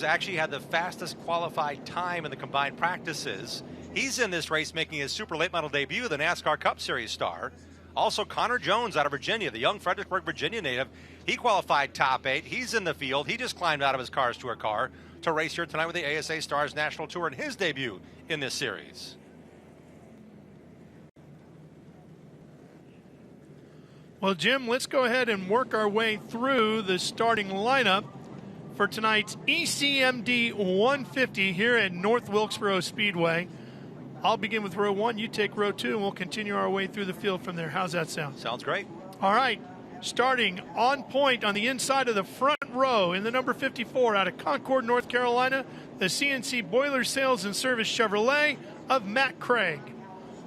has actually had the fastest qualified time in the combined practices. He's in this race making his super late model debut, the NASCAR Cup Series star. Also, Connor Jones out of Virginia, the young Fredericksburg, Virginia native. He qualified top 8. He's in the field. He just climbed out of his Cars Tour car to race here tonight with the ASA Stars National Tour in his debut in this series. Well, Jim, let's go ahead and work our way through the starting lineup for tonight's ECMD 150 here at North Wilkesboro Speedway. I'll begin with row 1, you take row 2, and we'll continue our way through the field from there. How's that sound? Sounds great. All right, starting on point on the inside of the front row in the number 54 out of Concord, North Carolina, the CNC Boiler Sales and Service Chevrolet of Matt Craig.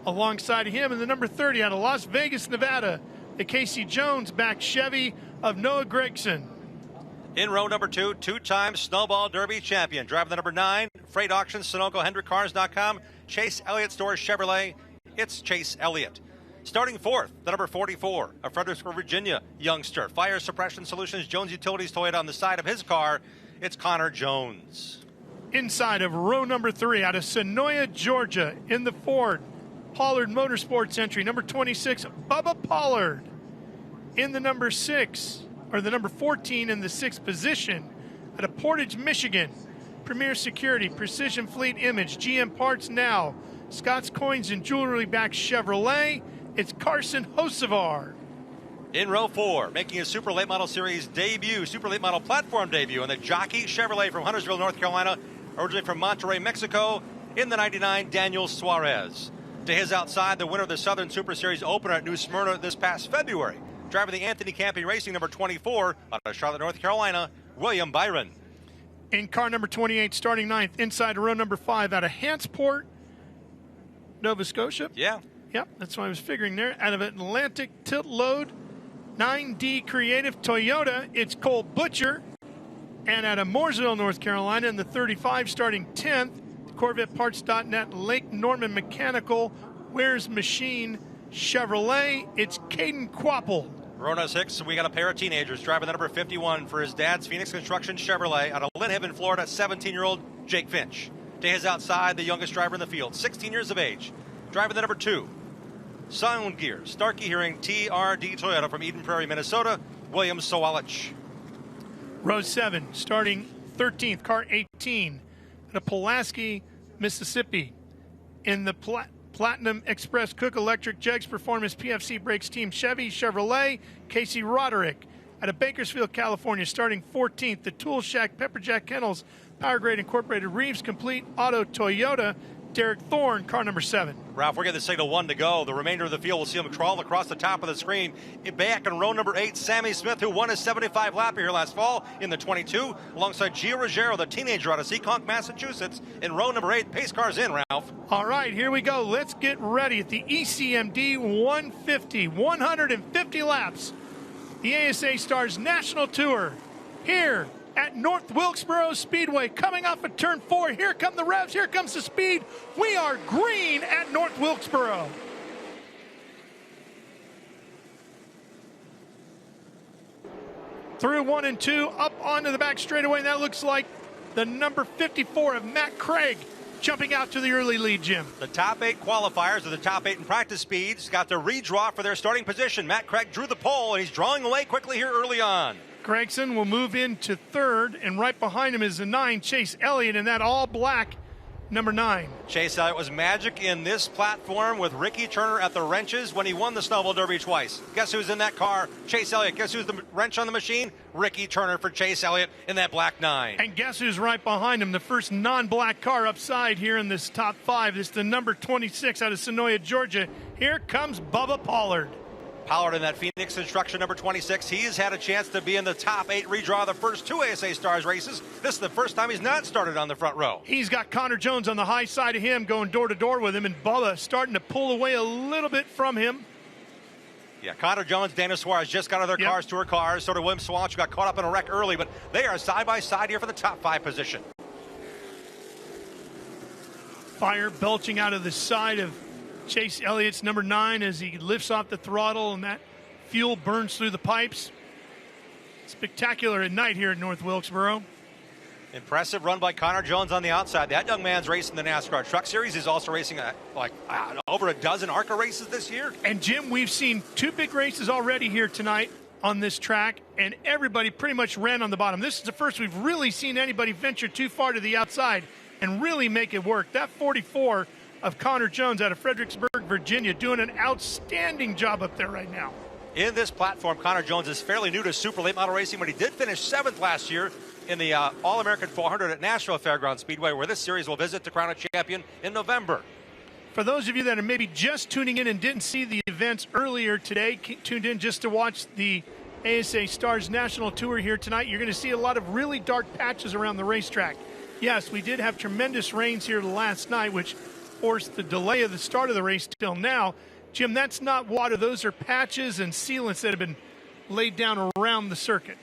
Alongside of him in the number 30 out of Las Vegas, Nevada, the Casey Jones-backed Chevy of Noah Gregson. In row number 2, two-time Snowball Derby champion, driving the number 9, Freight Auction, Sunoco, HendrickCars.com, Chase Elliott Stores Chevrolet. It's Chase Elliott. Starting 4th, the number 44, a Fredericksburg, Virginia youngster, Fire Suppression Solutions, Jones Utilities Toyota on the side of his car. It's Connor Jones. Inside of row number 3, out of Sonoya, Georgia, in the Ford Pollard Motorsports entry, number 26, Bubba Pollard. In the number 6, or the number 14 in the 6th position, out of Portage, Michigan, Premier Security, Precision Fleet Image, GM Parts Now, Scott's Coins and Jewelry back Chevrolet, it's Carson Hocevar. In row 4, making his Super Late Model Series debut, Super Late Model Platform debut, in the Jockey Chevrolet from Huntersville, North Carolina, originally from Monterrey, Mexico, in the 99, Daniel Suarez. To his outside, the winner of the Southern Super Series opener at New Smyrna this past February, driving the Anthony Campy Racing number 24 out of Charlotte, North Carolina, William Byron. In car number 28, starting 9th, inside row number 5, out of Hantsport, Nova Scotia. Yeah. Yep, that's what I was figuring there. Out of Atlantic Tilt Load, 9D Creative Toyota, it's Cole Butcher. And out of Mooresville, North Carolina, in the 35, starting 10th, CorvetteParts.net, Lake Norman Mechanical, Ware's Machine Chevrolet, it's Caden Quapple. Row 6, we got a pair of teenagers driving the number 51 for his dad's Phoenix Construction Chevrolet out of Lynn Haven, Florida, 17-year-old Jake Finch. To his outside, the youngest driver in the field, 16 years of age, driving the number 2. Sound Gear, Starkey Hearing, TRD Toyota from Eden Prairie, Minnesota, William Sowalich. Row 7, starting 13th, car 18, out of Pulaski, Mississippi. In the Platinum Express Cook Electric Jegs Performance PFC Brakes Team Chevy Chevrolet, Casey Roderick. Out of Bakersfield, California, starting 14th, the Tool Shack Pepperjack Kennels Power Grade Incorporated Reeves Complete Auto Toyota, Derek Thorne, car number 7. Ralph, we're getting the signal 1 to go. The remainder of the field, we'll see him crawl across the top of the screen. Back in row number 8, Sammy Smith, who won his 75 lapper here last fall in the 22, alongside Gio Ruggiero, the teenager out of Seekonk, Massachusetts. In row number 8, pace cars in, Ralph. All right, here we go. Let's get ready at the ECMD 150, 150 laps. The ASA Stars National Tour here at North Wilkesboro Speedway, coming off of turn 4. Here come the revs, here comes the speed. We are green at North Wilkesboro. Through 1 and 2, up onto the back straightaway, and that looks like the number 54 of Matt Craig jumping out to the early lead, Jim. The top 8 qualifiers, or the top 8 in practice speeds, got the redraw for their starting position. Matt Craig drew the pole, and he's drawing away quickly here early on. Gregson will move into 3rd, and right behind him is the 9, Chase Elliott, in that all-black number 9. Chase Elliott was magic in this platform with Ricky Turner at the wrenches when he won the Snowball Derby twice. Guess who's in that car? Chase Elliott. Guess who's the wrench on the machine? Ricky Turner for Chase Elliott in that black 9. And guess who's right behind him? The first non-black car upside here in this top 5. It's the number 26 out of Sonoya, Georgia. Here comes Bubba Pollard. Pollard in that Phoenix Construction number 26. He's had a chance to be in the top 8 redraw of the first 2 ASA Stars races. This is the first time he's not started on the front row. He's got Connor Jones on the high side of him, going door to door with him, and Bubba starting to pull away a little bit from him. Yeah, Connor Jones, Daniel Suarez just got out of their Cars Tour cars. So did William Swatch, who got caught up in a wreck early, but they are side by side here for the top 5 position. Fire belching out of the side of Chase Elliott's number 9 as he lifts off the throttle, and that fuel burns through the pipes. Spectacular at night here at North Wilkesboro. Impressive run by Connor Jones on the outside. That young man's racing the NASCAR Truck Series. He's also racing over a dozen ARCA races this year. And Jim, we've seen 2 big races already here tonight on this track, and everybody pretty much ran on the bottom. This is the first we've really seen anybody venture too far to the outside and really make it work. That 44 of Connor Jones out of Fredericksburg, Virginia, doing an outstanding job up there right now. In this platform, Connor Jones is fairly new to super late model racing, but he did finish 7th last year in the All-American 400 at Nashville Fairgrounds Speedway, where this series will visit to crown a champion in November. For those of you that are maybe just tuning in and didn't see the events earlier today, tuned in just to watch the ASA STARS National Tour here tonight, you're going to see a lot of really dark patches around the racetrack. Yes, we did have tremendous rains here last night, which forced the delay of the start of the race till now. Jim, that's not water. Those are patches and sealants that have been laid down around the circuit.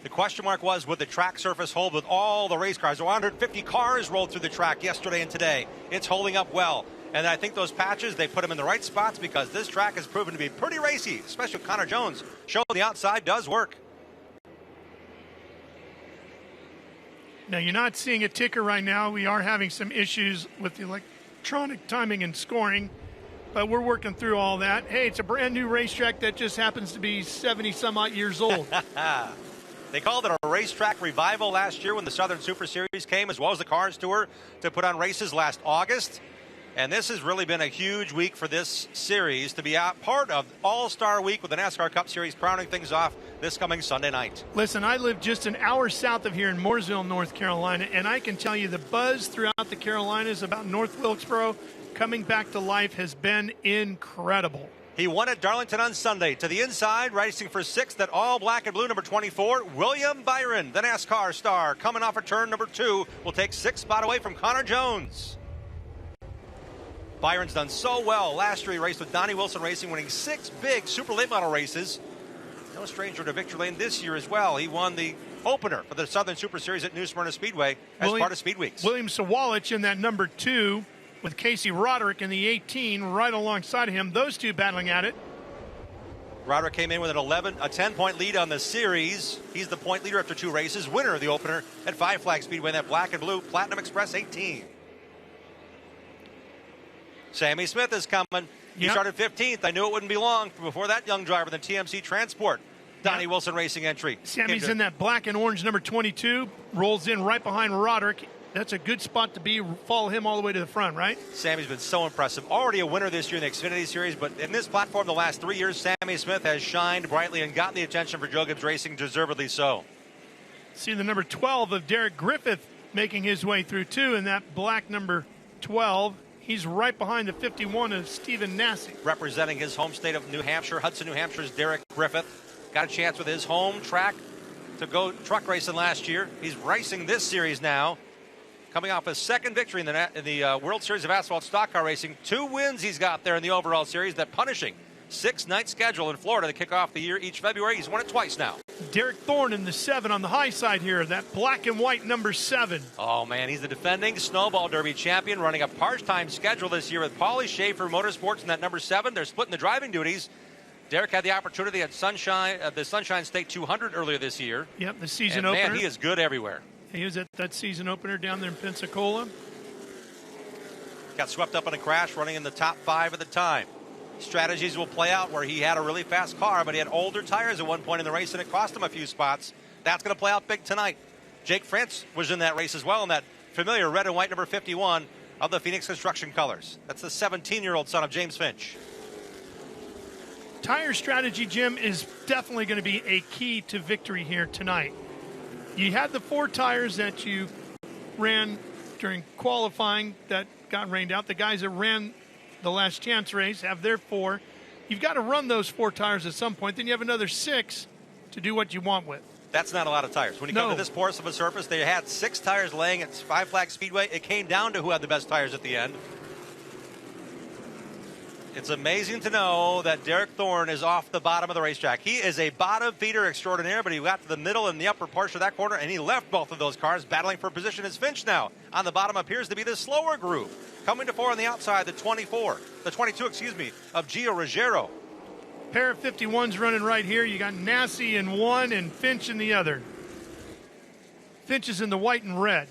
The question mark was, would the track surface hold with all the race cars? 150 cars rolled through the track yesterday and today. It's holding up well. And I think those patches, they put them in the right spots because this track has proven to be pretty racy, especially with Connor Jones. Showing the outside does work. Now, you're not seeing a ticker right now. We are having some issues with the electronic timing and scoring, but we're working through all that. Hey, it's a brand new racetrack that just happens to be 70-some-odd years old. They called it a racetrack revival last year when the Southern Super Series came, as well as the Cars Tour, to put on races last August. And this has really been a huge week for this series to be part of All-Star Week with the NASCAR Cup Series crowning things off this coming Sunday night. Listen, I live just an hour south of here in Mooresville, North Carolina, and I can tell you the buzz throughout the Carolinas about North Wilkesboro coming back to life has been incredible. He won at Darlington on Sunday. To the inside, racing for 6th at all black and blue, number 24, William Byron, the NASCAR star, coming off of turn number 2, will take 6th spot away from Connor Jones. Byron's done so well. Last year he raced with Donnie Wilson Racing, winning 6 big super late model races. No stranger to victory lane this year as well. He won the opener for the Southern Super Series at New Smyrna Speedway as part of Speed Weeks. William Sawalich in that number 2 with Casey Roderick in the 18 right alongside of him. Those two battling at it. Roderick came in with a 10-point lead on the series. He's the point leader after 2 races, winner of the opener at Five Flag Speedway in that black and blue Platinum Express 18. Sammy Smith is coming. He started 15th. I knew it wouldn't be long before that young driver, the TMC Transport, Donnie Wilson Racing entry. Sammy's in that black and orange number 22, rolls in right behind Roderick. That's a good spot to be. Follow him all the way to the front, right? Sammy's been so impressive. Already a winner this year in the Xfinity Series, but in this platform the last 3 years, Sammy Smith has shined brightly and gotten the attention for Joe Gibbs Racing, deservedly so. See the number 12 of Derek Griffith making his way through, too, in that black number 12. He's right behind the 51 of Stephen Nassy. Representing his home state of New Hampshire, Hudson, New Hampshire's Derek Griffith. Got a chance with his home track to go truck racing last year. He's racing this series now. Coming off his 2nd victory in the World Series of Asphalt Stock Car Racing. 2 wins he's got there in the overall series. That punishing 6-night schedule in Florida to kick off the year each February. He's won it twice now. Derek Thorne in the 7 on the high side here. That black and white number 7. Oh, man, he's the defending Snowball Derby champion, running a part-time schedule this year with Paulie Schaefer Motorsports in that number 7. They're splitting the driving duties. Derek had the opportunity at the Sunshine State 200 earlier this year. Yep, the season opener. Man, he is good everywhere. He was at that season opener down there in Pensacola. Got swept up in a crash running in the top 5 at the time. Strategies will play out where he had a really fast car, but he had older tires at one point in the race, and it cost him a few spots. That's going to play out big tonight. Jake France was in that race as well in that familiar red and white number 51 of the Phoenix Construction colors. That's the 17-year-old son of James Finch. Tire strategy, Jim, is definitely going to be a key to victory here tonight. You had the 4 tires that you ran during qualifying that got rained out. The guys that ran the last chance race have their 4. You've got to run those 4 tires at some point. Then you have another 6 to do what you want with. That's not a lot of tires. When you come to this porous of a surface, they had 6 tires laying at Five Flag Speedway. It came down to who had the best tires at the end. It's amazing to know that Derek Thorne is off the bottom of the racetrack. He is a bottom feeder extraordinaire, but he got to the middle and the upper portion of that corner, and he left both of those cars battling for position as Finch now. On the bottom appears to be the slower group. Coming to 4 on the outside, the 22, of Gio Ruggiero. Pair of 51s running right here. You got Nassy in one and Finch in the other. Finch is in the white and red.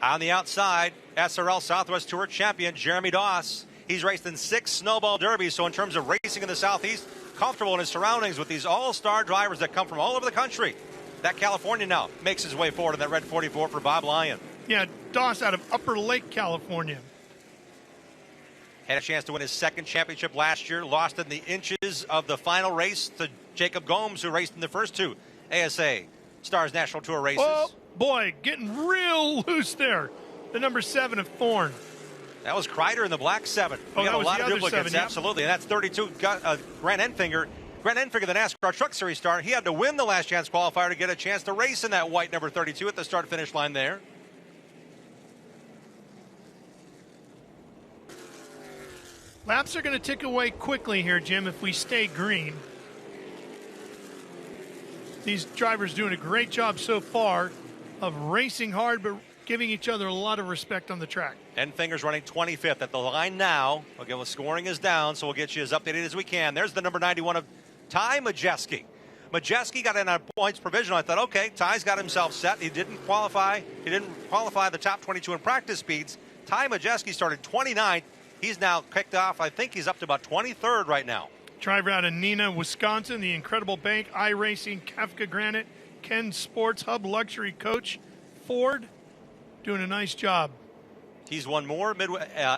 On the outside, SRL Southwest Tour champion Jeremy Doss. He's raced in 6 snowball derbies, so in terms of racing in the Southeast, comfortable in his surroundings with these all-star drivers that come from all over the country. That California now makes his way forward in that red 44 for Bob Lyon. Yeah, Doss out of Upper Lake, California. Had a chance to win his 2nd championship last year, lost in the inches of the final race to Jacob Gomes, who raced in the first 2 ASA Stars National Tour races. Oh, boy, getting real loose there. The number 7 of Thorne. That was Kreider in the black 7. We got a lot of duplicates, 7, absolutely. And that's 32, Grant Enfinger. Grant Enfinger, the NASCAR Truck Series star, he had to win the last chance qualifier to get a chance to race in that white number 32 at the start-finish line there. Laps are going to tick away quickly here, Jim, if we stay green. These drivers doing a great job so far of racing hard, but giving each other a lot of respect on the track. Enfinger's running 25th at the line now. Again, the scoring is down, so we'll get you as updated as we can. There's the number 91 of Ty Majeski. Majeski got in on points provisional. I thought, okay, Ty's got himself set. He didn't qualify. He didn't qualify the top 22 in practice speeds. Ty Majeski started 29th. He's now kicked off. I think he's up to about 23rd right now. Driver out of Neenah, Wisconsin, the Incredible Bank, iRacing, Kafka Granite, Ken Sports Hub Luxury Coach, Ford, doing a nice job. He's won more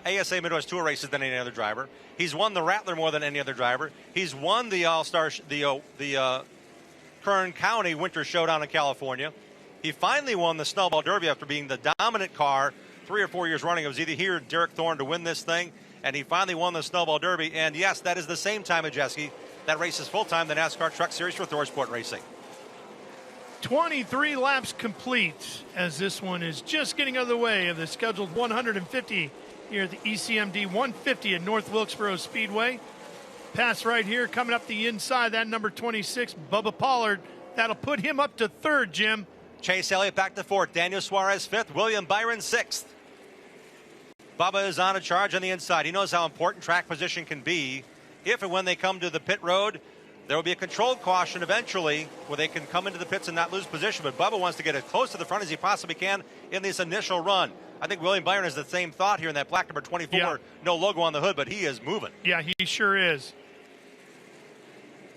ASA Midwest Tour races than any other driver. He's won the Rattler more than any other driver. He's won the All-Star, the Kern County Winter Showdown in California. He finally won the Snowball Derby after being the dominant car 3 or 4 years running. It was either he or Derek Thorne to win this thing, and he finally won the Snowball Derby. And yes, that is the same time at Majeski. That race is full-time, the NASCAR Truck Series for ThorSport Racing. 23 laps complete as this one is just getting out of the way of the scheduled 150 here at the ECMD 150 at North Wilkesboro Speedway. Pass right here coming up the inside, that number 26, Bubba Pollard. That'll put him up to 3rd, Jim. Chase Elliott back to 4th, Daniel Suarez 5th, William Byron 6th. Bubba is on a charge on the inside. He knows how important track position can be. If and when they come to the pit road, there will be a controlled caution eventually where they can come into the pits and not lose position. But Bubba wants to get as close to the front as he possibly can in this initial run. I think William Byron has the same thought here in that black number 24. Yeah. No logo on the hood, but he is moving. Yeah, he sure is.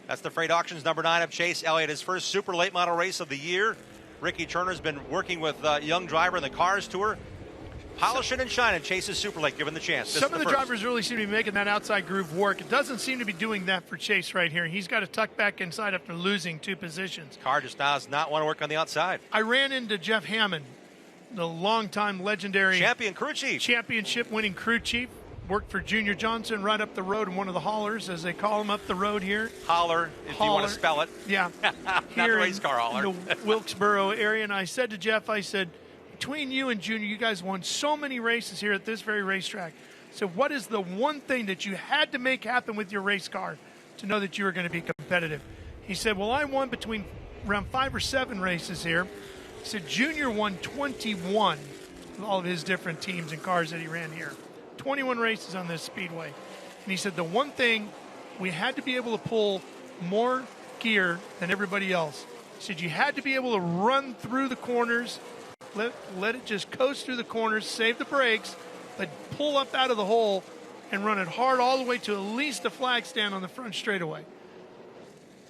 That's the Freight Auctions number 9 of Chase Elliott, his first super late model race of the year. Ricky Turner's been working with a young driver in the Cars Tour. Polishing and shining, Chase's super late, given the chance. Some of the drivers really seem to be making that outside groove work. It doesn't seem to be doing that for Chase right here. He's got to tuck back inside after losing 2 positions. Car just does not want to work on the outside. I ran into Jeff Hammond, the longtime legendary champion crew chief, championship-winning crew chief. Worked for Junior Johnson right up the road in one of the haulers, as they call him up the road here. Holler, if you want to spell it. Yeah. Not here the race car holler. In the Wilkesboro area. And I said to Jeff, I said, between you and Junior, you guys won so many races here at this very racetrack. So what is the one thing that you had to make happen with your race car to know that you were going to be competitive? He said, well, I won between around 5 or 7 races here. He said, Junior won 21 with all of his different teams and cars that he ran here. 21 races on this speedway. And he said the one thing, we had to be able to pull more gear than everybody else. He said you had to be able to run through the corners, let it just coast through the corners, save the brakes, but pull up out of the hole and run it hard all the way to at least the flag stand on the front straightaway.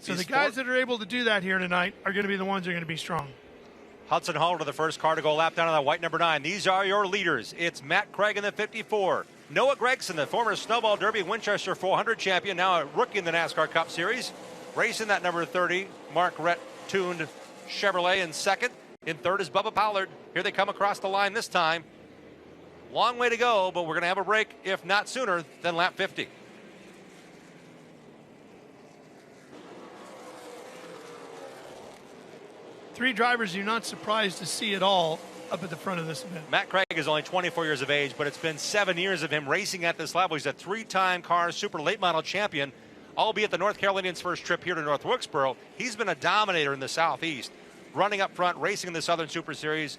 So the guys that are able to do that here tonight are going to be the ones that are going to be strong. Hudson Hall to the first car to go lap down on that white number 9. These are your leaders. It's Matt Craig in the 54. Noah Gregson, the former Snowball Derby Winchester 400 champion, now a rookie in the NASCAR Cup Series. Racing that number 30, Mark Rett-tuned Chevrolet in 2nd. In 3rd is Bubba Pollard. Here they come across the line this time. Long way to go, but we're going to have a break, if not sooner than lap 50. Three drivers you're not surprised to see at all up at the front of this event. Matt Craig is only 24 years of age, but it's been 7 years of him racing at this level. He's a 3-time car super late model champion, albeit the North Carolinians' first trip here to North Wilkesboro. He's been a dominator in the Southeast, running up front, racing in the Southern Super Series,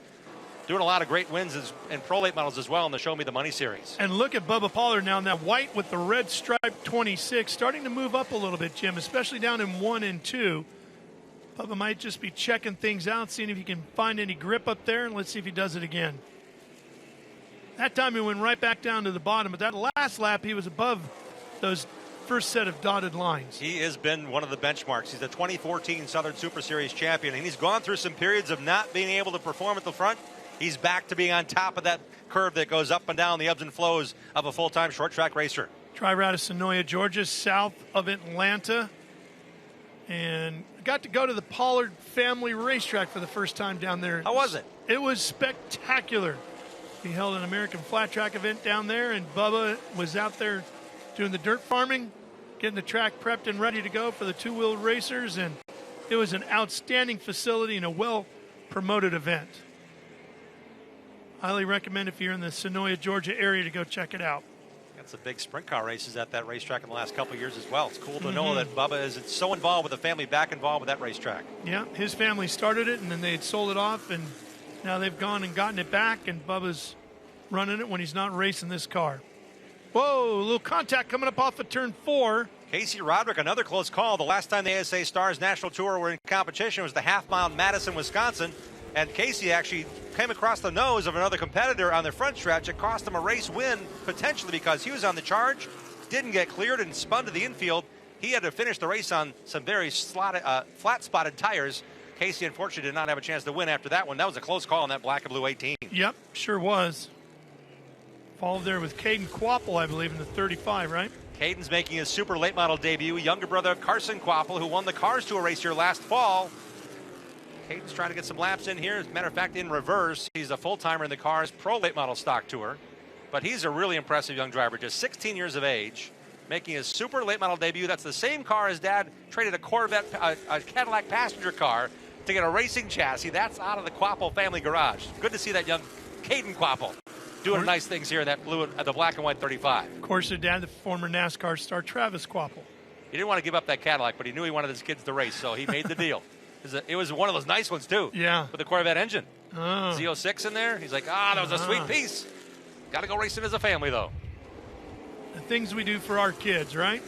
doing a lot of great wins in pro late models as well in the Show Me the Money series. And look at Bubba Pollard now in that white with the red stripe 26, starting to move up a little bit, Jim, especially down in 1 and 2. Bubba might just be checking things out, seeing if he can find any grip up there, and let's see if he does it again. That time he went right back down to the bottom, but that last lap he was above those first set of dotted lines. He has been one of the benchmarks. He's the 2014 Southern Super Series champion, and he's gone through some periods of not being able to perform at the front. He's back to being on top of that curve that goes up and down the ebbs and flows of a full-time short track racer. Driver out of Sonoya, Georgia, south of Atlanta. And got to go to the Pollard family racetrack for the first time down there. How was it? It was spectacular. We held an American flat track event down there, and Bubba was out there doing the dirt farming, getting the track prepped and ready to go for the two-wheel racers, and it was an outstanding facility and a well-promoted event. Highly recommend if you're in the Sonoya, Georgia area to go check it out. Got some big sprint car races at that racetrack in the last couple of years as well. It's cool to know that Bubba is so involved with the family, back involved with that racetrack. Yeah, his family started it, and then they had sold it off, and now they've gone and gotten it back, and Bubba's running it when he's not racing this car. Whoa, a little contact coming up off of turn 4. Casey Roderick, another close call. The last time the ASA Stars National Tour were in competition was the half-mile Madison, Wisconsin. And Casey actually came across the nose of another competitor on the front stretch. It cost him a race win, potentially because he was on the charge, didn't get cleared, and spun to the infield. He had to finish the race on some very flat-spotted tires. Casey, unfortunately, did not have a chance to win after that one. That was a close call on that black and blue 18. Yep, sure was. Followed there with Caden Quapple, I believe, in the 35, right? Caden's making his super late model debut. Younger brother of Carson Quapple, who won the Cars Tour race here last fall. Caden's trying to get some laps in here. As a matter of fact, in reverse, he's a full-timer in the Cars Pro Late Model Stock Tour. But he's a really impressive young driver, just 16 years of age, making his super late model debut. That's the same car his dad traded a Corvette, a Cadillac passenger car to get a racing chassis. That's out of the Quapple family garage. Good to see that young Caden Quapple doing nice things here in that blue, the black and white 35. Of course, their dad, the former NASCAR star Travis Quapple. He didn't want to give up that Cadillac, but he knew he wanted his kids to race, so he made the deal. It was one of those nice ones, too. Yeah. With the Corvette engine. Oh. Z06 in there. He's like, that was a sweet piece. Got to go racing as a family, though. The things we do for our kids, right?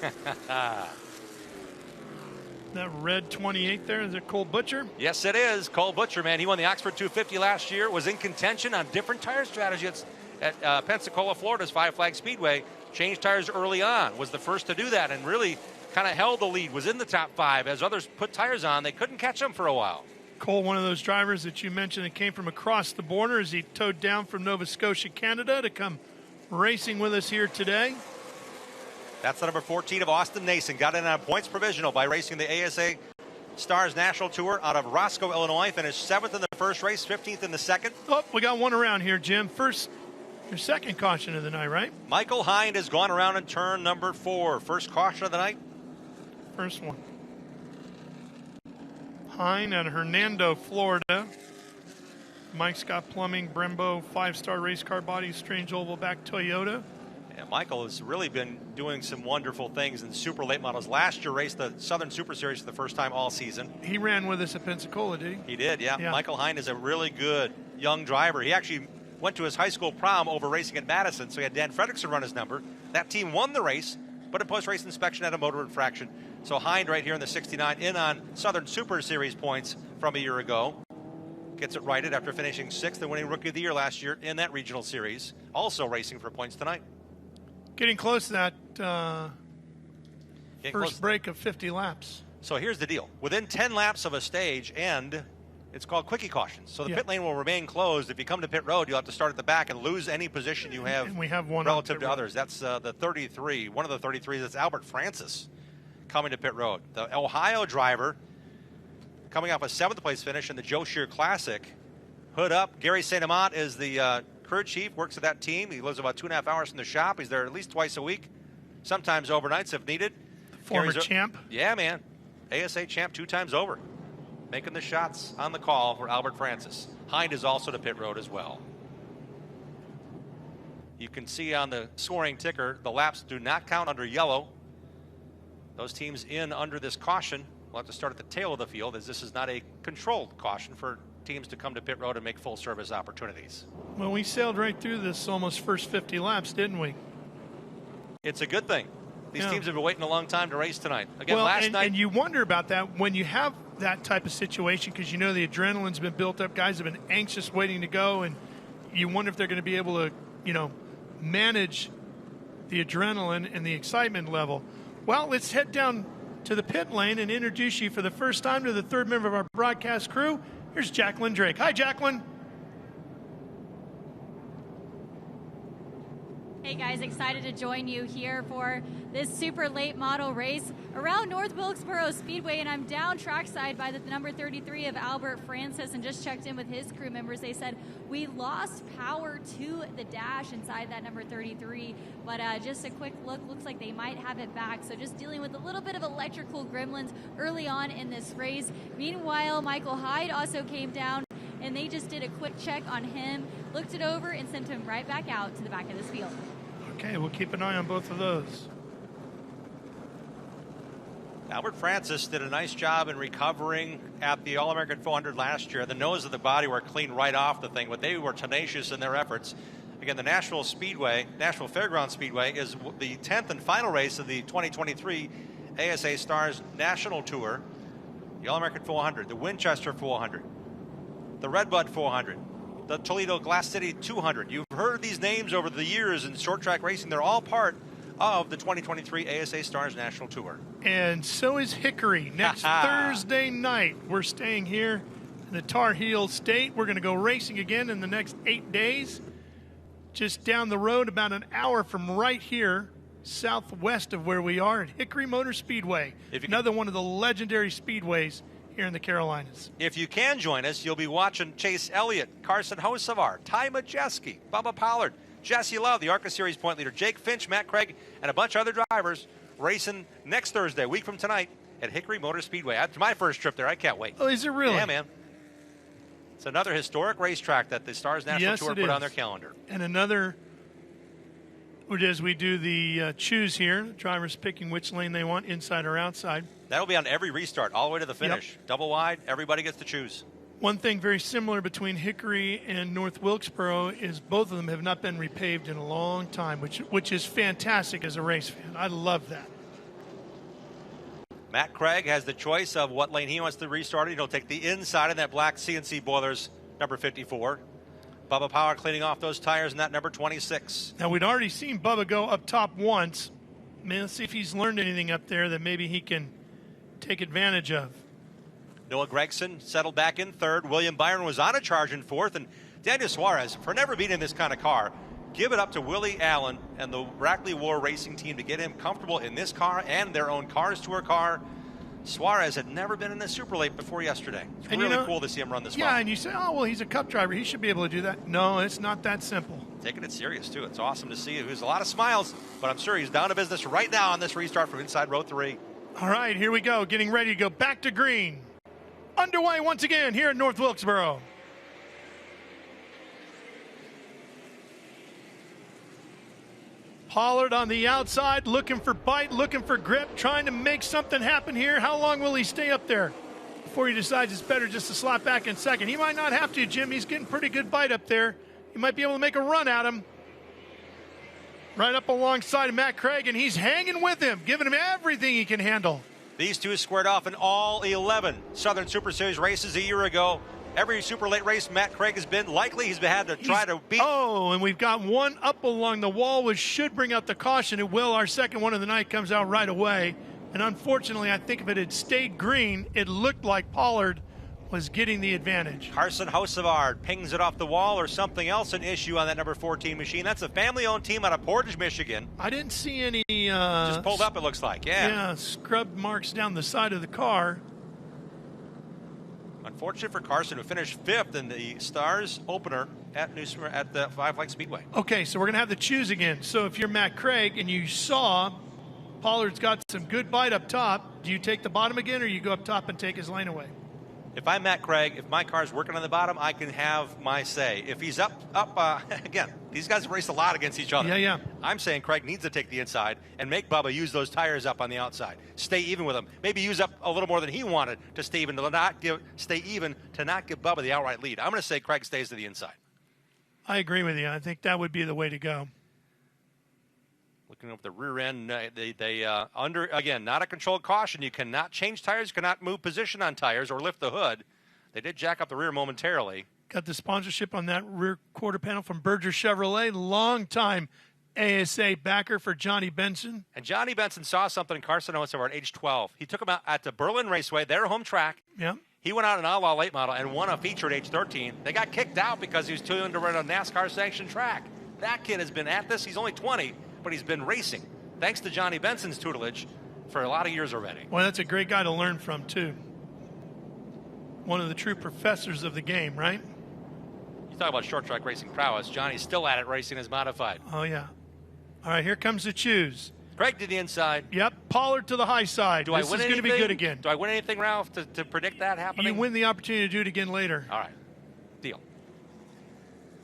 That red 28 there, is it Cole Butcher? Yes, it is. Cole Butcher, man. He won the Oxford 250 last year, was in contention on different tire strategies at Pensacola, Florida's Five Flag Speedway. Changed tires early on, was the first to do that, and really kind of held the lead, was in the top 5. As others put tires on, they couldn't catch him for a while. Cole, one of those drivers that you mentioned that came from across the border as he towed down from Nova Scotia, Canada to come racing with us here today. That's the number 14 of Austin Nason. Got in on points provisional by racing the ASA Stars National Tour out of Roscoe, Illinois. Finished 7th in the first race, 15th in the second. Oh, we got one around here, Jim. Your second caution of the night, right? Michael Hind has gone around in turn number 4. First caution of the night. First one. Hind out of Hernando, Florida. Mike Scott Plumbing, Brembo, 5-star race car body, strange oval back Toyota. Yeah, Michael has really been doing some wonderful things in super late models. Last year raced the Southern Super Series for the first time all season. He ran with us at Pensacola, did he? He did, yeah. Michael Hind is a really good young driver. He actually went to his high school prom over racing at Madison, so he had Dan Fredrickson run his number. That team won the race, but in post-race inspection had a motor infraction. So Hind right here in the 69 in on Southern Super Series points from a year ago. Gets it righted after finishing 6th and winning Rookie of the Year last year in that regional series. Also racing for points tonight. Getting close to that first break of 50 laps. So here's the deal. Within 10 laps of a stage end, it's called quickie cautions. So the pit lane will remain closed. If you come to pit road, you'll have to start at the back and lose any position you have, and we have one relative to others. That's the 33. One of the 33s, that's Albert Francis coming to pit road. The Ohio driver coming off a 7th place finish in the Joe Shear Classic. Hood up. Gary St. Amant is the crew chief, works at that team. He lives about 2.5 hours from the shop. He's there at least twice a week, sometimes overnights if needed. Former champ. Yeah, man. ASA champ 2 times over. Making the shots on the call for Albert Francis. Hind is also to pit road as well. You can see on the scoring ticker, the laps do not count under yellow. Those teams in under this caution will have to start at the tail of the field, as this is not a controlled caution for teams to come to pit road and make full service opportunities. Well, we sailed right through this almost first 50 laps, didn't we? It's a good thing. These teams have been waiting a long time to race tonight. Again, well, last night. And you wonder about that when you have that type of situation because you know the adrenaline's been built up. Guys have been anxious waiting to go, and you wonder if they're going to be able to, manage the adrenaline and the excitement level. Well, let's head down to the pit lane and introduce you for the first time to the third member of our broadcast crew. Here's Jacqueline Drake. Hi, Jacqueline. Hey guys, excited to join you here for this super late model race around North Wilkesboro Speedway, and I'm down trackside by the number 33 of Albert Francis, and just checked in with his crew members. They said we lost power to the dash inside that number 33, but just a quick look, looks like they might have it back. So just dealing with a little bit of electrical gremlins early on in this race. Meanwhile, Michael Hyde also came down, and they just did a quick check on him, looked it over, and sent him right back out to the back of this field. Okay, we'll keep an eye on both of those. Albert Francis did a nice job in recovering at the All-American 400 last year. The nose of the body were clean right off the thing, but they were tenacious in their efforts. Again, the National Fairgrounds Speedway is the 10th and final race of the 2023 ASA STARS National Tour. The All-American 400, the Winchester 400, the Redbud 400, the Toledo Glass City 200. You've heard these names over the years in short track racing. They're all part of the 2023 ASA STARS National Tour. And so is Hickory. Next Thursday night, we're staying here in the Tar Heel State. We're going to go racing again in the next 8 days. Just down the road, about an hour from right here, southwest of where we are at Hickory Motor Speedway. Another one of the legendary speedways here in the Carolinas. If you can join us, you'll be watching Chase Elliott, Carson Hocevar, Ty Majeski, Bubba Pollard, Jesse Love, the ARCA Series point leader, Jake Finch, Matt Craig, and a bunch of other drivers racing next Thursday, a week from tonight, at Hickory Motor Speedway. After my first trip there, I can't wait. Oh, is it really? Yeah, man. It's another historic racetrack that the STARS National Tour put on their calendar. And another, as we do the choose here, drivers picking which lane they want, inside or outside. That'll be on every restart, all the way to the finish. Yep. Double wide, everybody gets to choose. One thing very similar between Hickory and North Wilkesboro is both of them have not been repaved in a long time, which is fantastic as a race fan. I love that. Matt Craig has the choice of what lane he wants to restart. He'll take the inside in that black CNC Boilers number 54. Bubba Power cleaning off those tires in that number 26. Now, we'd already seen Bubba go up top once. Man, let's see if he's learned anything up there that maybe he can take advantage of. Noah Gregson settled back in third. William Byron was on a charge in fourth. And Daniel Suarez, for never being in this kind of car, give it up to Willie Allen and the Brackley War Racing team to get him comfortable in this car and their own Cars Tour car. Suarez had never been in a super late before yesterday. It's really cool to see him run this well. Yeah, and you say, oh, well, he's a Cup driver. He should be able to do that. No, it's not that simple. Taking it serious, too. It's awesome to see. There's a lot of smiles, but I'm sure he's down to business right now on this restart from inside row 3. All right, here we go. Getting ready to go back to green. Underway once again here at North Wilkesboro. Pollard on the outside, looking for bite, looking for grip, trying to make something happen here. How long will he stay up there before he decides it's better just to slot back in second? He might not have to, Jim. He's getting pretty good bite up there. He might be able to make a run at him. Right up alongside of Matt Craig, and he's hanging with him, giving him everything he can handle. These two squared off in all 11 Southern Super Series races a year ago. Every super late race Matt Craig has been, likely he's had to try to beat. Oh, and we've got one up along the wall, which should bring out the caution. It will. Our second one of the night comes out right away. And unfortunately, I think if it had stayed green, it looked like Pollard was getting the advantage. Carson Hocevar pings it off the wall, or something else an issue on that number 14 machine. That's a family-owned team out of Portage, Michigan. I didn't see any... just pulled up, it looks like, yeah. Yeah, scrubbed marks down the side of the car. Unfortunate for Carson, who finished 5th in the STARS opener at the Five Flags Speedway. Okay, so we're going to have the choose again. So if you're Matt Craig and you saw Pollard's got some good bite up top, do you take the bottom again, or you go up top and take his lane away? If I'm Matt Craig, if my car's working on the bottom, I can have my say. If he's up, again, these guys have raced a lot against each other. Yeah. I'm saying Craig needs to take the inside and make Bubba use those tires up on the outside. Stay even with him. Maybe use up a little more than he wanted to stay even, to not give Bubba the outright lead. I'm going to say Craig stays to the inside. I agree with you. I think that would be the way to go. Looking up the rear end, under, again, not a controlled caution. You cannot change tires, cannot move position on tires or lift the hood. They did jack up the rear momentarily. Got the sponsorship on that rear quarter panel from Berger Chevrolet, long-time ASA backer for Johnny Benson. And Johnny Benson saw something in Carson Hocevar at age 12. He took him out at the Berlin Raceway, their home track. Yeah. He went out in an outlaw late model and won a feature at age 13. They got kicked out because he was too young to run a NASCAR-sanctioned track. That kid has been at this. He's only 20, but he's been racing, thanks to Johnny Benson's tutelage, for a lot of years already. Well, that's a great guy to learn from, too. One of the true professors of the game, right? You talk about short track racing prowess. Johnny's still at it racing as modified. Oh, yeah. All right, here comes the choose. Craig to the inside. Yep, Pollard to the high side. This is going to be good again. Do I win anything, Ralph, to predict that happening? You win the opportunity to do it again later. All right, deal.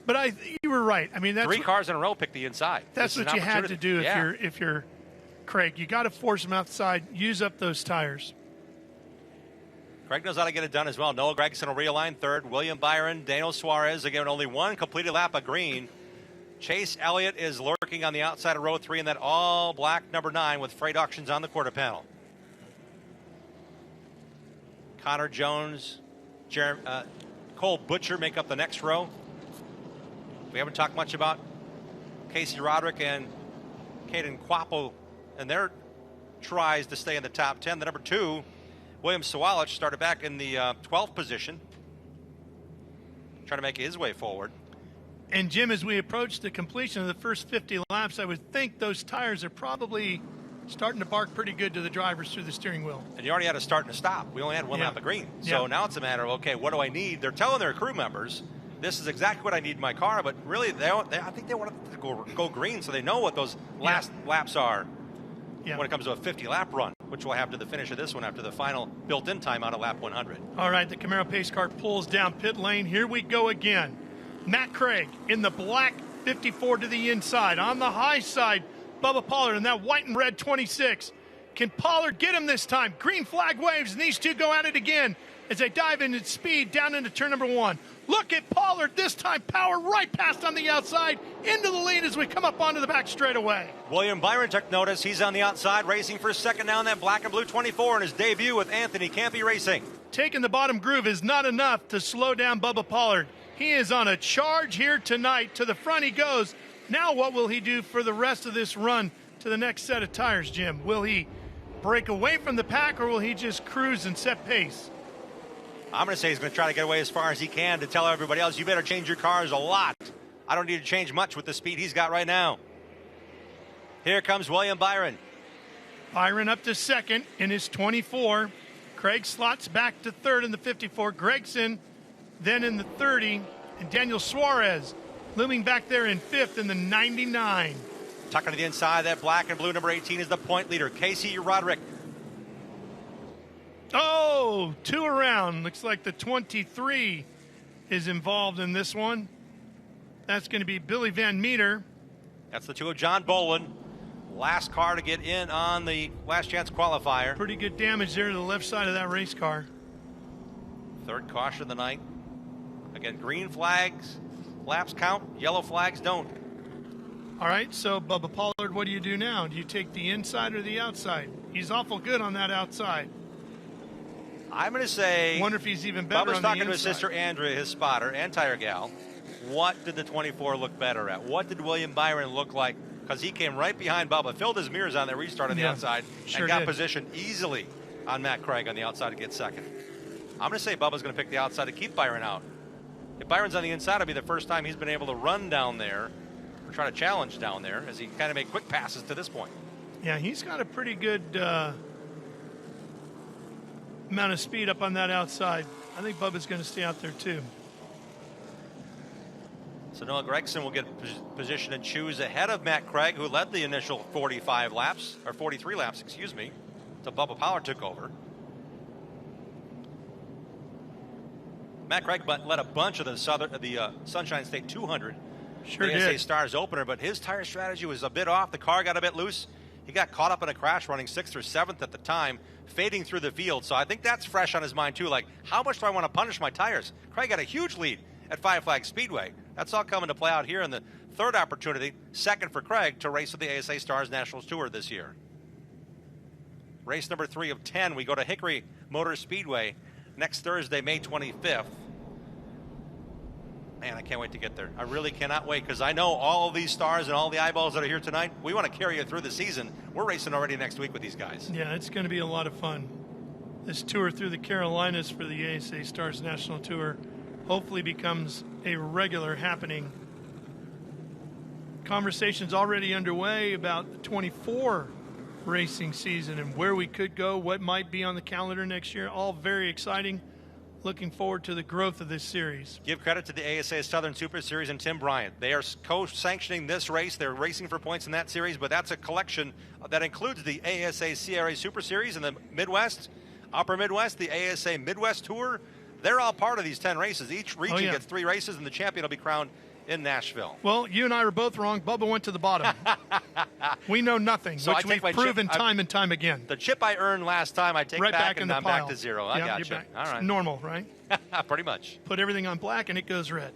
But you were right. I mean, that's 3 cars in a row pick the inside. That's what you had to do if you're Craig. You got to force them outside. Use up those tires. Craig knows how to get it done as well. Noah Gragson will realign third. William Byron, Daniel Suarez, again, only one completed lap of green. Chase Elliott is lurking on the outside of row 3 in that all-black number 9 with freight auctions on the quarter panel. Connor Jones, Cole Butcher make up the next row. We haven't talked much about Casey Roderick and Caden Quapo and their tries to stay in the top 10. The number 2, William Sawalich, started back in the 12th position, trying to make his way forward. And, Jim, as we approach the completion of the first 50 laps, I would think those tires are probably starting to bark pretty good to the drivers through the steering wheel. And you already had a start and a stop. We only had one lap of green. So now it's a matter of, okay, what do I need? They're telling their crew members, this is exactly what I need in my car, but really, I think they want it to go green so they know what those last laps are when it comes to a 50-lap run, which will have to the finish of this one after the final built-in time out of lap 100. All right, the Camaro pace car pulls down pit lane. Here we go again. Matt Craig in the black 54 to the inside. On the high side, Bubba Pollard in that white and red 26. Can Pollard get him this time? Green flag waves, and these two go at it again as they dive into speed down into turn number 1. Look at Pollard this time, power right past on the outside, into the lead as we come up onto the back straightaway. William Byron took notice. He's on the outside, racing for second down that black and blue 24 in his debut with Anthony Campy Racing. Taking the bottom groove is not enough to slow down Bubba Pollard. He is on a charge here tonight. To the front he goes. Now what will he do for the rest of this run to the next set of tires, Jim? Will he break away from the pack, or will he just cruise and set pace? I'm going to say he's going to try to get away as far as he can to tell everybody else, you better change your cars a lot. I don't need to change much with the speed he's got right now. Here comes William Byron. Byron up to second in his 24. Craig slots back to third in the 54. Gregson then in the 30. And Daniel Suarez looming back there in fifth in the 99. Tucking to the inside, that black and blue number 18 is the point leader, Casey Roderick. Oh, 2 around. Looks like the 23 is involved in this one. That's going to be Billy Van Meter. That's the 2 of John Bolin. Last car to get in on the last chance qualifier. Pretty good damage there to the left side of that race car. Third caution of the night. Again, green flags, laps count, yellow flags don't. All right, so Bubba Pollard, what do you do now? Do you take the inside or the outside? He's awful good on that outside. I'm going to say... Wonder if he's even better Bubba's on the talking inside. to his sister Andrea, his spotter, and tire gal. What did the 24 look better at? What did William Byron look like? Because he came right behind Bubba, filled his mirrors on the restart on the outside, and got positioned easily on Matt Craig on the outside to get second. I'm going to say Bubba's going to pick the outside to keep Byron out. If Byron's on the inside, it'll be the first time he's been able to run down there or try to challenge down there as he kind of made quick passes to this point. Yeah, he's got a pretty good amount of speed up on that outside. I think Bubba's going to stay out there too. So Noah Gregson will get position and choose ahead of Matt Craig, who led the initial 45 laps, or 43 laps, excuse me, until Bubba Pollard took over. Matt Craig led a bunch of the Sunshine State 200, the ASA Stars opener, but his tire strategy was a bit off. The car got a bit loose. He got caught up in a crash running 6th or 7th at the time, fading through the field. So I think that's fresh on his mind too. Like, how much do I want to punish my tires? Craig got a huge lead at Five Flags Speedway. That's all coming to play out here in the third opportunity, second for Craig, to race with the ASA Stars National Tour this year. Race number 3 of 10, we go to Hickory Motor Speedway next Thursday, May 25th. Man, I can't wait to get there. I really cannot wait, because I know all of these stars and all the eyeballs that are here tonight, we want to carry you through the season. We're racing already next week with these guys. Yeah, it's going to be a lot of fun. This tour through the Carolinas for the ASA Stars National Tour hopefully becomes a regular happening. Conversations already underway about the 24 racing season and where we could go, what might be on the calendar next year. All very exciting. Looking forward to the growth of this series. Give credit to the ASA Southern Super Series and Tim Bryant. They are co-sanctioning this race. They're racing for points in that series, but that's a collection that includes the ASA CRA Super Series in the Midwest, Upper Midwest, the ASA Midwest Tour. They're all part of these 10 races. Each region gets 3 races, and the champion will be crowned in Nashville. Well, you and I were both wrong. Bubba went to the bottom. We know nothing, so which we've proven time and time again. The chip I earned last time, I take right back in and the I'm pile. back to 0. I got you. All right. It's normal, right? Pretty much. Put everything on black and it goes red.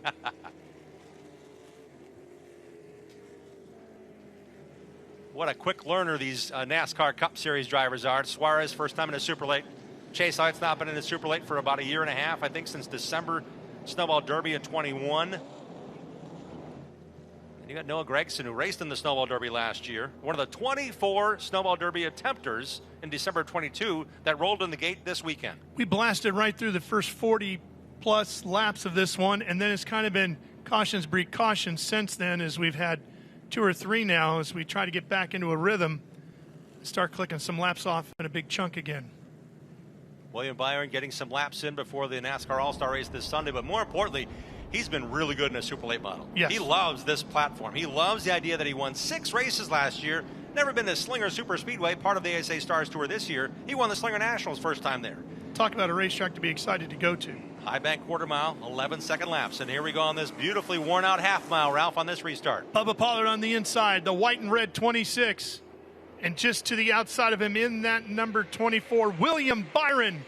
What a quick learner these NASCAR Cup Series drivers are. Suarez, first time in a Super Late. Chase Elliott's not been in a Super Late for about a year and a half, I think since December Snowball Derby in 21. And you got Noah Gragson, who raced in the Snowball Derby last year. One of the 24 Snowball Derby attempters in December of 22 that rolled in the gate this weekend. We blasted right through the first 40-plus laps of this one, and then it's kind of been cautions breed caution since then, as we've had 2 or 3 now as we try to get back into a rhythm, start clicking some laps off in a big chunk again. William Byron getting some laps in before the NASCAR All-Star race this Sunday, but more importantly, he's been really good in a Super Late model. Yes. He loves this platform. He loves the idea that he won 6 races last year, never been to Slinger Super Speedway, part of the ASA Stars Tour this year. He won the Slinger Nationals first time there. Talk about a racetrack to be excited to go to. High Bank quarter mile, 11-second laps. And here we go on this beautifully worn out half mile, Ralph, on this restart. Bubba Pollard on the inside, the white and red 26. And just to the outside of him in that number 24, William Byron.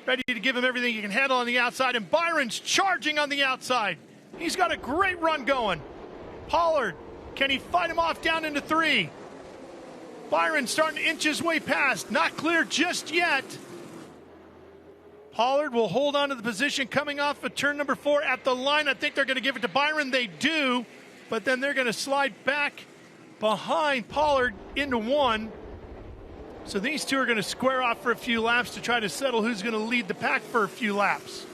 Ready to give him everything he can handle on the outside. And Byron's charging on the outside. He's got a great run going. Pollard, can he fight him off down into 3? Byron starting to inch his way past. Not clear just yet. Pollard will hold on to the position coming off of turn number 4 at the line. I think they're going to give it to Byron. They do, but then they're going to slide back behind Pollard into 1. So these two are going to square off for a few laps to try to settle who's going to lead the pack for a few laps.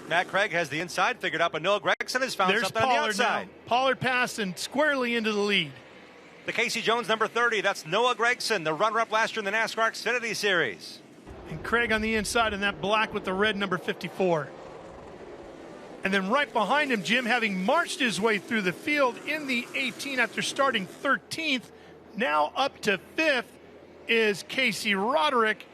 Matt Craig has the inside figured out, but Noah Gragson has found something on the outside. Now. Pollard passed and squarely into the lead. The Casey Jones number 30, that's Noah Gragson, the runner-up last year in the NASCAR Xfinity Series. And Craig on the inside in that black with the red number 54. And then right behind him, Jim, having marched his way through the field in the 18 after starting 13th, now up to 5th is Casey Roderick.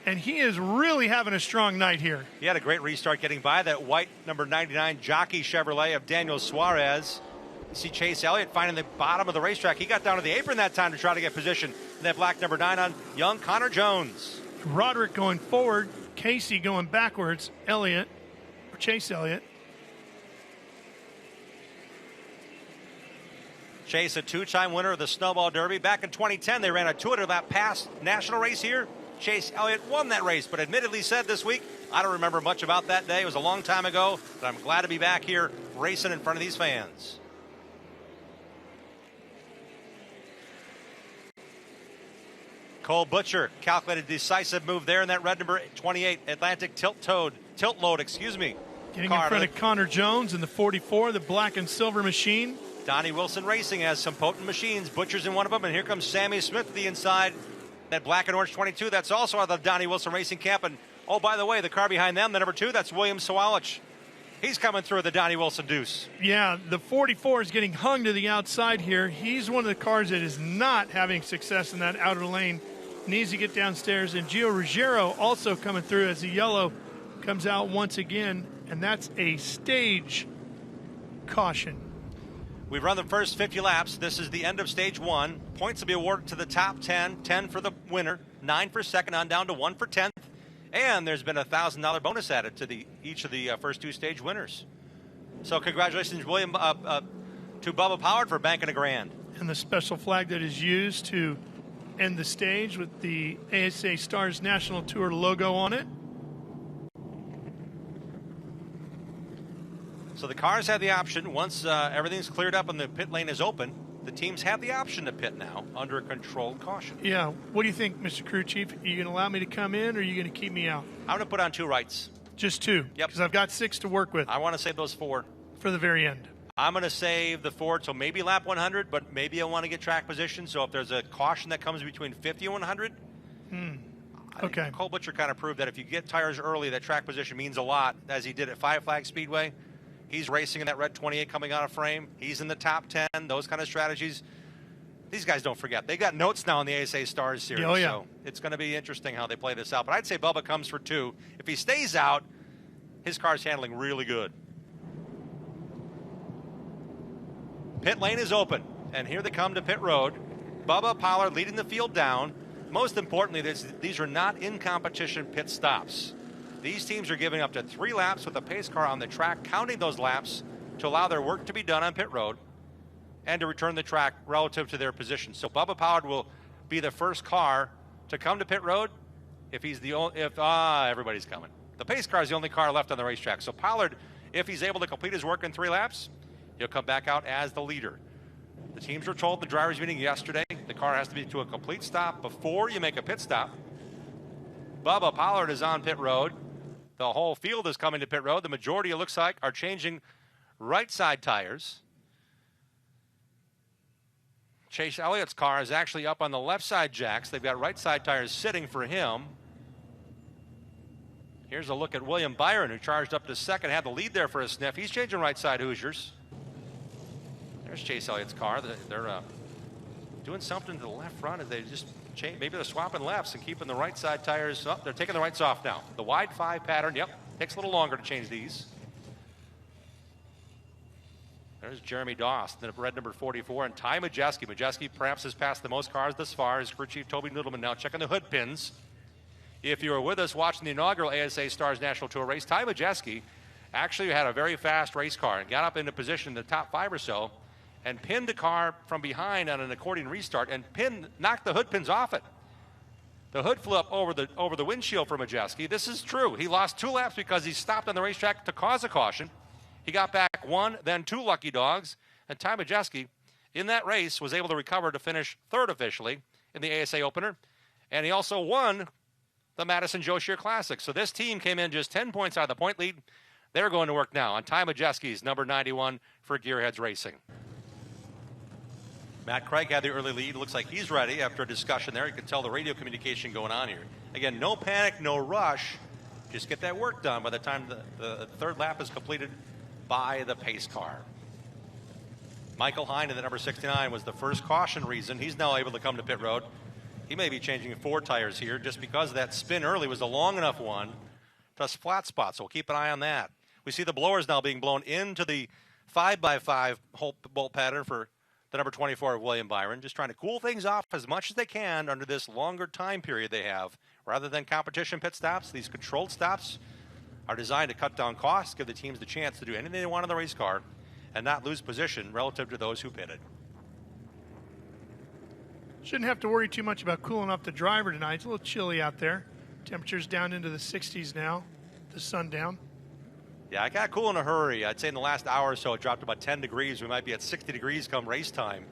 And he is really having a strong night here. He had a great restart getting by that white number 99 jockey Chevrolet of Daniel Suarez. You see Chase Elliott finding the bottom of the racetrack. He got down to the apron that time to try to get position. And that black number 9 on young Connor Jones. Roderick going forward, Casey going backwards, Elliott, or Chase Elliott. Chase, a 2-time winner of the Snowball Derby. Back in 2010, they ran a 200-lap pass national race here. Chase Elliott won that race, but admittedly said this week, I don't remember much about that day. It was a long time ago, but I'm glad to be back here racing in front of these fans. Cole Butcher, calculated decisive move there in that red number 28 Atlantic tilt load, Getting in front of Connor Jones in the 44, the black and silver machine. Donnie Wilson Racing has some potent machines. Butcher's in one of them, and here comes Sammy Smith to the inside. That black and orange 22, that's also out of the Donnie Wilson Racing camp. And, oh, by the way, the car behind them, the number 2, that's William Sawalich. He's coming through the Donnie Wilson Deuce. Yeah, the 44 is getting hung to the outside here. He's one of the cars that is not having success in that outer lane. Needs to get downstairs. And Gio Ruggiero also coming through as the yellow comes out once again. And that's a stage caution. We've run the first 50 laps. This is the end of stage 1. Points will be awarded to the top 10. 10 for the winner, 9 for second, on down to 1 for 10th. And there's been a $1,000 bonus added to each of the first 2 stage winners. So congratulations, William, to Bubba Powered for banking $1,000. And the special flag that is used to end the stage with the ASA STARS National Tour logo on it. So the cars have the option, once everything's cleared up and the pit lane is open, the teams have the option to pit now under a controlled caution. Yeah. What do you think, Mr. Crew Chief? Are you going to allow me to come in, or are you going to keep me out? I'm going to put on 2 rights. Just 2? Yep. Because I've got 6 to work with. I want to save those 4. For the very end. I'm going to save the 4 till maybe lap 100, but maybe I want to get track position. So if there's a caution that comes between 50 and 100, okay. Cole Butcher kind of proved that if you get tires early, that track position means a lot, as he did at Five Flag Speedway. He's racing in that red 28 coming out of frame. He's in the top 10, those kind of strategies. These guys don't forget. They got notes now in the ASA Stars series. Oh, yeah. So it's going to be interesting how they play this out. But I'd say Bubba comes for 2. If he stays out, his car's handling really good. Pit lane is open, and here they come to pit road. Bubba Pollard leading the field down. Most importantly, these are not in competition pit stops. These teams are giving up to 3 laps with a pace car on the track, counting those laps to allow their work to be done on pit road and to return the track relative to their position. So Bubba Pollard will be the first car to come to pit road if he's the only, everybody's coming. The pace car is the only car left on the racetrack. So Pollard, if he's able to complete his work in 3 laps, he'll come back out as the leader. The teams were told in the drivers' meeting yesterday the car has to be to a complete stop before you make a pit stop. Bubba Pollard is on pit road. The whole field is coming to pit road. The majority, it looks like, are changing right side tires. Chase Elliott's car is actually up on the left side jacks. They've got right side tires sitting for him. Here's a look at William Byron, who charged up to second, had the lead there for a sniff. He's changing right side Hoosiers. There's Chase Elliott's car. They're doing something to the left front as they just change. Maybe they're swapping lefts and keeping the right side tires up. They're taking the rights off now. The wide 5 pattern, yep, takes a little longer to change these. There's Jeremy Doss, the red number 44, and Ty Majeski. Majeski perhaps has passed the most cars thus far. His crew chief Toby Noodleman now checking the hood pins. If you were with us watching the inaugural ASA Stars National Tour race, Ty Majeski actually had a very fast race car and got up into position in the top 5 or so and pinned the car from behind on an accordion restart and knocked the hood pins off it. The hood flew up over the windshield for Majeski. This is true. He lost 2 laps because he stopped on the racetrack to cause a caution. He got back 1, then 2 lucky dogs, and Ty Majeski in that race was able to recover to finish 3rd officially in the ASA opener, and he also won the Madison Joe Shear Classic. So this team came in just 10 points out of the point lead. They're going to work now on Ty Majeski's number 91 for Gearheads Racing. Matt Craig had the early lead. Looks like he's ready after a discussion there. You can tell the radio communication going on here. Again, no panic, no rush. Just get that work done by the time the 3rd lap is completed by the pace car. Michael Hine in the number 69 was the first caution reason. He's now able to come to pit road. He may be changing 4 tires here just because that spin early was a long enough one to flat spot. So we'll keep an eye on that. We see the blowers now being blown into the 5x5 hole bolt pattern for the number 24 of William Byron, just trying to cool things off as much as they can under this longer time period they have. Rather than competition pit stops, these controlled stops are designed to cut down costs, give the teams the chance to do anything they want on the race car, and not lose position relative to those who pitted. Shouldn't have to worry too much about cooling off the driver tonight. It's a little chilly out there. Temperatures down into the 60s now, the sun down. Yeah, I got cool in a hurry. I'd say in the last hour or so it dropped about 10 degrees. We might be at 60 degrees come race time.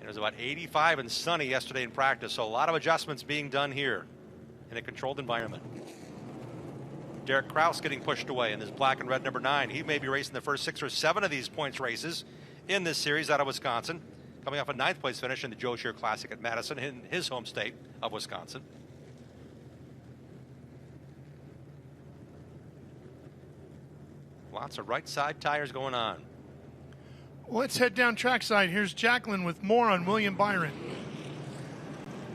It was about 85 and sunny yesterday in practice, so a lot of adjustments being done here in a controlled environment. Derek Kraus getting pushed away in this black and red number 9. He may be racing the first 6 or 7 of these points races in this series out of Wisconsin, coming off a 9th place finish in the Joe Shear Classic at Madison in his home state of Wisconsin. Lots of right side tires going on. Let's head down trackside. Here's Jacqueline with more on William Byron.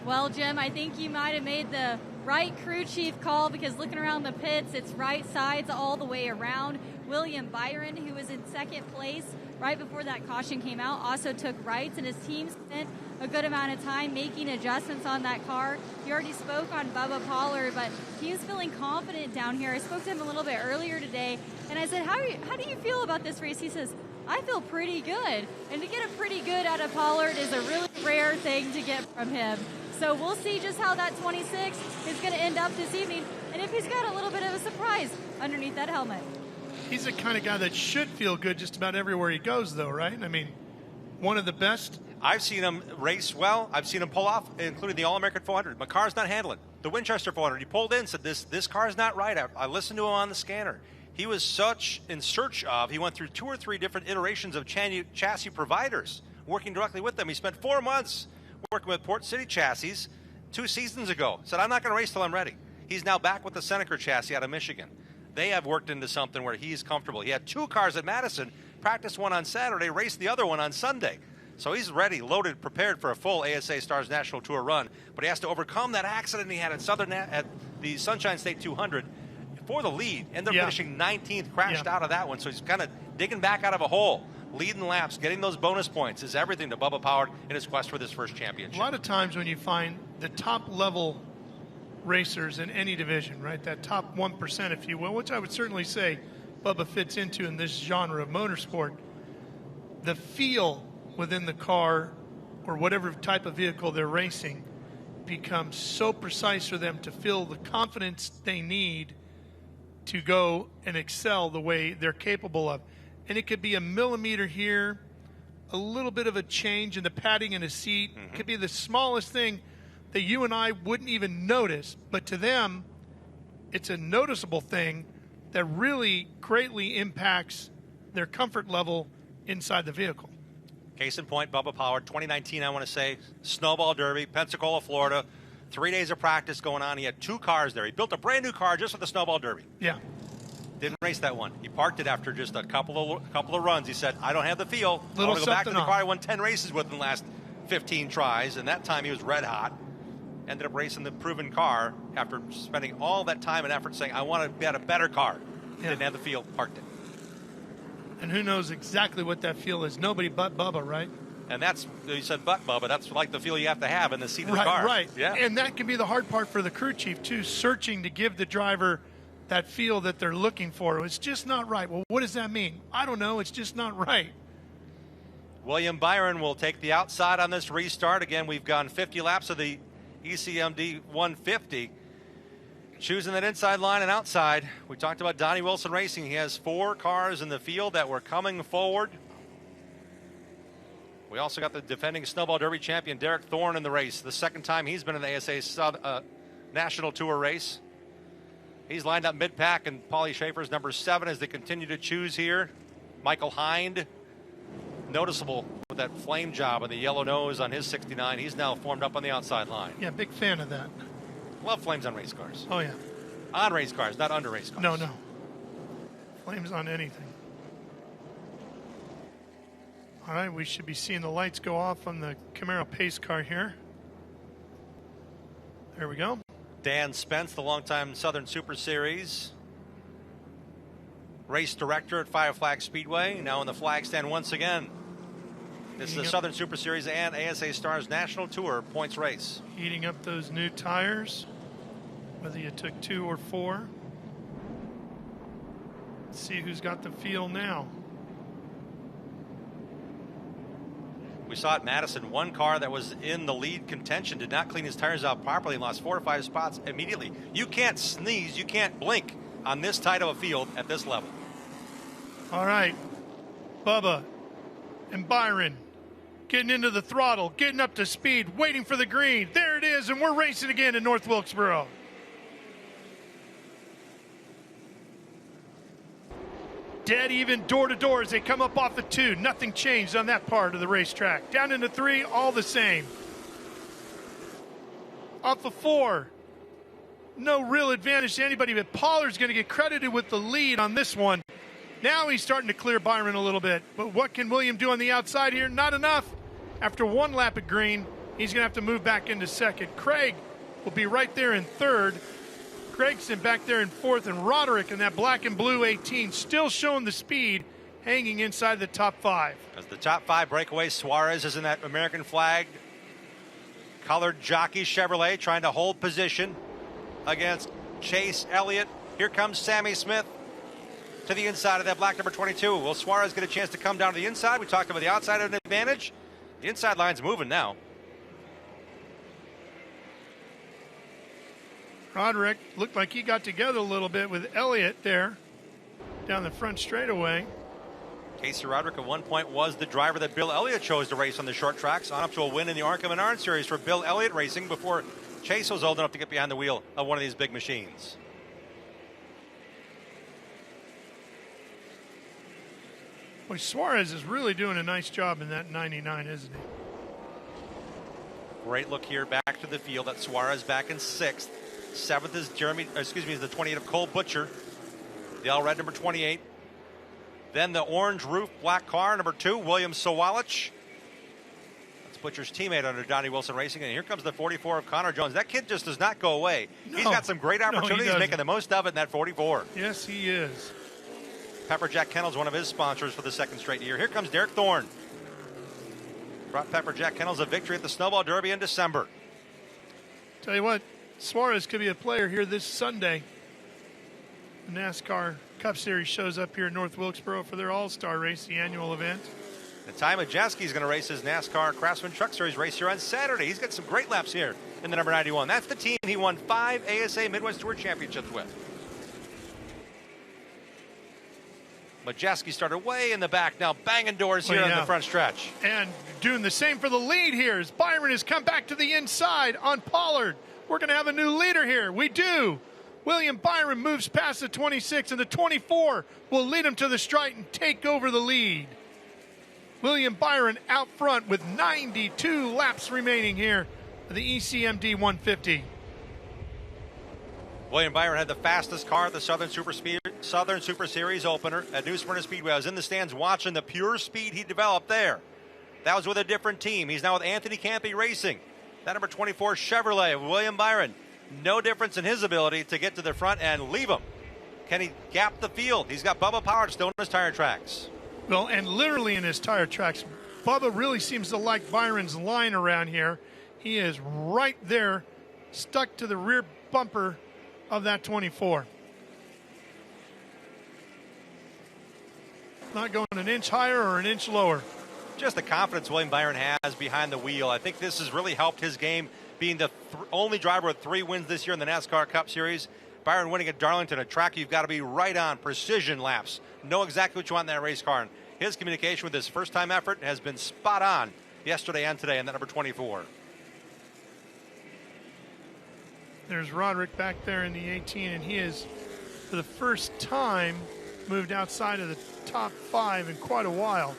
Well, Jim, I think you might have made the right crew chief call because looking around the pits, it's right sides all the way around. William Byron, who was in second place right before that caution came out, also took rights, and his team spent a good amount of time making adjustments on that car. He already spoke on Bubba Pollard, but he was feeling confident down here. I spoke to him a little bit earlier today, and I said, how do you feel about this race? He says, I feel pretty good. And to get a pretty good out of Pollard is a really rare thing to get from him. So we'll see just how that 26 is going to end up this evening, and if he's got a little bit of a surprise underneath that helmet. He's the kind of guy that should feel good just about everywhere he goes, though, right? I mean, one of the best. I've seen him race well. I've seen him pull off, including the All-American 400. My car's not handling. The Winchester 400, he pulled in, said, this car's not right. I listened to him on the scanner. He was such in search of, he went through 2 or 3 different iterations of chassis providers, working directly with them. He spent 4 months working with Port City Chassis 2 seasons ago. Said, I'm not going to race till I'm ready. He's now back with the Seneca chassis out of Michigan. They have worked into something where he's comfortable. He had 2 cars at Madison, practiced one on Saturday, raced the other one on Sunday. So he's ready, loaded, prepared for a full ASA Stars National Tour run. But he has to overcome that accident he had at the Sunshine State 200 for the lead. Ended up finishing 19th, crashed out of that one. So he's kind of digging back out of a hole. Leading laps, getting those bonus points is everything to Bubba Pollard in his quest for this first championship. A lot of times when you find the top level racers in any division, right, that top 1%, if you will, which I would certainly say Bubba fits into in this genre of motorsport, the feel within the car or whatever type of vehicle they're racing becomes so precise for them to feel the confidence they need to go and excel the way they're capable of. And it could be a millimeter here, a little bit of a change in the padding in a seat. It could be the smallest thing that you and I wouldn't even notice, but to them, it's a noticeable thing that really greatly impacts their comfort level inside the vehicle. Case in point, Bubba Pollard, 2019, I want to say, Snowball Derby, Pensacola, Florida. 3 days of practice going on. He had 2 cars there. He built a brand new car just for the Snowball Derby. Yeah. Didn't race that one. He parked it after just a couple of runs. He said, I don't have the feel. I want to go back to the car I won 10 races with in the last 15 tries, and that time he was red hot. Ended up racing the proven car after spending all that time and effort saying, I want to get a better car. Yeah. Didn't have the feel, parked it. And who knows exactly what that feel is? Nobody but Bubba, right? And that's, you said but Bubba, that's like the feel you have to have in the seat of the car. Right, yeah. And that can be the hard part for the crew chief, too, searching to give the driver that feel that they're looking for. It's just not right. Well, what does that mean? I don't know. It's just not right. William Byron will take the outside on this restart. Again, we've gone 50 laps of the ECMD 150. Choosing that inside line and outside. We talked about Donnie Wilson Racing. He has 4 cars in the field that were coming forward. We also got the defending Snowball Derby champion Derek Thorne in the race. The second time he's been in the ASA National Tour race. He's lined up mid-pack, and Paulie Schaefer's number 7 as they continue to choose here. Michael Hind, noticeable with that flame job and the yellow nose on his 69. He's now formed up on the outside line. Yeah, big fan of that. Love flames on race cars. Oh, yeah. On race cars, not under race cars. No, no. Flames on anything. All right, we should be seeing the lights go off on the Camaro pace car here. There we go. Dan Spence, the longtime Southern Super Series race director at Five Flag Speedway, now in the flag stand once again. This is the Southern Super Series and ASA Stars National Tour points race. Heating up those new tires, whether you took 2 or 4. Let's see who's got the feel now. We saw at Madison, one car that was in the lead contention did not clean his tires out properly and lost 4 or 5 spots immediately. You can't sneeze, you can't blink on this tight of a field at this level. All right, Bubba and Byron getting into the throttle, getting up to speed, waiting for the green. There it is, and we're racing again in North Wilkesboro. Dead even door to door as they come up off the 2. Nothing changed on that part of the racetrack. Down into 3, all the same. Off of 4, no real advantage to anybody, but Pollard's going to get credited with the lead on this one. Now he's starting to clear Byron a little bit. But what can William do on the outside here? Not enough. After 1 lap at green, he's going to have to move back into second. Craig will be right there in third. Gregson back there in fourth, and Roderick in that black and blue 18 still showing the speed, hanging inside the top 5. As the top 5 breakaway, Suarez is in that American flag colored jockey Chevrolet, trying to hold position against Chase Elliott. Here comes Sammy Smith to the inside of that black number 22. Will Suarez get a chance to come down to the inside? We talked about the outside of an advantage. The inside line's moving now. Roderick looked like he got together a little bit with Elliott there down the front straightaway. Casey Roderick at one point was the driver that Bill Elliott chose to race on the short tracks, on up to a win in the ARCA Menard Series for Bill Elliott Racing before Chase was old enough to get behind the wheel of one of these big machines. Boy, Suarez is really doing a nice job in that 99, isn't he? Great look here back to the field. That's Suarez back in 6th. 7th is is the 28 of Cole Butcher. The all red number 28. Then the orange roof black car number 2, William Sawalich. That's Butcher's teammate under Donnie Wilson Racing. And here comes the 44 of Connor Jones. That kid just does not go away. No. He's got some great opportunities, making the most of it in that 44. Yes, he is. Pepper Jack Kennels, one of his sponsors for the 2nd straight year. Here comes Derek Thorne. Brought Pepper Jack Kennels a victory at the Snowball Derby in December. Tell you what, Suarez could be a player here this Sunday. The NASCAR Cup Series shows up here in North Wilkesboro for their All-Star race, the annual event. And Ty Majeski is going to race his NASCAR Craftsman Truck Series race here on Saturday. He's got some great laps here in the number 91. That's the team he won 5 ASA Midwest Tour Championships with. Majeski started way in the back, now banging doors here on the front stretch. And doing the same for the lead here as Byron has come back to the inside on Pollard. We're going to have a new leader here. We do. William Byron moves past the 26, and the 24 will lead him to the stripe and take over the lead. William Byron out front with 92 laps remaining here for the ECMD 150. William Byron had the fastest car at the Southern Super Series opener at New Smyrna Speedway. I was in the stands watching the pure speed he developed there. That was with a different team. He's now with Anthony Campy Racing. That number 24 Chevrolet of William Byron. No difference in his ability to get to the front and leave him. Can he gap the field? He's got Bubba Pollard still in his tire tracks. Well, and literally in his tire tracks. Bubba really seems to like Byron's line around here. He is right there, stuck to the rear bumper of that 24. Not going an inch higher or an inch lower. Just the confidence William Byron has behind the wheel. I think this has really helped his game, being the only driver with 3 wins this year in the NASCAR Cup Series. Byron winning at Darlington, a track you've got to be right on, precision laps. Know exactly what you want in that race car. And his communication with his first-time effort has been spot on yesterday and today in that number 24. There's Roderick back there in the 18, and he is, for the first time, moved outside of the top 5 in quite a while.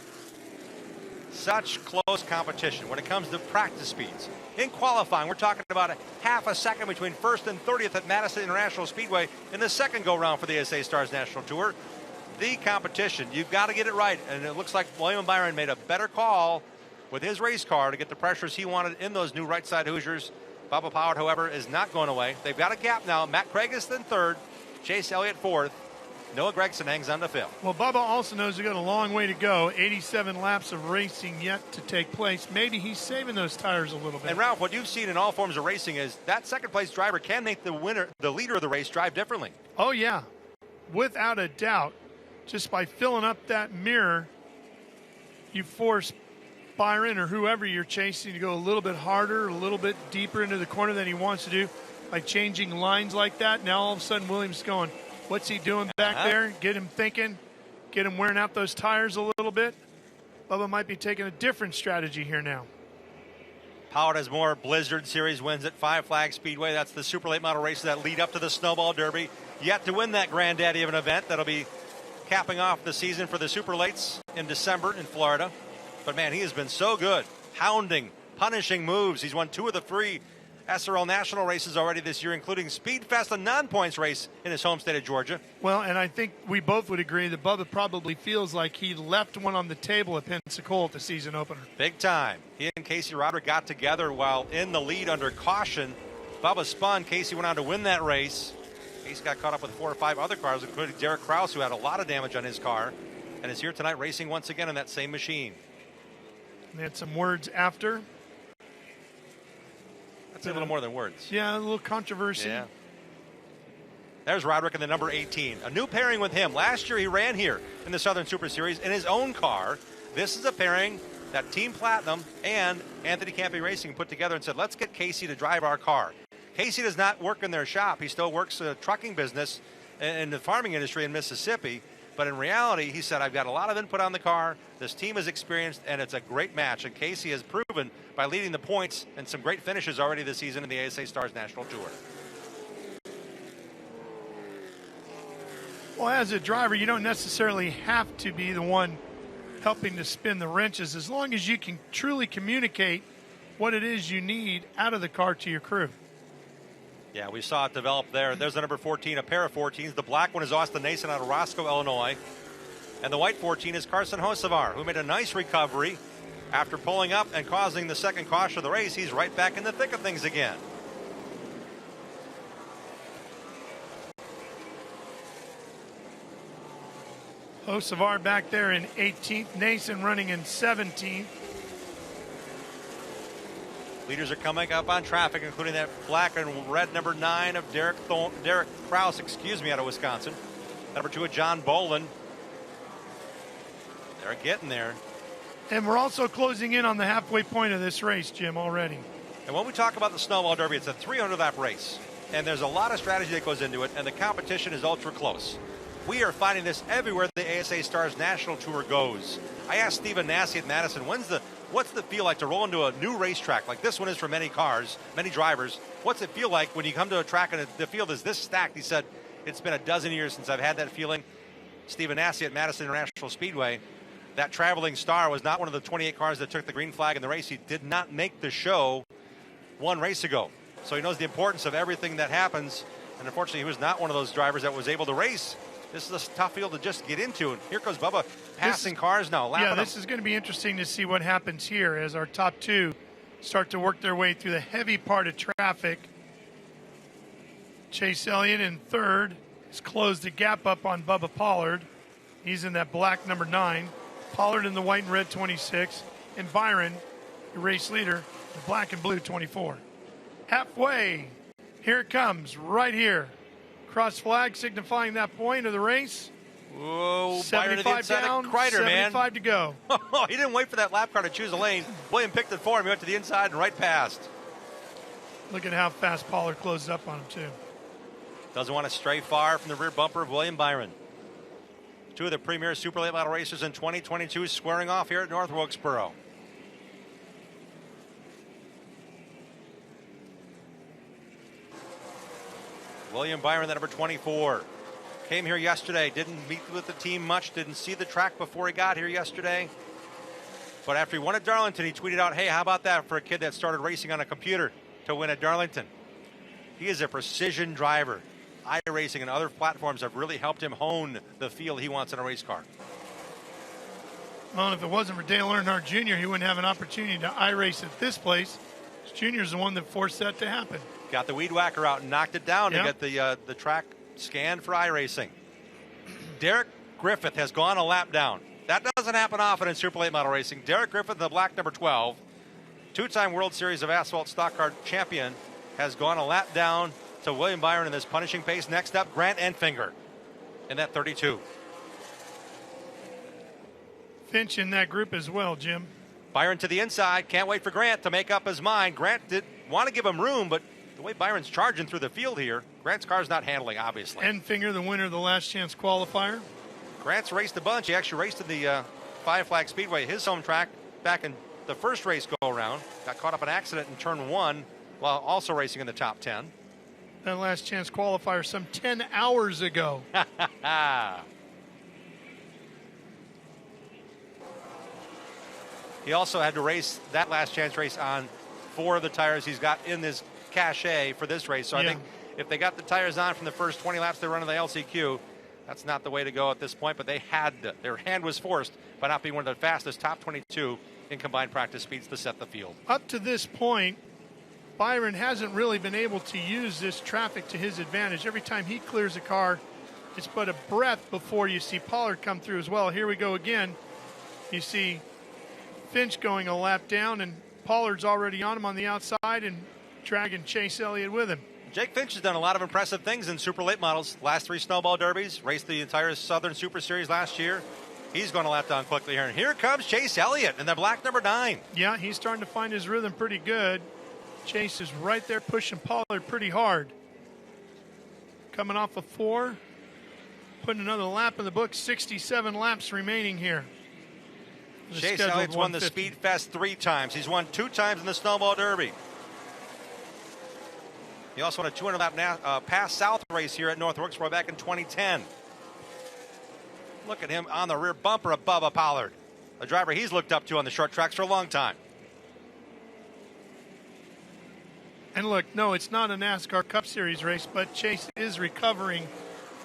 Such close competition when it comes to practice speeds. In qualifying, we're talking about a half a second between 1st and 30th at Madison International Speedway in the second go-round for the ASA STARS National Tour. The competition, you've got to get it right, and it looks like William Byron made a better call with his race car to get the pressures he wanted in those new right-side Hoosiers. Bubba Pollard, however, is not going away. They've got a gap now. Matt Craigus in 3rd, Chase Elliott 4th. Noah Gregson hangs on to 5th. Well, Bubba also knows he's got a long way to go. 87 laps of racing yet to take place. Maybe he's saving those tires a little bit. And Ralph, what you've seen in all forms of racing is that second-place driver can make the leader of the race, drive differently. Oh, yeah, without a doubt. Just by filling up that mirror, you force Byron or whoever you're chasing to go a little bit harder, a little bit deeper into the corner than he wants to do by changing lines like that. Now all of a sudden Williams going, what's he doing back there? Get him thinking, get him wearing out those tires a little bit. Bubba might be taking a different strategy here now. Pollard has more Blizzard Series wins at Five Flag Speedway. That's the super late model races that lead up to the Snowball Derby. Yet to win that granddaddy of an event that'll be capping off the season for the Super Lates in December in Florida. But man, he has been so good, hounding, punishing moves. He's won 2 of the 3 SRL national races already this year, including Speedfest, a non-points race in his home state of Georgia. Well, and I think we both would agree that Bubba probably feels like he left one on the table at Pensacola at the season opener. Big time. He and Casey Roderick got together while in the lead under caution Bubba spun. Casey went on to win that race. Casey got caught up with 4 or 5 other cars, including Derek Kraus, who had a lot of damage on his car, and is here tonight racing once again in that same machine. They had some words after. That's a little more than words. Yeah, a little controversy. Yeah. There's Roderick in the number 18. A new pairing with him. Last year he ran here in the Southern Super Series in his own car. This is a pairing that Team Platinum and Anthony Campy Racing put together and said, let's get Casey to drive our car. Casey does not work in their shop. He still works a trucking business in the farming industry in Mississippi. But in reality, he said, I've got a lot of input on the car. This team is experienced, and it's a great match. And Casey has proven by leading the points and some great finishes already this season in the ASA Stars National Tour. Well, as a driver, you don't necessarily have to be the one helping to spin the wrenches, as long as you can truly communicate what it is you need out of the car to your crew. Yeah, we saw it develop there. There's the number 14, a pair of 14s. The black one is Austin Nason out of Roscoe, Illinois. And the white 14 is Carson Hocevar, who made a nice recovery after pulling up and causing the second caution of the race. He's right back in the thick of things again. Hocevar back there in 18th. Nason running in 17th. Leaders are coming up on traffic, including that black and red number 9 of Derek Kraus, out of Wisconsin. Number 2 of John Bolin. They're getting there. And we're also closing in on the halfway point of this race, Jim, already. And when we talk about the Snowball Derby, it's a 300-lap race. And there's a lot of strategy that goes into it, and the competition is ultra close. We are finding this everywhere the ASA Stars National Tour goes. I asked Stephen Nassy at Madison, what's the feel like to roll into a new racetrack like this one is for many cars, many drivers? What's it feel like when you come to a track and the field is this stacked? He said, it's been a dozen years since I've had that feeling. Stephen Nassy at Madison International Speedway, that traveling star was not one of the 28 cars that took the green flag in the race. He did not make the show one race ago. So he knows the importance of everything that happens. And unfortunately, he was not one of those drivers that was able to race. This is a tough field to just get into. And here goes Bubba passing cars now. Yeah, this is going to be interesting to see what happens here as our top two start to work their way through the heavy part of traffic. Chase Elliott in third has closed the gap up on Bubba Pollard. He's in that black number 9. Pollard in the white and red 26. And Byron, the race leader, the black and blue 24. Halfway. Here it comes, right here. Cross flag signifying that point of the race. Whoa, 75 down, Kreider, 75 to go. He didn't wait for that lap car to choose a lane. William picked it for him. He went to the inside and right past. Look at how fast Pollard closed up on him, too. Doesn't want to stray far from the rear bumper of William Byron. Two of the premier super late model racers in 2022 squaring off here at North Wilkesboro. William Byron, the number 24. Came here yesterday, didn't meet with the team much, didn't see the track before he got here yesterday. But after he won at Darlington, he tweeted out, hey, how about that for a kid that started racing on a computer to win at Darlington? He is a precision driver. iRacing and other platforms have really helped him hone the feel he wants in a race car. Well, if it wasn't for Dale Earnhardt Jr., he wouldn't have an opportunity to iRace at this place. Junior's the one that forced that to happen. Got the weed whacker out and knocked it down to get the track scanned for iRacing. Derek Griffith has gone a lap down. That doesn't happen often in super late model racing. Derek Griffith, the black number 12, two-time World Series of Asphalt Stock Car champion, has gone a lap down to William Byron in this punishing pace. Next up, Grant Enfinger in that 32. Finch in that group as well, Jim. Byron to the inside. Can't wait for Grant to make up his mind. Grant did want to give him room, but the way Byron's charging through the field here, Grant's car's not handling, obviously. Enfinger, the winner of the last chance qualifier. Grant's raced a bunch. He actually raced in the Five Flag Speedway, his home track, back in the first race go-around. Got caught up in an accident in turn 1 while also racing in the top 10. That last chance qualifier some 10 hours ago. He also had to race that last chance race on 4 of the tires he's got in this cachet for this race. So I think if they got the tires on from the first 20 laps they run in the LCQ, that's not the way to go at this point. But they had to. Their hand was forced by not being one of the fastest top 22 in combined practice speeds to set the field. Up to this point, Byron hasn't really been able to use this traffic to his advantage. Every time he clears a car, it's but a breath before you see Pollard come through as well. Here we go again. You see Finch going a lap down, and Pollard's already on him on the outside and dragging Chase Elliott with him. Jake Finch has done a lot of impressive things in super late models. Last 3 snowball derbies, raced the entire Southern Super Series last year. He's going to lap down quickly here. And here comes Chase Elliott in the black number 9. Yeah, he's starting to find his rhythm pretty good. Chase is right there pushing Pollard pretty hard. Coming off of 4. Putting another lap in the book. 67 laps remaining here. Chase Elliott's won the Speed Fest 3 times. He's won 2 times in the Snowball Derby. He also won a 200-lap Pass South race here at North Wilkesboro back in 2010. Look at him on the rear bumper of Bubba Pollard, a driver he's looked up to on the short tracks for a long time. And look, no, it's not a NASCAR Cup Series race, but Chase is recovering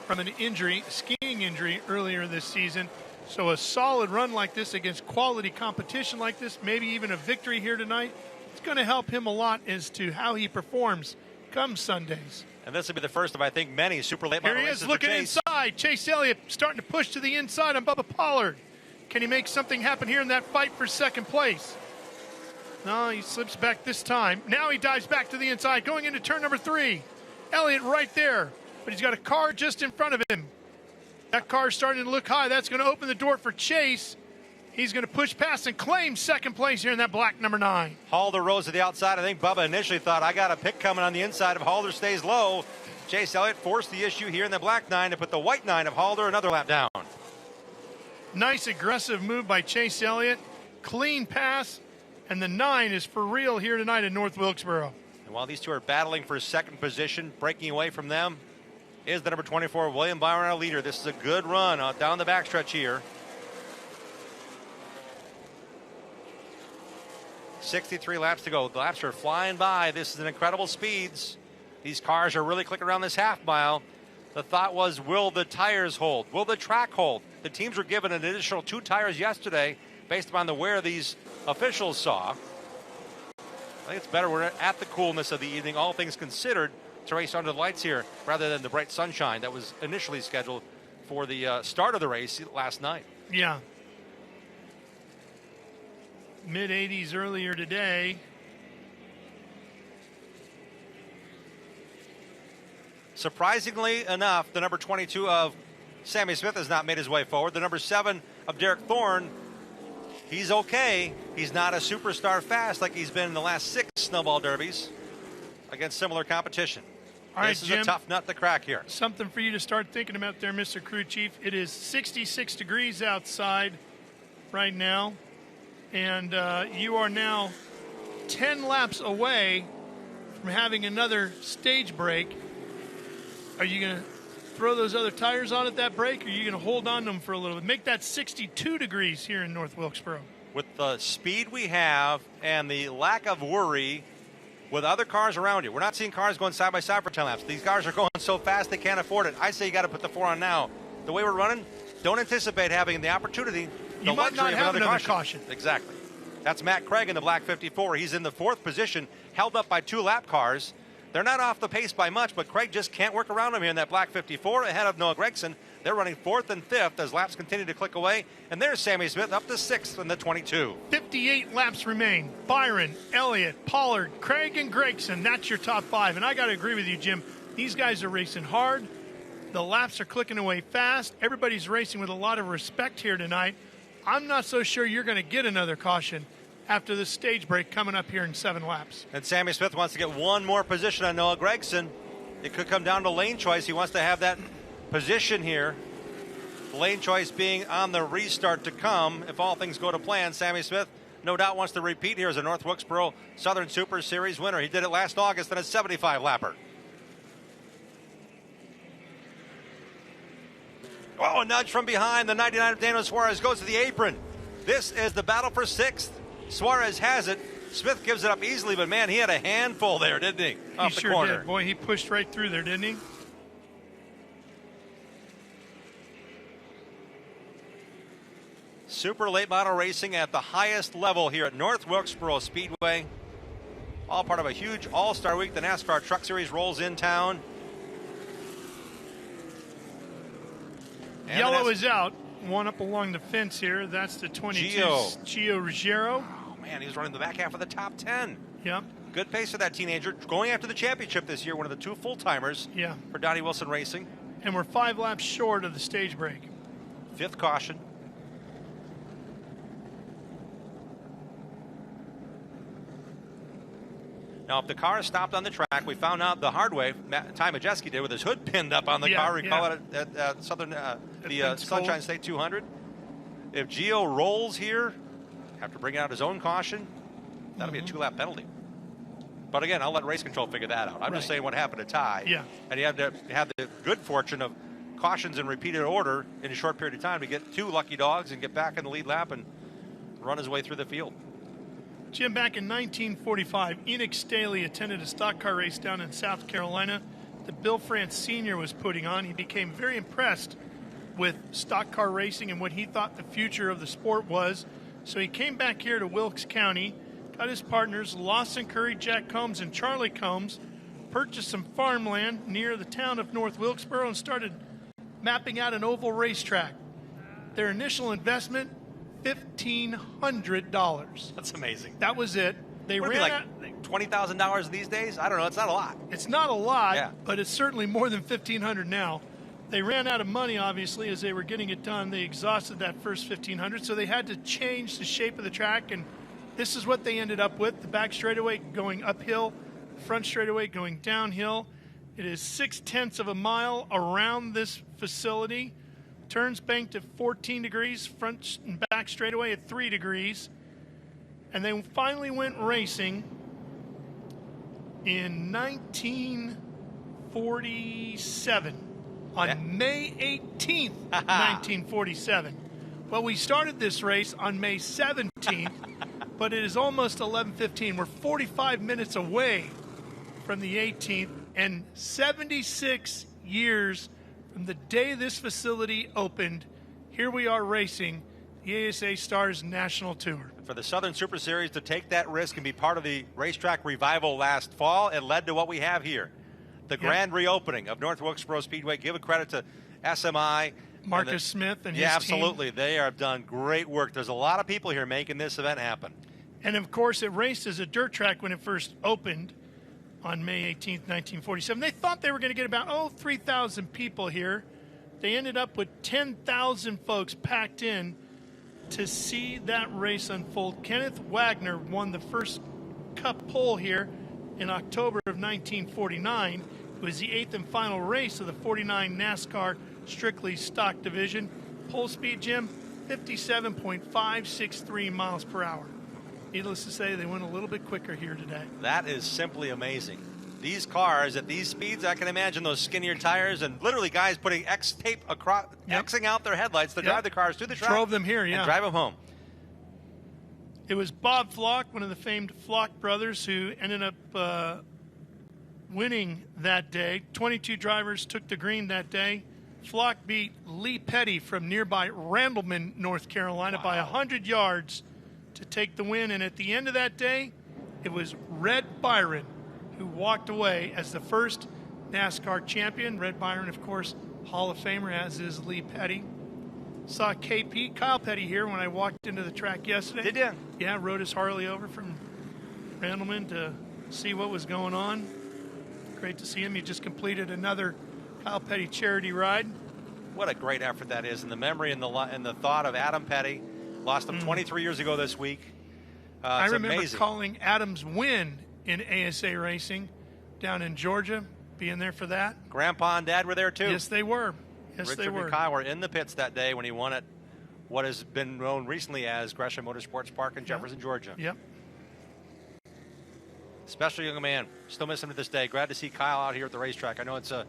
from an injury, skiing injury earlier this season. So a solid run like this against quality competition like this, maybe even a victory here tonight, it's going to help him a lot as to how he performs come Sundays. And this will be the first of, I think, many super late model races. Here he is looking inside. Chase Elliott starting to push to the inside on Bubba Pollard. Can he make something happen here in that fight for second place? No, he slips back this time. Now he dives back to the inside, going into turn number 3. Elliott right there, but he's got a car just in front of him. That car's starting to look high. That's going to open the door for Chase. He's going to push past and claim second place here in that black number 9. Halder rose to the outside. I think Bubba initially thought, I got a pick coming on the inside. If Halder stays low, Chase Elliott forced the issue here in the black 9 to put the white 9 of Halder another lap down. Nice aggressive move by Chase Elliott. Clean pass, and the 9 is for real here tonight in North Wilkesboro. And while these two are battling for second position, breaking away from them is the number 24, William Byron, our leader. This is a good run down the backstretch here. 63 laps to go. The laps are flying by. This is an incredible speeds. These cars are really clicking around this half mile. The thought was, will the tires hold? Will the track hold? The teams were given an additional 2 tires yesterday based upon the wear these officials saw. I think it's better we're at the coolness of the evening, all things considered, to race under the lights here rather than the bright sunshine that was initially scheduled for the start of the race last night. Yeah. Mid-80s earlier today. Surprisingly enough, the number 22 of Sammy Smith has not made his way forward. The number 7 of Derek Thorne, he's okay. He's not a superstar fast like he's been in the last 6 snowball derbies against similar competition. All right, this is Jim, a tough nut to crack here. Something for you to start thinking about there, Mr. Crew Chief. It is 66 degrees outside right now. And you are now 10 laps away from having another stage break. Are you going to throw those other tires on at that break, or are you going to hold on to them for a little bit? Make that 62 degrees here in North Wilkesboro. With the speed we have and the lack of worry with other cars around you, we're not seeing cars going side by side for 10 laps. These cars are going so fast they can't afford it. I say you got to put the 4 on now. The way we're running, don't anticipate having the opportunity. You might not have another caution. Exactly. That's Matt Craig in the black 54. He's in the 4th position, held up by 2 lap cars. They're not off the pace by much, but Craig just can't work around him here in that black 54 ahead of Noah Gregson. They're running 4th and 5th as laps continue to click away. And there's Sammy Smith up to 6th in the 22. 58 laps remain. Byron, Elliott, Pollard, Craig, and Gregson. That's your top 5. And I got to agree with you, Jim. These guys are racing hard. The laps are clicking away fast. Everybody's racing with a lot of respect here tonight. I'm not so sure you're going to get another caution after the stage break coming up here in 7 laps. And Sammy Smith wants to get one more position on Noah Gregson. It could come down to lane choice. He wants to have that position here. Lane choice being on the restart to come. If all things go to plan, Sammy Smith no doubt wants to repeat here as a North Wilkesboro Southern Super Series winner. He did it last August in a 75-lapper. Oh, a nudge from behind. The 99 of Daniel Suarez goes to the apron. This is the battle for 6th. Suarez has it. Smith gives it up easily, but man, he had a handful there, didn't he? Off the sure corner. Did. Boy, he pushed right through there, didn't he? Super late model racing at the highest level here at North Wilkesboro Speedway. All part of a huge all-star week. The NASCAR Truck Series rolls in town. And Yellow is out. One up along the fence here. That's the 22, Gio Ruggiero. Oh, man, he was running the back half of the top 10. Yep. Good pace for that teenager. Going after the championship this year, one of the 2 full-timers for Donnie Wilson Racing. And we're 5 laps short of the stage break. 5th caution. Now, if the car is stopped on the track, we found out the hard way, Ty Majeski did with his hood pinned up on the car. Recall it at Sunshine State 200. If Gio rolls here, after bringing out his own caution, that'll be a 2-lap penalty. But again, I'll let race control figure that out. I'm just saying what happened to Ty. Yeah. And he had to have the good fortune of cautions in repeated order in a short period of time to get 2 lucky dogs and get back in the lead lap and run his way through the field. Jim, back in 1945, Enoch Staley attended a stock car race down in South Carolina that Bill France Sr. was putting on. He became very impressed with stock car racing and what he thought the future of the sport was. So he came back here to Wilkes County, got his partners, Lawson Curry, Jack Combs, and Charlie Combs, purchased some farmland near the town of North Wilkesboro and started mapping out an oval racetrack. Their initial investment, $1,500. That's amazing. That was it. They Would ran it be like $20,000 these days? I don't know. It's not a lot. It's not a lot, but it's certainly more than $1,500 now. They ran out of money, obviously, as they were getting it done. They exhausted that first $1,500, so they had to change the shape of the track, and this is what they ended up with. The back straightaway going uphill, front straightaway going downhill. It is 0.6 of a mile around this facility. Turns banked at 14 degrees, front and back straightaway at 3 degrees. And they finally went racing in 1947, on May 18th, 1947. Well, we started this race on May 17th, but it is almost 11:15. We're 45 minutes away from the 18th, and 76 years from the day this facility opened, here we are racing the ASA STARS National Tour. For the Southern Super Series to take that risk and be part of the racetrack revival last fall, it led to what we have here. The grand reopening of North Wilkesboro Speedway. Give a credit to SMI. Marcus Smith and his team. Absolutely. They have done great work. There's a lot of people here making this event happen. And, of course, it raced as a dirt track when it first opened on May 18th, 1947. They thought they were going to get about, 3,000 people here. They ended up with 10,000 folks packed in to see that race unfold. Kenneth Wagner won the first Cup pole here in October of 1949. It was the 8th and final race of the 49 NASCAR Strictly Stock Division. Pole speed, Jim, 57.563 miles per hour. Needless to say, they went a little bit quicker here today. That is simply amazing. These cars at these speeds, I can imagine those skinnier tires and literally guys putting X tape across, Xing out their headlights to drive the cars to the track. Drove them here, and drive them home. It was Bob Flock, one of the famed Flock brothers, who ended up winning that day. 22 drivers took the green that day. Flock beat Lee Petty from nearby Randleman, North Carolina by 100 yards to take the win. And at the end of that day, it was Red Byron who walked away as the first NASCAR champion. Red Byron, of course, Hall of Famer, as is Lee Petty. Saw Kyle Petty here when I walked into the track yesterday. Did you? Yeah, rode his Harley over from Randleman to see what was going on. Great to see him. He just completed another Kyle Petty charity ride. What a great effort that is, and the memory and the thought of Adam Petty. Lost him 23 years ago this week. I remember amazing. Calling Adam's win in ASA racing down in Georgia, being there for that. Grandpa and Dad were there too. Yes, they were. Yes, Richard they were. and Kyle were in the pits that day when he won at what has been known recently as Gresham Motorsports Park in Jefferson, Georgia. Yep. Special young man. Still miss him to this day. Glad to see Kyle out here at the racetrack. I know it's an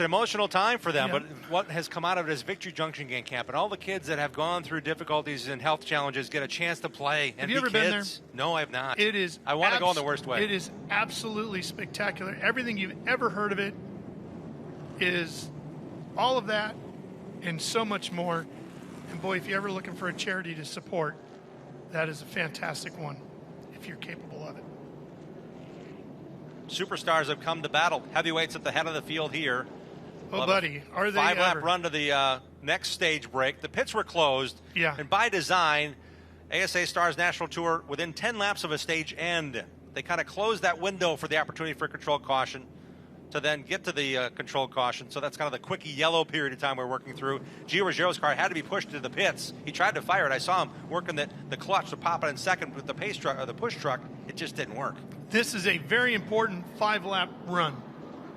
emotional time for them, but what has come out of it is Victory Junction Gang Camp, and all the kids that have gone through difficulties and health challenges get a chance to play and have you ever been there? No, I have not. It is. I want to go in the worst way. It is absolutely spectacular. Everything you've ever heard of it is all of that and so much more. And boy, if you're ever looking for a charity to support, that is a fantastic one if you're capable of it. superstars have come to battle. Heavyweights at the head of the field here. Oh, buddy, are they Five-lap ever. run to the next stage break. The pits were closed. Yeah. And by design, ASA Stars National Tour, within 10 laps of a stage end, they kind of closed that window for the opportunity for controlled caution to then get to the controlled caution. So that's kind of the quickie yellow period of time we're working through. Gio Rogero's car had to be pushed to the pits. He tried to fire it. I saw him working the clutch to pop it in second with the pace truck or the push truck. It just didn't work. This is a very important 5-lap run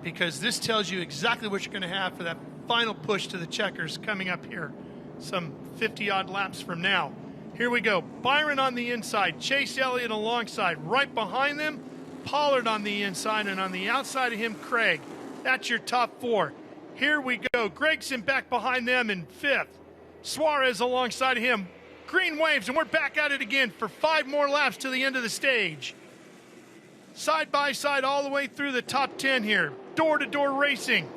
because this tells you exactly what you're going to have for that final push to the checkers coming up here, some 50-odd laps from now. Here we go. Byron on the inside, Chase Elliott alongside. Right behind them, Pollard on the inside, and on the outside of him, Craig. That's your top 4. Here we go. Gregson back behind them in 5th. Suarez alongside of him. Green waves, and we're back at it again for 5 more laps to the end of the stage. Side by side all the way through the top 10 here. Door-to-door racing.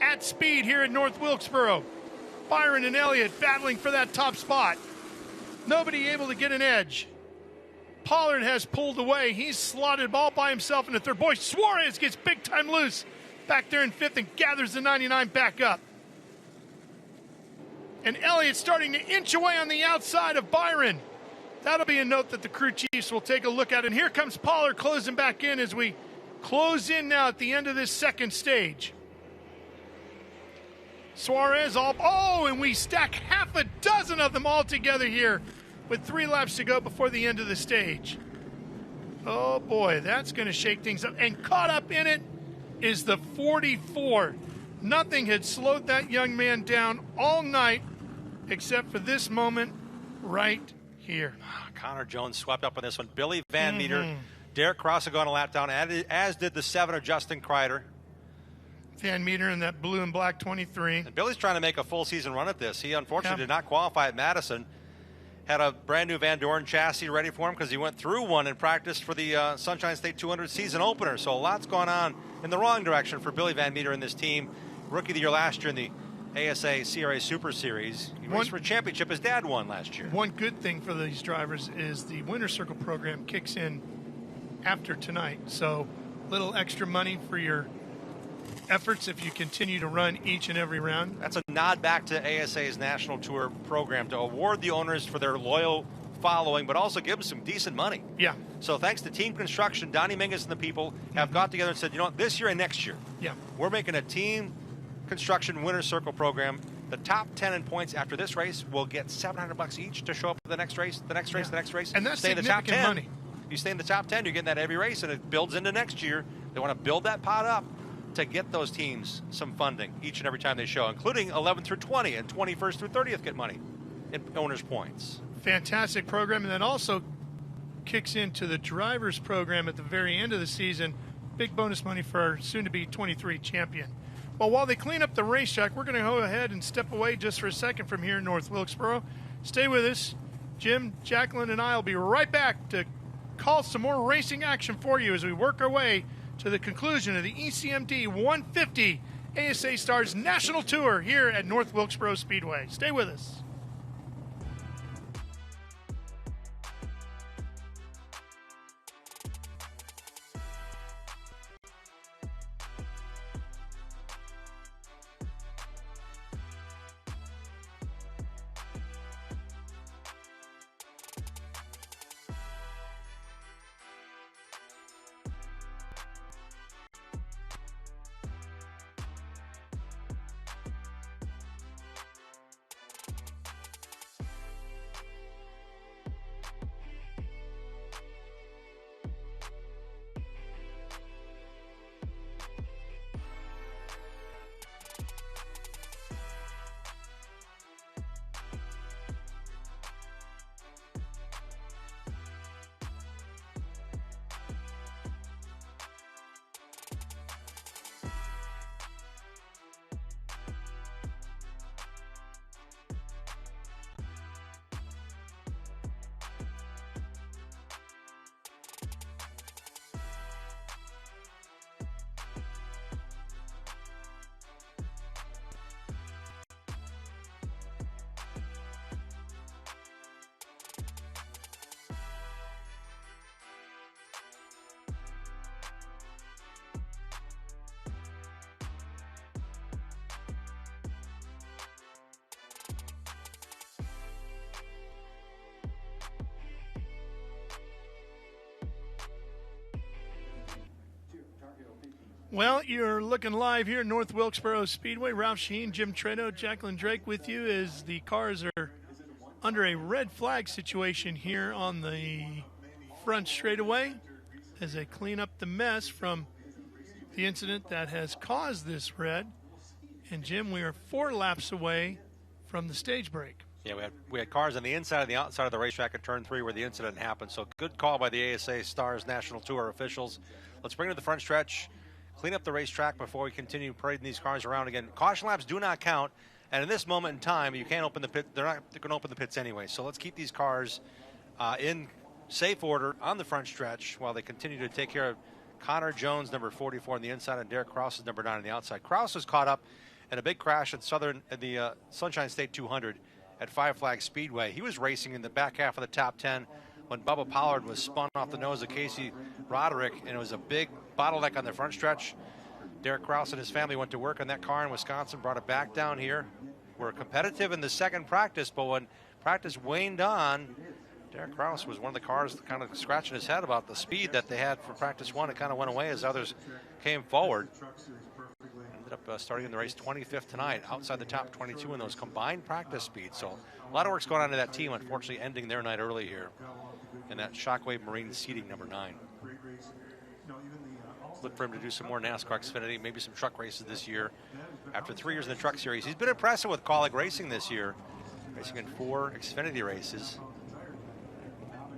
At speed here at North Wilkesboro. Byron and Elliott battling for that top spot. Nobody able to get an edge. Pollard has pulled away. He's slotted all by himself in the third. Boy, Suarez gets big time loose back there in 5th and gathers the 99 back up. And Elliott starting to inch away on the outside of Byron. That'll be a note that the crew chiefs will take a look at. And here comes Pollard closing back in as we close in now at the end of this second stage. Suarez and we stack half a dozen of them all together here with 3 laps to go before the end of the stage. Oh boy, that's going to shake things up. And caught up in it is the 44. Nothing had slowed that young man down all night except for this moment right here. Connor Jones swept up on this one. Billy Van Meter, Derek Cross going a lap down, as did the 7 of Justin Kreider. Van Meter in that blue and black 23. And Billy's trying to make a full season run at this. He unfortunately did not qualify at Madison. Had a brand new Van Dorn chassis ready for him because he went through one and practiced for the Sunshine State 200 season opener. So a lot's gone on in the wrong direction for Billy Van Meter and this team. Rookie of the year last year in the ASA CRA Super Series. He raced for a championship. His dad won last year. One good thing for these drivers is the Winter Circle program kicks in after tonight. So a little extra money for your efforts if you continue to run each and every round. That's a nod back to ASA's National Tour program to award the owners for their loyal following, but also give them some decent money. Yeah. So thanks to Team Construction, Donnie Mingus and the people have got together and said, you know what, this year and next year, we're making a Team Construction Winter Circle program. The top 10 in points after this race will get $700 each to show up for the next race, the next race, the next race. And that's stay in the top 10. money. You stay in the top 10, you're getting that every race, and it builds into next year. They want to build that pot up to get those teams some funding each and every time they show, including 11 through 20 and 21st through 30th get money in owners' points. Fantastic program, and then also kicks into the drivers program at the very end of the season. Big bonus money for our soon-to-be 23 champion. Well, while they clean up the racetrack, we're going to go ahead and step away just for a second from here in North Wilkesboro. Stay with us. Jim, Jacqueline, and I will be right back to call some more racing action for you as we work our way to the conclusion of the ECMD 150 ASA Stars National Tour here at North Wilkesboro Speedway. Stay with us. Well, you're looking live here at North Wilkesboro Speedway. Ralph Sheen, Jim Tredo, Jacqueline Drake with you as the cars are under a red flag situation here on the front straightaway as they clean up the mess from the incident that has caused this red. And Jim, we are 4 laps away from the stage break. Yeah, we had cars on the inside and the outside of the racetrack at turn 3 where the incident happened. So good call by the ASA STARS National Tour officials. Let's bring it to the front stretch, clean up the racetrack before we continue parading these cars around again. Caution laps do not count, and in this moment in time, you can't open the pit. They're not going to open the pits anyway. So let's keep these cars in safe order on the front stretch while they continue to take care of Connor Jones, number 44 on the inside, and Derek Krause is number 9 on the outside. Krause was caught up in a big crash at the Sunshine State 200 at Five Flags Speedway. He was racing in the back half of the top 10 when Bubba Pollard was spun off the nose of Casey Roderick, and it was a big bottleneck on the front stretch. Derek Krause and his family went to work on that car in Wisconsin, brought it back down here. We're competitive in the second practice, but when practice waned on, Derek Krause was one of the cars kind of scratching his head about the speed that they had for practice 1. It kind of went away as others came forward. Ended up starting in the race 25th tonight, outside the top 22 in those combined practice speeds. So a lot of work's going on to that team, unfortunately ending their night early here in that Shockwave Marine seating number 9. Look for him to do some more NASCAR Xfinity, maybe some truck races this year. After 3 years in the truck series, he's been impressive with Kaulig Racing this year, racing in 4 Xfinity races,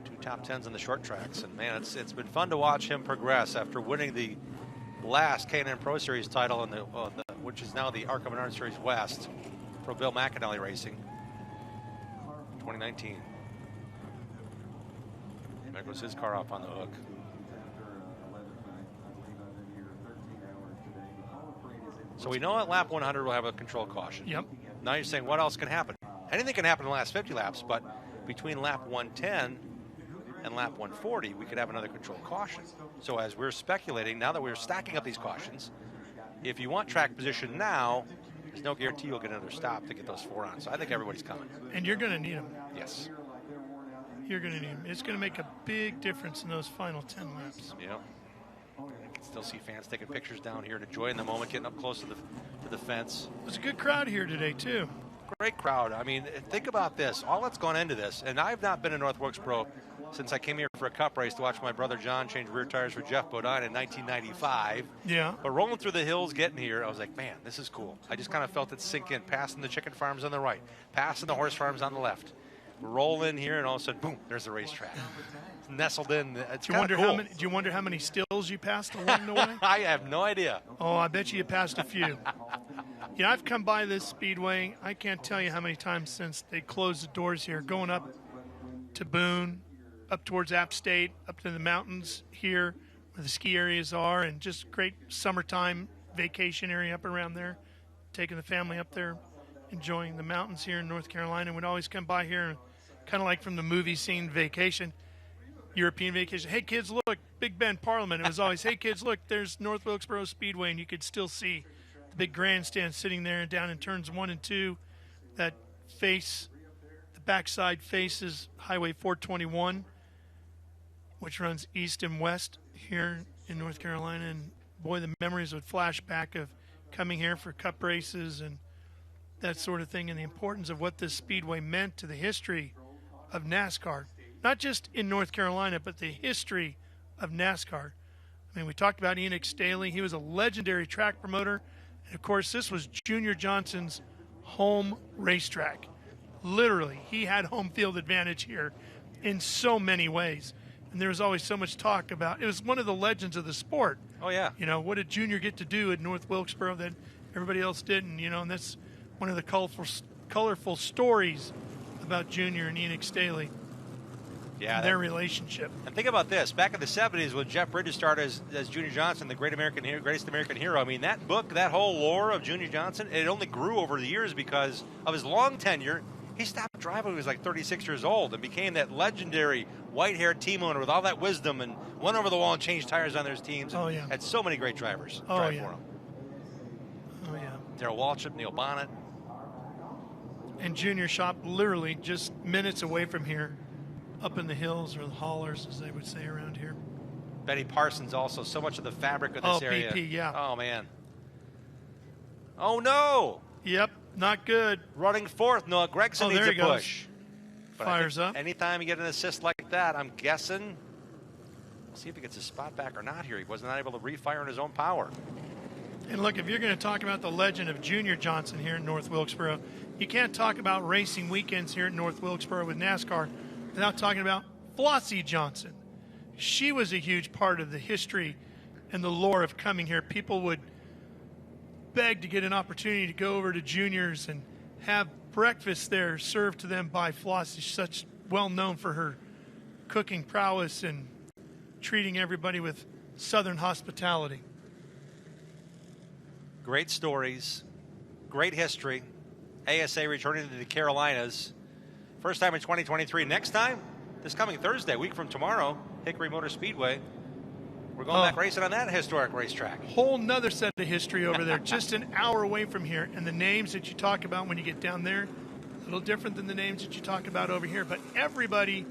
2 top 10s on the short tracks. And man, it's been fun to watch him progress after winning the last K&N Pro Series title in which is now the ARCA Menard Series West for Bill McAnally Racing, 2019. There goes his car off on the hook. So we know at lap 100 we'll have a control caution. Yep. Now you're saying what else can happen? Anything can happen in the last 50 laps, but between lap 110 and lap 140, we could have another control caution. So as we're speculating, now that we're stacking up these cautions, if you want track position now, there's no guarantee you'll get another stop to get those 4 on. So I think everybody's coming. And you're going to need them. Yes. You're going to need them. It's going to make a big difference in those final 10 laps. Yeah. I can still see fans taking pictures down here and enjoying the moment, getting up close to the fence. It was a good crowd here today, too. Great crowd. I mean, think about this. All that's gone into this, and I've not been in North Wilkesboro since I came here for a cup race to watch my brother John change rear tires for Jeff Bodine in 1995. Yeah. But rolling through the hills, getting here, I was like, man, this is cool. I just kind of felt it sink in, passing the chicken farms on the right, passing the horse farms on the left. Roll in here, and all of a sudden, boom, there's the racetrack. It's nestled in. It's kind of cool. Do you wonder how many stills you passed along the way? I have no idea. Oh, I bet you passed a few. Yeah, I've come by this speedway. I can't tell you how many times since they closed the doors here, going up to Boone, up towards App State, up to the mountains here where the ski areas are, and just great summertime vacation area up around there. Taking the family up there, enjoying the mountains here in North Carolina. We'd always come by here, kind of like from the movie scene Vacation, European Vacation. Hey, kids, look, Big Bend Parliament. It was always, hey, kids, look, there's North Wilkesboro Speedway, and you could still see the big grandstand sitting there and down in turns 1 and 2 that face, the backside faces Highway 421, which runs east and west here in North Carolina. And, boy, the memories would flash back of coming here for cup races and that sort of thing, and the importance of what this speedway meant to the history of NASCAR, not just in North Carolina, but the history of NASCAR. I mean, we talked about Enoch Staley. He was a legendary track promoter, and of course, this was Junior Johnson's home racetrack. Literally, he had home field advantage here in so many ways, and there was always so much talk about. It was one of the legends of the sport. Oh yeah. You know, what did Junior get to do at North Wilkesboro that everybody else didn't? You know, and that's one of the colorful stories about Junior and Enoch Staley. Yeah, their relationship. And think about this. Back in the 70s when Jeff Bridges started as Junior Johnson, the greatest American hero, I mean, that book, that whole lore of Junior Johnson, it only grew over the years because of his long tenure. He stopped driving when he was like 36 years old and became that legendary white-haired team owner with all that wisdom and went over the wall and changed tires on their teams. Oh, yeah. Had so many great drivers drive for him. Oh, yeah. Darrell Waltrip, Neil Bonnet. And Junior shop literally just minutes away from here, up in the hills, or the hollers, as they would say around here. Betty Parsons also, so much of the fabric of this area. BP, yeah. Oh, man. Oh, no. Yep, not good. Running fourth, Noah Gregson needs a push. But fires up. Anytime you get an assist like that, I'm guessing, we'll see if he gets his spot back or not here. He was not able to refire in his own power. And look, if you're going to talk about the legend of Junior Johnson here in North Wilkesboro, you can't talk about racing weekends here in North Wilkesboro with NASCAR without talking about Flossie Johnson. She was a huge part of the history and the lore of coming here. People would beg to get an opportunity to go over to Junior's and have breakfast there served to them by Flossie, such well known for her cooking prowess and treating everybody with Southern hospitality. Great stories, great history. ASA returning to the Carolinas. First time in 2023. Next time, this coming Thursday, a week from tomorrow, Hickory Motor Speedway. We're going back racing on that historic racetrack. Whole nother set of history over there, just an hour away from here. And the names that you talk about when you get down there, a little different than the names that you talk about over here. But everybody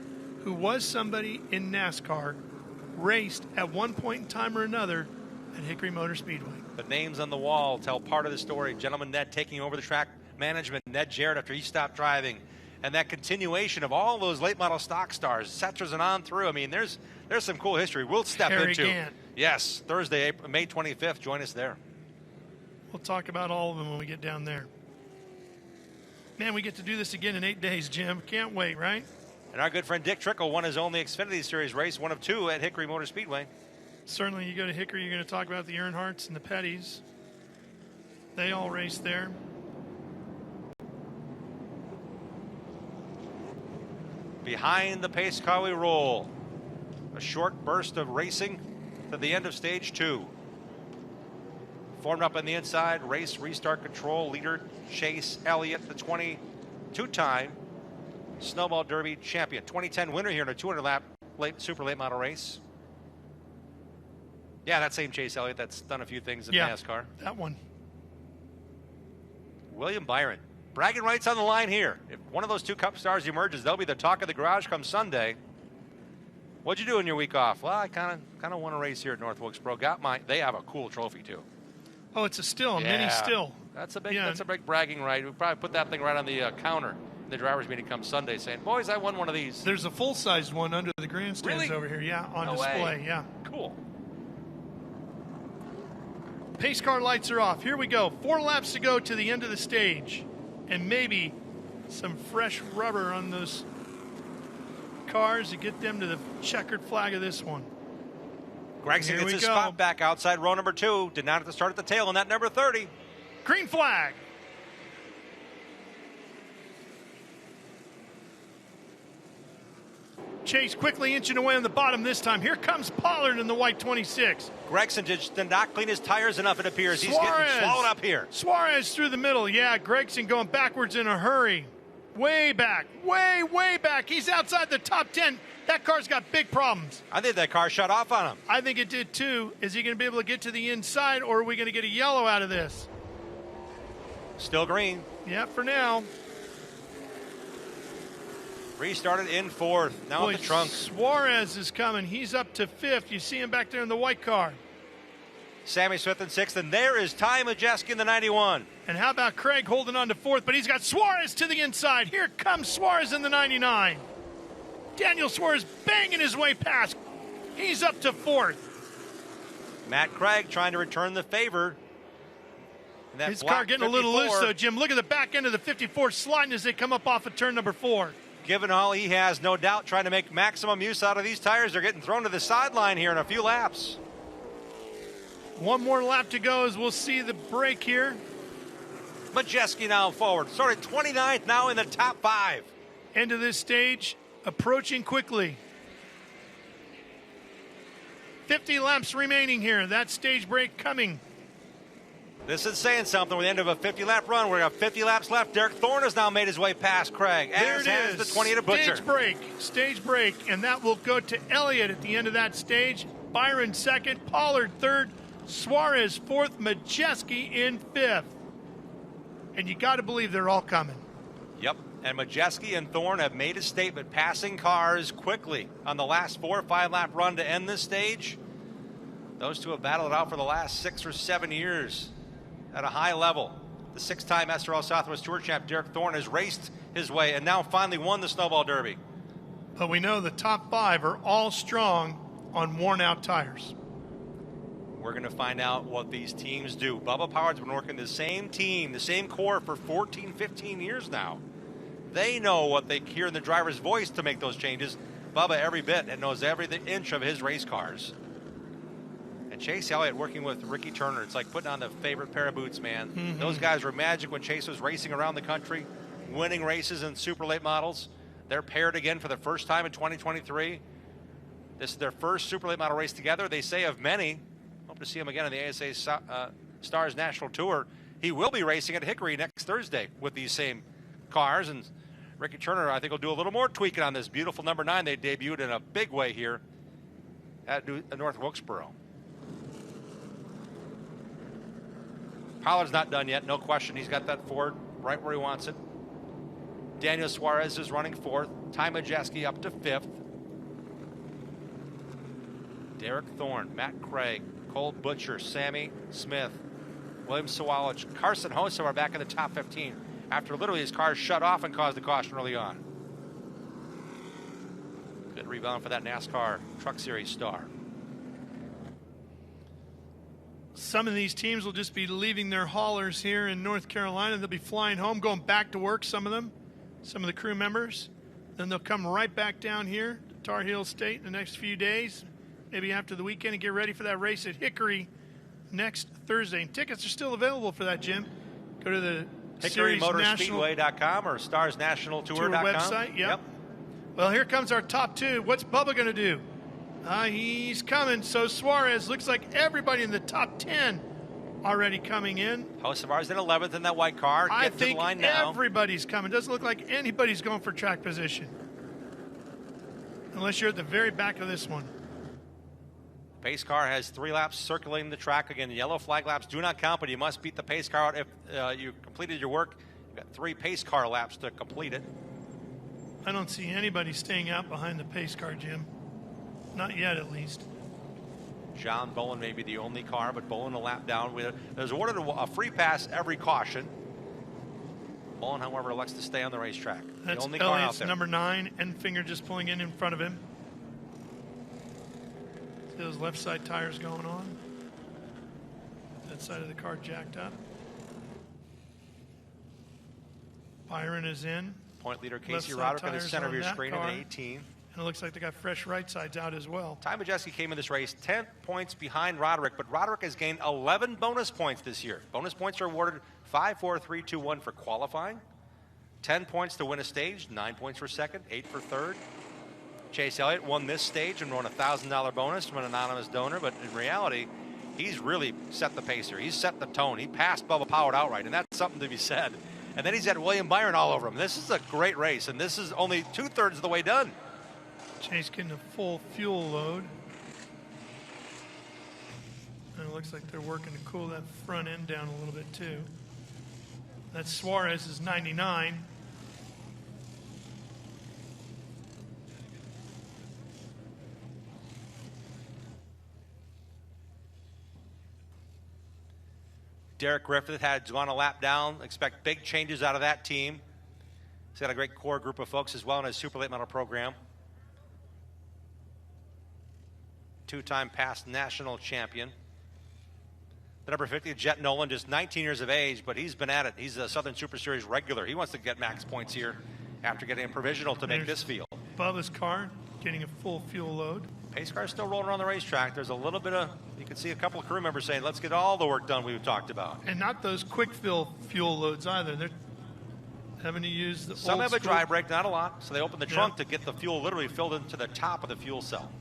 who was somebody in NASCAR raced at one point in time or another at Hickory Motor Speedway. The names on the wall tell part of the story. Gentleman Ned taking over the track management, Ned Jarrett after he stopped driving. And that continuation of all those late model stock stars, Setras and on through. I mean, there's some cool history we'll step Harry into. Gant. Yes, Thursday, May 25th. Join us there. We'll talk about all of them when we get down there. Man, we get to do this again in 8 days, Jim. Can't wait, right? And our good friend Dick Trickle won his only Xfinity Series race, one of two at Hickory Motor Speedway. Certainly, you go to Hickory, you're going to talk about the Earnhardts and the Pettys. They all race there. Behind the pace car we roll. A short burst of racing to the end of stage 2. Formed up on the inside, race restart control, leader Chase Elliott, the 22-time Snowball Derby champion. 2010 winner here in a 200-lap super late model race. Yeah, that same Chase Elliott that's done a few things in NASCAR. That one. William Byron. Bragging rights on the line here. If one of those two Cup stars emerges, they'll be the talk of the garage come Sunday. What'd you do in your week off? Well, I kind of won a race here at North Wilkesboro. They have a cool trophy too. Oh, it's a still, a mini still. That's a big bragging right. We'll probably put that thing right on the counter in the driver's meeting come Sunday, saying, "Boys, I won one of these." There's a full-sized one under the grandstands over here. Yeah, on display. Way. Yeah, cool. Pace car lights are off. Here we go. 4 laps to go to the end of the stage. And maybe some fresh rubber on those cars to get them to the checkered flag of this one. Gregson gets his spot back outside row number 2. Did not have to start at the tail on that number 30. Green flag. Chase quickly inching away on the bottom this time. Here comes Pollard in the white 26. Gregson did not clean his tires enough, it appears. He's getting swallowed up here. Suarez through the middle. Yeah, Gregson going backwards in a hurry. Way back. Way back. He's outside the top 10. That car's got big problems. I think that car shut off on him. I think it did too. Is he going to be able to get to the inside, or are we going to get a yellow out of this? Still green. Yeah, for now. Restarted in 4th. Now at the trunk. Suarez is coming. He's up to 5th. You see him back there in the white car. Sammy Smith in 6th, and there is Ty Majeski in the 91. And how about Craig holding on to 4th, but he's got Suarez to the inside. Here comes Suarez in the 99. Daniel Suarez banging his way past. He's up to 4th. Matt Craig trying to return the favor. His car getting 54. A little loose, though, Jim. Look at the back end of the 54 sliding as they come up off of turn number 4. Given all he has, no doubt trying to make maximum use out of these tires. They're getting thrown to the sideline here in a few laps. One more lap to go as we'll see the break here. Majeski now forward. Started 29th, now in the top 5. End of this stage, approaching quickly. 50 laps remaining here. That stage break coming. This is saying something. With the end of a 50-lap run, we have 50 laps left. Derek Thorne has now made his way past Craig. There it is. The 20 to Butcher. Stage break, and that will go to Elliott at the end of that stage. Byron 2nd, Pollard 3rd, Suarez 4th, Majeski in 5th. And you got to believe they're all coming. Yep, and Majeski and Thorne have made a statement, passing cars quickly on the last 4 or 5 lap run to end this stage. Those two have battled it out for the last 6 or 7 years at a high level. The 6-time SRL Southwest Tour champ Derek Thorne has raced his way and now finally won the Snowball Derby. But we know the top 5 are all strong on worn-out tires. We're going to find out what these teams do. Bubba Powered's been working the same team, the same core for 14, 15 years now. They know what they hear in the driver's voice to make those changes. Bubba every bit and knows every inch of his race cars. And Chase Elliott working with Ricky Turner, it's like putting on the favorite pair of boots, man. Mm-hmm. Those guys were magic when Chase was racing around the country, winning races in super late models. They're paired again for the first time in 2023. This is their first super late model race together, they say, of many. Hope to see him again on the ASA STARS National Tour. He will be racing at Hickory next Thursday with these same cars. And Ricky Turner, I think, will do a little more tweaking on this beautiful number 9 they debuted in a big way here at North Wilkesboro. Pollard's not done yet, no question. He's got that Ford right where he wants it. Daniel Suarez is running 4th. Ty Majeski up to 5th. Derek Thorne, Matt Craig, Cole Butcher, Sammy Smith, William Sawalich, Carson Hosa are back in the top 15 after literally his car shut off and caused a caution early on. Good rebound for that NASCAR Truck Series star. Some of these teams will just be leaving their haulers here in North Carolina. They'll be flying home, going back to work, some of them, some of the crew members. Then they'll come right back down here to Tar Heel State in the next few days, maybe after the weekend, and get ready for that race at Hickory next Thursday. And tickets are still available for that, Jim. Go to the HickoryMotorspeedway.com or StarsNationalTour.com. website, yep. Well, here comes our top 2. What's Bubba going to do? He's coming. So Suarez, looks like everybody in the top 10 already coming in. Hocevar's in 11th in that white car. I Get to the think line now. everybody's coming. Doesn't look like anybody's going for track position. Unless you're at the very back of this one. Pace car has 3 laps circulating the track. Again, the yellow flag laps do not count, but you must beat the pace car out if you completed your work. You've got 3 pace car laps to complete it. I don't see anybody staying out behind the pace car, Jim. Not yet, at least. John Bolin may be the only car, but Bolin a lap down. There's awarded a free pass every caution. Bolin, however, elects to stay on the racetrack. That's the only car out Elliott's there. number 9. Enfinger just pulling in front of him. See those left side tires going on. That side of the car jacked up. Byron is in. Point leader Left Casey side Roderick in the tires center of on your that screen car. at 18. And it looks like they got fresh right sides out as well. Ty Majeski came in this race 10 points behind Roderick, but Roderick has gained 11 bonus points this year. Bonus points are awarded 5, 4, 3, 2, 1 for qualifying, 10 points to win a stage, 9 points for second, 8 for third. Chase Elliott won this stage and won a $1,000 bonus from an anonymous donor, but in reality, he's really set the pace here. He's set the tone. He passed Bubba Powered outright, and that's something to be said. And then he's had William Byron all over him. This is a great race, and this is only 2/3 of the way done. Chase getting a full fuel load. And it looks like they're working to cool that front end down a little bit too. That's Suarez's 99. Derek Griffith had gone a lap down. Expect big changes out of that team. He's got a great core group of folks as well in his super late model program. 2-time past national champion. The number 50, Jet Nolan, just 19 years of age, but he's been at it. He's a Southern Super Series regular. He wants to get max points here after getting a provisional to make this field. Bubba's car getting a full fuel load. Pace car's still rolling around the racetrack. There's a little bit of, you can see a couple of crew members saying, let's get all the work done we've talked about. And not those quick fill fuel loads either. They're having to use the Some old have a school. dry brake, not a lot. So they open the trunk to get the fuel literally filled into the top of the fuel cell.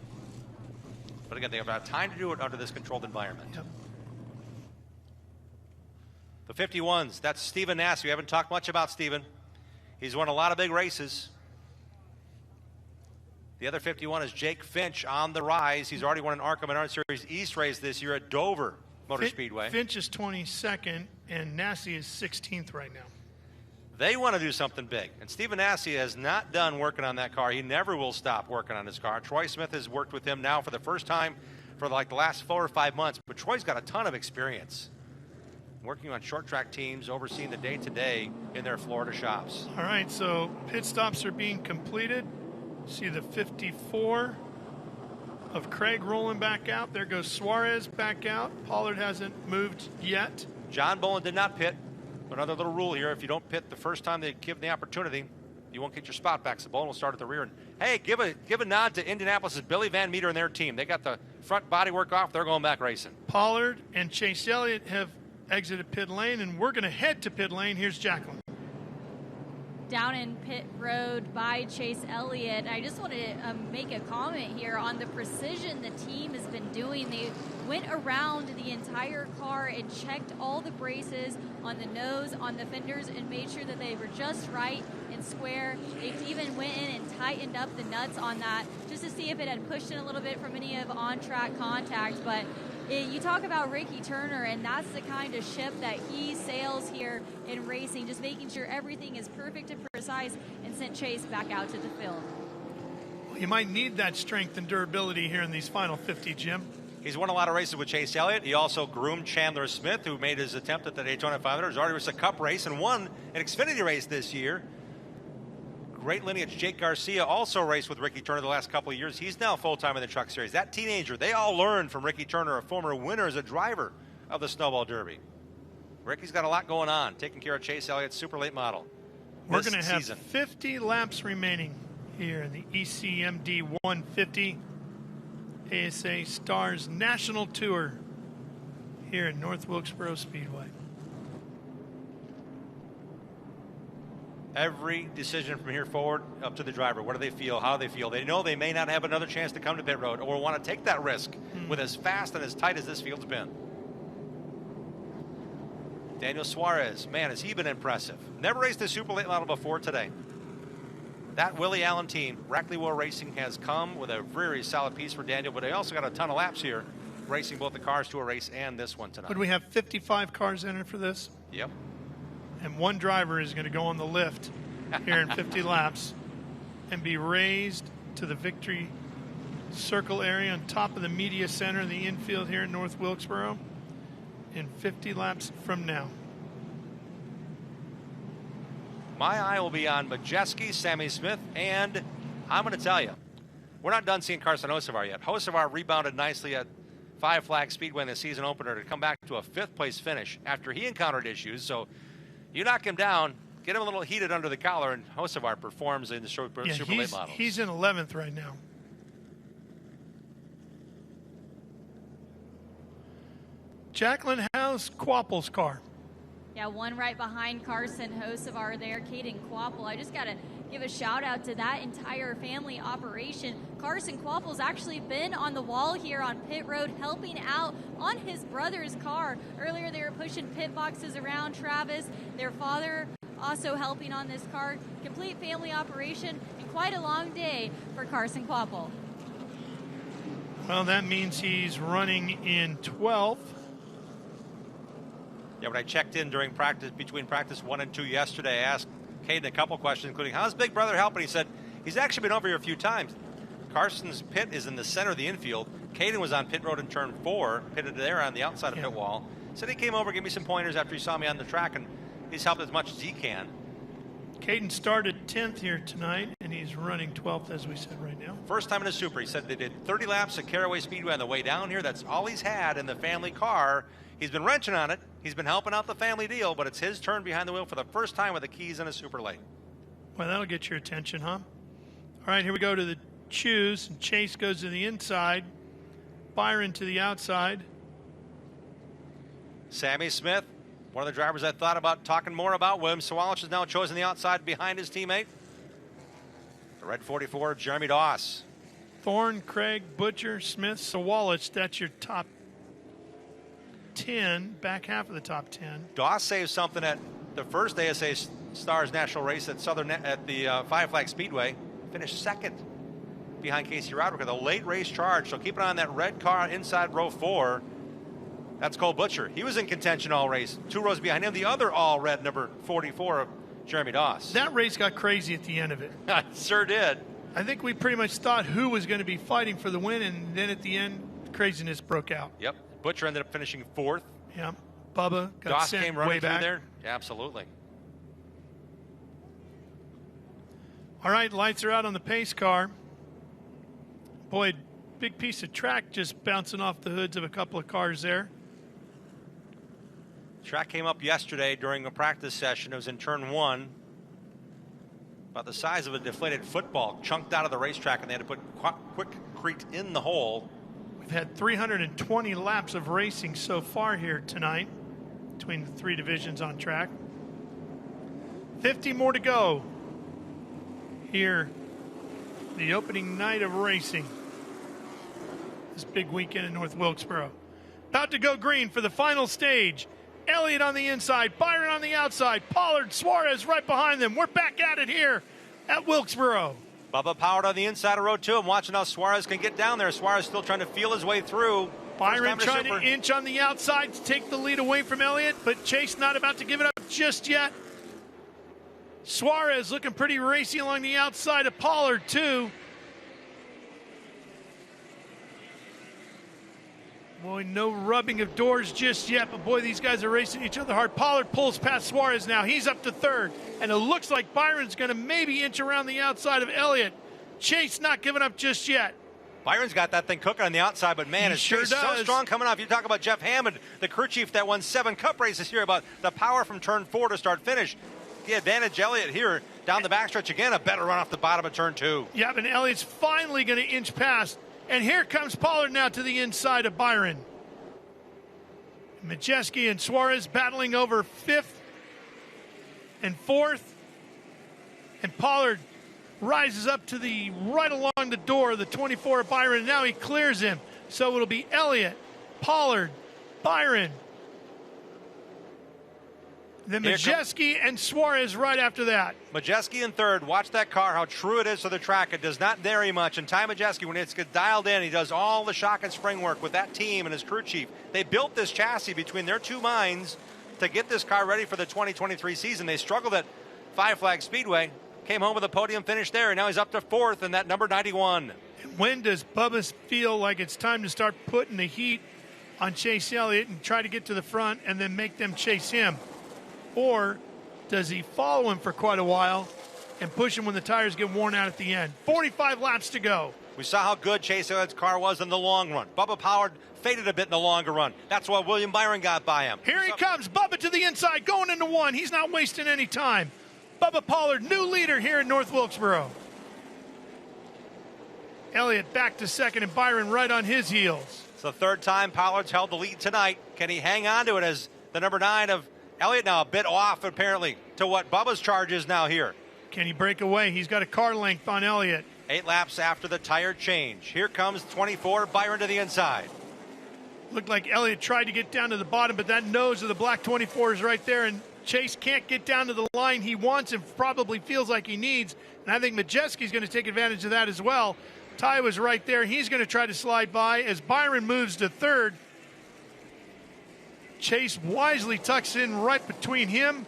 But again, they have had time to do it under this controlled environment. Yep. The 51s, that's Stephen Nass. We haven't talked much about Stephen. He's won a lot of big races. The other 51 is Jake Finch on the rise. He's already won an ARCA Menard Series East race this year at Dover Motor Speedway. Finch is 22nd, and Nassie is 16th right now. They want to do something big. And Stephen Nassie has not done working on that car. He never will stop working on his car. Troy Smith has worked with him now for the first time for like the last 4 or 5 months, but Troy's got a ton of experience working on short track teams, overseeing the day-to-day in their Florida shops. All right, so pit stops are being completed. See the 54 of Craig rolling back out. There goes Suarez back out. Pollard hasn't moved yet. John Bowen did not pit. Another little rule here, if you don't pit the first time they give the opportunity, you won't get your spot back. So Bowen will start at the rear. And hey, give a nod to Indianapolis' Billy Van Meter and their team. They got the front body work off. They're going back racing. Pollard and Chase Elliott have exited pit lane, and we're going to head to pit lane. Here's Jacqueline. Down in pit road by Chase Elliott. I just wanted to make a comment here on the precision the team has been doing. They went around the entire car and checked all the braces on the nose, on the fenders, and made sure that they were just right and square. They even went in and tightened up the nuts on that just to see if it had pushed in a little bit from any of on-track contact. But you talk about Ricky Turner, and that's the kind of ship that he sails here in racing, just making sure everything is perfect and precise, and sent Chase back out to the field. Well, you might need that strength and durability here in these final 50, Jim. He's won a lot of races with Chase Elliott. He also groomed Chandler Smith, who made his attempt at the Daytona 500. He's already raced a Cup race and won an Xfinity race this year. Great lineage. Jake Garcia also raced with Ricky Turner the last couple of years. He's now full-time in the Truck Series. That teenager, they all learned from Ricky Turner, a former winner as a driver of the Snowball Derby. Ricky's got a lot going on, taking care of Chase Elliott's super late model. We're going to have 50 laps remaining here in the ECMD 150 ASA Stars National Tour here in North Wilkesboro Speedway. Every decision from here forward up to the driver. What do they feel? How do they feel? They know they may not have another chance to come to pit road or want to take that risk with as fast and as tight as this field's been. Daniel Suarez, man, has he been impressive. Never raced a super late model before today. That Willie Allen team, Rackley War Racing, has come with a very solid piece for Daniel, but they also got a ton of laps here, racing both the Cars Tour race and this one tonight. Would we have 55 cars entered for this? Yep. And one driver is going to go on the lift here in 50 laps and be raised to the victory circle area on top of the media center in the infield here in North Wilkesboro in 50 laps from now. My eye will be on Majeski, Sammy Smith, and I'm going to tell you, we're not done seeing Carson Hocevar yet. Hocevar rebounded nicely at Five Flag Speedway in the season opener to come back to a 5th place finish after he encountered issues. So you knock him down, get him a little heated under the collar, and Hocevar performs in the super late models. He's in 11th right now. Jacqueline, how's Quapple's car? Yeah, one right behind Carson Hocevar there, Caden Quapple. I just got to give a shout out to that entire family operation. Carson Quapple's actually been on the wall here on pit road helping out on his brother's car. Earlier they were pushing pit boxes around Travis. Their father also helping on this car. Complete family operation and quite a long day for Carson Quapple. Well, that means he's running in 12th. Yeah, when I checked in during practice, between practice 1 and 2 yesterday, I asked Caden a couple questions, including, how's Big Brother helping? He said, he's actually been over here a few times. Carson's pit is in the center of the infield. Caden was on pit road in turn 4, pitted there on the outside of pit wall. Said he came over, gave me some pointers after he saw me on the track, and he's helped as much as he can. Caden started 10th here tonight, and he's running 12th, as we said right now. First time in a super. He said they did 30 laps at Caraway Speedway on the way down here. That's all he's had in the family car. He's been wrenching on it. He's been helping out the family deal, but it's his turn behind the wheel for the first time with the keys in a super late. Well, that'll get your attention, huh? All right, here we go to the choose. Chase goes to the inside. Byron to the outside. Sammy Smith, one of the drivers I thought about talking more about. William Sawalich has now chosen the outside behind his teammate. The red 44, Jeremy Doss. Thorne, Craig, Butcher, Smith, Sawalich. That's your top 10, back half of the top 10. Doss saved something at the first ASA Stars National race at the Five Flag Speedway. Finished second behind Casey Roderick with a late race charge. So keep an eye on that red car inside row 4. That's Cole Butcher. He was in contention all race. 2 rows behind him, the other all red number 44 of Jeremy Doss. That race got crazy at the end of it. It sure did. I think we pretty much thought who was going to be fighting for the win, and then at the end, craziness broke out. Yep. Butcher ended up finishing 4th. Yeah. Bubba got Doss sent came running way back through there. Yeah, absolutely. All right, lights are out on the pace car. Boy, big piece of track just bouncing off the hoods of a couple of cars there. Track came up yesterday during a practice session. It was in turn 1. About the size of a deflated football, chunked out of the racetrack, and they had to put quickcrete in the hole. We've had 320 laps of racing so far here tonight between the 3 divisions on track. 50 more to go here, the opening night of racing. This big weekend in North Wilkesboro. About to go green for the final stage. Elliott on the inside, Byron on the outside, Pollard, Suarez right behind them. We're back at it here at Wilkesboro. Bubba powered on the inside of row 2. I'm watching how Suarez can get down there. Suarez still trying to feel his way through. Byron trying to inch on the outside to take the lead away from Elliott, but Chase not about to give it up just yet. Suarez looking pretty racy along the outside of Pollard, too. Boy, no rubbing of doors just yet, but boy, these guys are racing each other hard. Pollard pulls past Suarez now. He's up to 3rd, and it looks like Byron's going to maybe inch around the outside of Elliott. Chase not giving up just yet. Byron's got that thing cooking on the outside, but man, it's sure so strong coming off. You talk about Jeff Hammond, the crew chief that won 7 Cup races here, about the power from turn 4 to start finish. The advantage Elliott here down the backstretch again, a better run off the bottom of turn 2. Yeah, but Elliott's finally going to inch past. And here comes Pollard now to the inside of Byron. Majeski and Suarez battling over 5th and 4th. And Pollard rises up to the right along the door of the 24 of Byron. And now he clears him. So it'll be Elliott, Pollard, Byron. Then Majeski and Suarez right after that. Majeski in 3rd. Watch that car, how true it is to the track. It does not vary much. And Ty Majeski, when it's dialed in, he does all the shock and spring work with that team and his crew chief. They built this chassis between their 2 minds to get this car ready for the 2023 season. They struggled at Five Flag Speedway, came home with a podium finish there, and now he's up to 4th in that number 91. And when does Bubba feel like it's time to start putting the heat on Chase Elliott and try to get to the front and then make them chase him? Or does he follow him for quite a while and push him when the tires get worn out at the end? 45 laps to go. We saw how good Chase Elliott's car was in the long run. Bubba Pollard faded a bit in the longer run. That's why William Byron got by him. Here he comes, Bubba to the inside, going into 1. He's not wasting any time. Bubba Pollard, new leader here in North Wilkesboro. Elliott back to 2nd, and Byron right on his heels. It's the 3rd time Pollard's held the lead tonight. Can he hang on to it as the number 9 of Elliott now a bit off, apparently, to what Bubba's charge is now here? Can he break away? He's got a car length on Elliott. 8 laps after the tire change. Here comes 24, Byron to the inside. Looked like Elliott tried to get down to the bottom, but that nose of the black 24 is right there, and Chase can't get down to the line he wants and probably feels like he needs. And I think Majeski's going to take advantage of that as well. Ty was right there. He's going to try to slide by as Byron moves to 3rd. Chase wisely tucks in right between him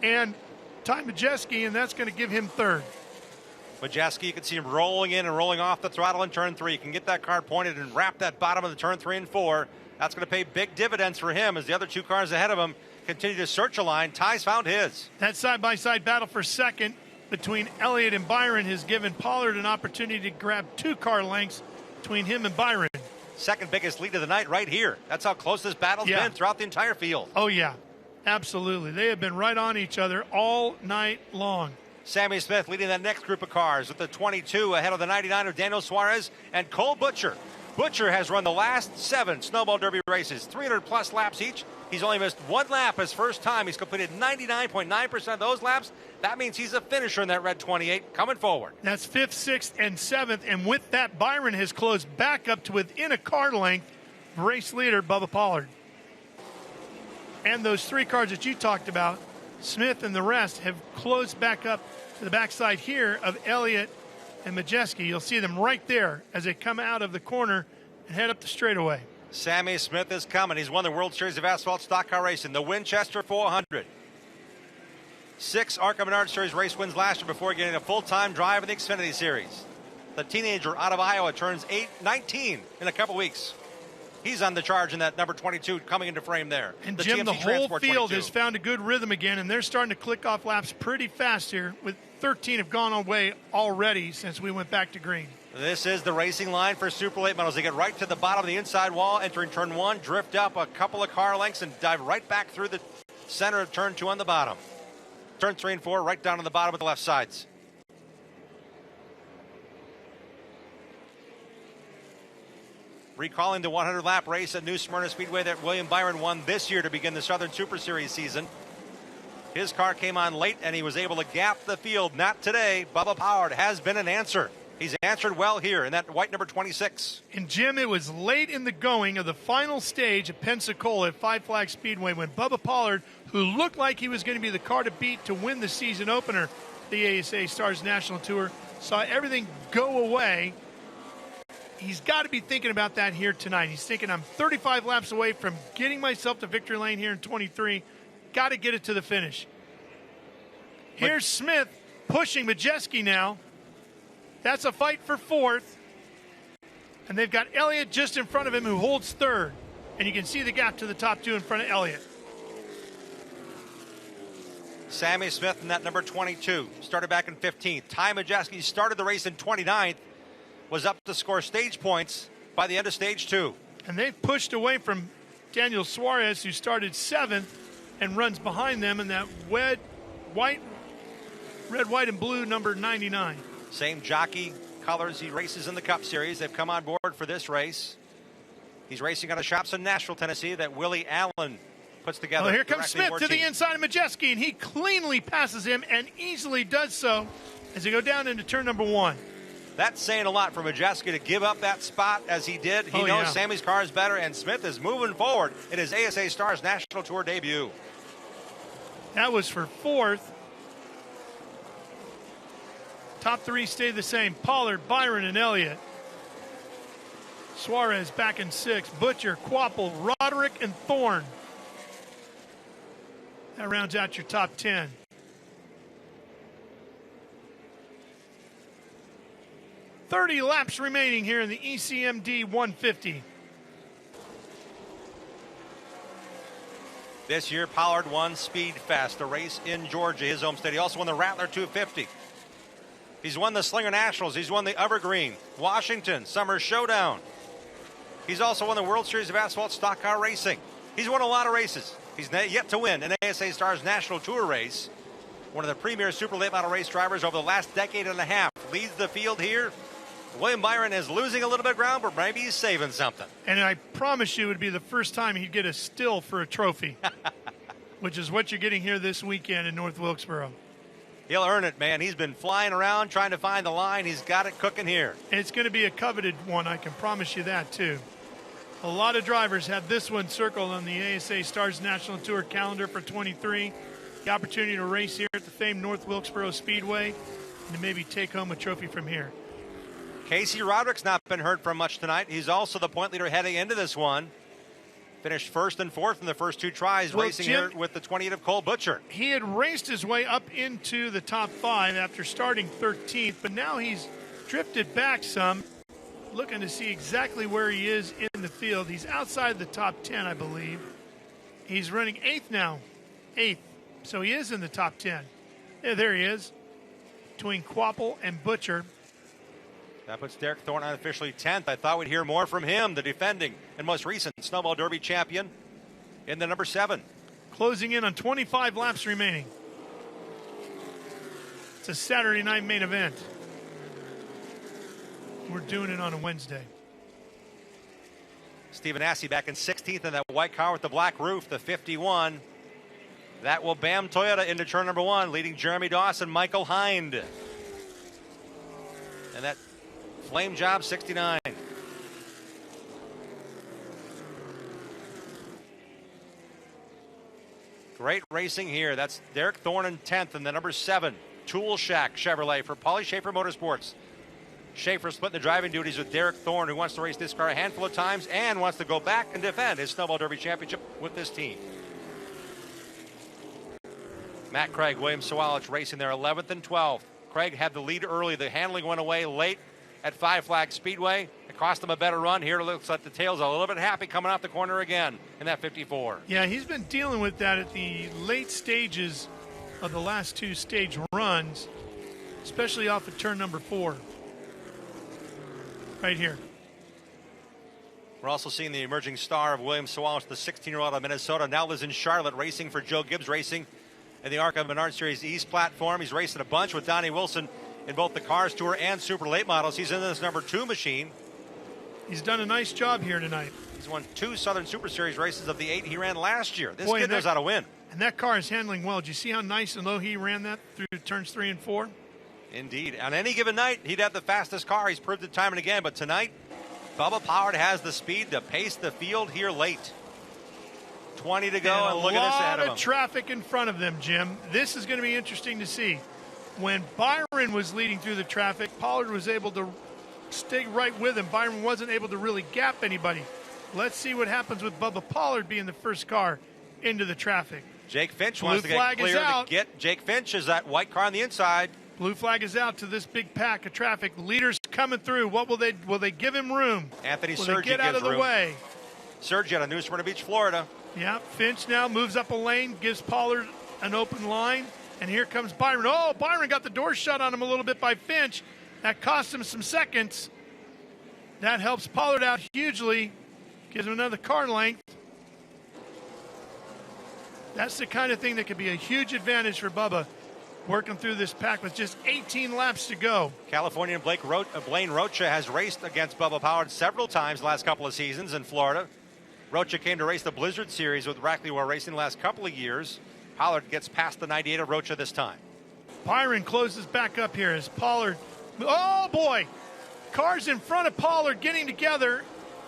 and Ty Majeski, and that's going to give him 3rd. Majeski, you can see him rolling in and rolling off the throttle in turn 3. You can get that car pointed and wrap that bottom of the turn 3 and 4. That's going to pay big dividends for him as the other 2 cars ahead of him continue to search a line. Ty's found his. That side-by-side battle for 2nd between Elliott and Byron has given Pollard an opportunity to grab 2 car lengths between him and Byron. 2nd biggest lead of the night right here. That's how close this battle's been throughout the entire field. Oh, yeah. Absolutely. They have been right on each other all night long. Sammy Smith leading that next group of cars with the 22 ahead of the 99 of Daniel Suarez and Cole Butcher. Butcher has run the last 7 Snowball Derby races, 300-plus laps each. He's only missed 1 lap his first time. He's completed 99.9% of those laps. That means he's a finisher in that red 28 coming forward. That's 5th, 6th, and 7th. And with that, Byron has closed back up to within a car length of race leader Bubba Pollard. And those 3 cars that you talked about, Smith and the rest, have closed back up to the backside here of Elliott and Majeski. You'll see them right there as they come out of the corner and head up the straightaway. Sammy Smith is coming. He's won the World Series of Asphalt Stock Car Racing, the Winchester 400. 6 ARCA Menard Series race wins last year before getting a full-time drive in the Xfinity Series. The teenager out of Iowa turns 19 in a couple weeks. He's on the charge in that number 22 coming into frame there. And the Jim, TMC the whole Transport field 22. has found a good rhythm again, and they're starting to click off laps pretty fast here. With 13 have gone away already since we went back to green. This is the racing line for Super Late Models. They get right to the bottom of the inside wall, entering turn 1, drift up a couple of car lengths, and dive right back through the center of turn 2 on the bottom. Turn 3 and 4 right down on the bottom of the left sides. Recalling the 100-lap race at New Smyrna Speedway that William Byron won this year to begin the Southern Super Series season. His car came on late, and he was able to gap the field. Not today. Bubba Pollard has been an answer. He's answered well here in that white number 26. And, Jim, it was late in the going of the final stage at Pensacola at Five Flag Speedway when Bubba Pollard, who looked like he was going to be the car to beat to win the season opener, the ASA Stars National Tour, saw everything go away. He's got to be thinking about that here tonight. He's thinking, I'm 35 laps away from getting myself to victory lane here in 23. Got to get it to the finish. Here's Smith pushing Majeski now. That's a fight for fourth. And they've got Elliott just in front of him who holds third. And you can see the gap to the top two in front of Elliott. Sammy Smith in that number 22. Started back in 15th. Ty Majeski started the race in 29th. Was up to score stage points by the end of stage 2. And they've pushed away from Daniel Suarez, who started 7th and runs behind them in that red, white, and blue number 99. Same jockey colors he races in the Cup Series. They've come on board for this race. He's racing out of shops in Nashville, Tennessee that Willie Allen puts together. Well, here comes Smith to the inside of Majeski, and he cleanly passes him and easily does so as they go down into turn number 1. That's saying a lot for Majeski to give up that spot as he did. He knows Sammy's car is better, and Smith is moving forward in his ASA Stars National Tour debut. That was for fourth. Top 3 stay the same. Pollard, Byron, and Elliott. Suarez back in 6th. Butcher, Quapple, Roderick, and Thorne. That rounds out your top 10. .30 laps remaining here in the ECMD 150. This year, Pollard won Speed Fest, a race in Georgia, his home state. He also won the Rattler 250. He's won the Slinger Nationals. He's won the Evergreen, Washington, Summer Showdown. He's also won the World Series of Asphalt Stock Car Racing. He's won a lot of races. He's yet to win an ASA Stars National Tour race. One of the premier super late model race drivers over the last decade and a half. Leads the field here. William Byron is losing a little bit of ground, but maybe he's saving something. And I promise you it would be the first time he'd get a still for a trophy, which is what you're getting here this weekend in North Wilkesboro. He'll earn it, man. He's been flying around trying to find the line. He's got it cooking here. And it's going to be a coveted one, I can promise you that, too. A lot of drivers have this one circled on the ASA Stars National Tour calendar for 23. The opportunity to race here at the famed North Wilkesboro Speedway and to maybe take home a trophy from here. Casey Roderick's not been heard from much tonight. He's also the point leader heading into this one. Finished 1st and 4th in the first 2 tries, racing Jim, here with the 28 of Cole Butcher. He had raced his way up into the top 5 after starting 13th, but now he's drifted back some, looking to see exactly where he is in the field. He's outside the top 10, I believe. He's running 8th now, 8th, so he is in the top 10. Yeah, there he is, between Quapple and Butcher. That puts Derek Thorne on officially 10th. I thought we'd hear more from him, the defending and most recent Snowball Derby champion in the number 7. Closing in on 25 laps remaining. It's a Saturday night main event. We're doing it on a Wednesday. Stephen Assey back in 16th in that white car with the black roof, the 51. That will bam Toyota into turn number 1, leading Jeremy Dawson, Michael Hind. And that Flame Job 69. Great racing here. That's Derek Thorne in 10th and the number 7, Tool Shack Chevrolet for Paulie Schaefer Motorsports. Schaefer splitting the driving duties with Derek Thorne, who wants to race this car a handful of times and wants to go back and defend his Snowball Derby championship with this team. Matt Craig, William Sawalich racing there 11th and 12th. Craig had the lead early. The handling went away late. at Five Flags Speedway. It cost him a better run. Here it looks like the tail's a little bit happy coming off the corner again in that 54. Yeah, he's been dealing with that at the late stages of the last two stage runs, especially off of turn number 4. Right here. We're also seeing the emerging star of Williams Sawalis, the 16-year-old out of Minnesota, now lives in Charlotte, racing for Joe Gibbs Racing in the ARCA Menard Series East platform. He's racing a bunch with Donnie Wilson in both the Cars Tour and Super Late Models. He's in this number 2 machine. He's done a nice job here tonight. He's won 2 Southern Super Series races of the 8 he ran last year. This kid knows how to win. And that car is handling well. Did you see how nice and low he ran that through turns 3 and 4? Indeed. On any given night, he'd have the fastest car. He's proved it time and again. But tonight, Bubba Pollard has the speed to pace the field here late. 20 to go, and look at this ahead of him. A lot of traffic in front of them, Jim. This is going to be interesting to see. When Byron was leading through the traffic, Pollard was able to stay right with him. Byron wasn't able to really gap anybody. Let's see what happens with Bubba Pollard being the first car into the traffic. Jake Finch wants to get clear to get Jake Finch is that white car on the inside. Blue flag is out to this big pack of traffic. Leaders coming through. What will they give him room? Anthony Will Sergi they get out of the way? Sergi out of New Smyrna Beach, Florida. Yeah, Finch now moves up a lane, gives Pollard an open line, and here comes Byron. Oh, Byron got the door shut on him a little bit by Finch. That cost him some seconds. That helps Pollard out hugely. Gives him another car length. That's the kind of thing that could be a huge advantage for Bubba, working through this pack with just 18 laps to go. Californian Blaine Rocha has raced against Bubba Pollard several times the last couple of seasons in Florida. Rocha came to race the Blizzard Series with Rackley War Racing the last couple of years. Pollard gets past the 98 of Rocha this time. Byron closes back up here as Pollard. Oh, boy. Cars in front of Pollard getting together.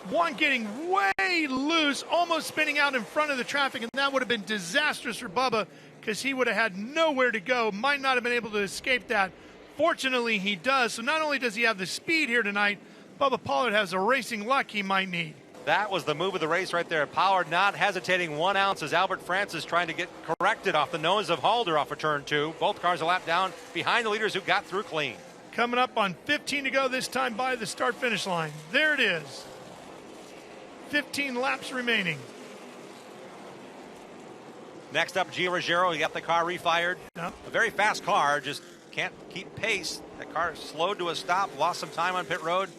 One getting way loose, almost spinning out in front of the traffic, and that would have been disastrous for Bubba because he would have had nowhere to go. Might not have been able to escape that. Fortunately, he does. So not only does he have the speed here tonight, Bubba Pollard has the racing luck he might need. That was the move of the race right there. Pollard not hesitating 1 ounce as Albert Francis trying to get corrected off the nose of Halder off of turn 2. Both cars a lap down behind the leaders who got through clean. Coming up on 15 to go this time by the start-finish line. There it is. 15 laps remaining. Next up, Gio Ruggiero. He got the car refired. Yep. A very fast car, just can't keep pace. That car slowed to a stop, lost some time on pit road.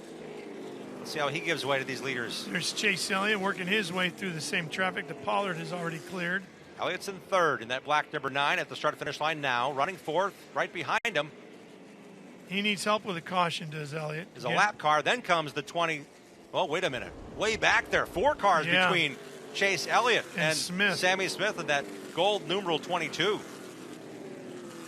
Let's see how he gives way to these leaders. There's Chase Elliott working his way through the same traffic that Pollard has already cleared. Elliott's in third in that black number 9 at the start-finish line now. Running fourth, right behind him. He needs help with a caution, does Elliott. Is a lap car. Then comes the 20. Oh, wait a minute. Way back there. 4 cars between Chase Elliott and Smith. Sammy Smith in that gold numeral 22.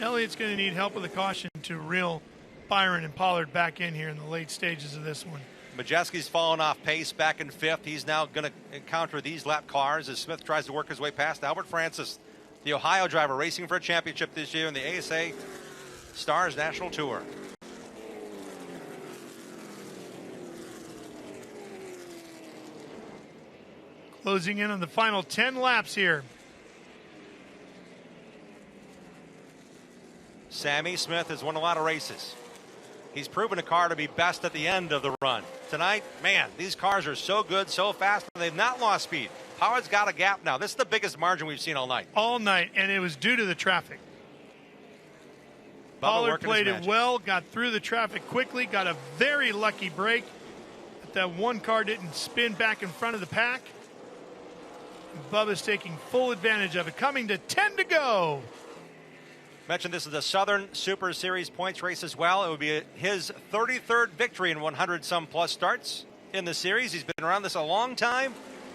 Elliott's going to need help with a caution to reel Byron and Pollard back in here in the late stages of this one. Majeski's fallen off pace back in 5th. He's now going to encounter these lap cars as Smith tries to work his way past Albert Francis, the Ohio driver racing for a championship this year in the ASA STARS National Tour. Closing in on the final 10 laps here. Sammy Smith has won a lot of races. He's proven a car to be best at the end of the run. Tonight, man, these cars are so good, so fast, and they've not lost speed. Pollard's got a gap now. This is the biggest margin we've seen all night. All night, and it was due to the traffic. Pollard played it well, got through the traffic quickly, got a very lucky break. But that one car didn't spin back in front of the pack. And Bubba's taking full advantage of it. Coming to 10 to go. Mentioned this is a Southern Super Series points race as well. It would be his 33rd victory in 100-some plus starts in the series. He's been around this a long time.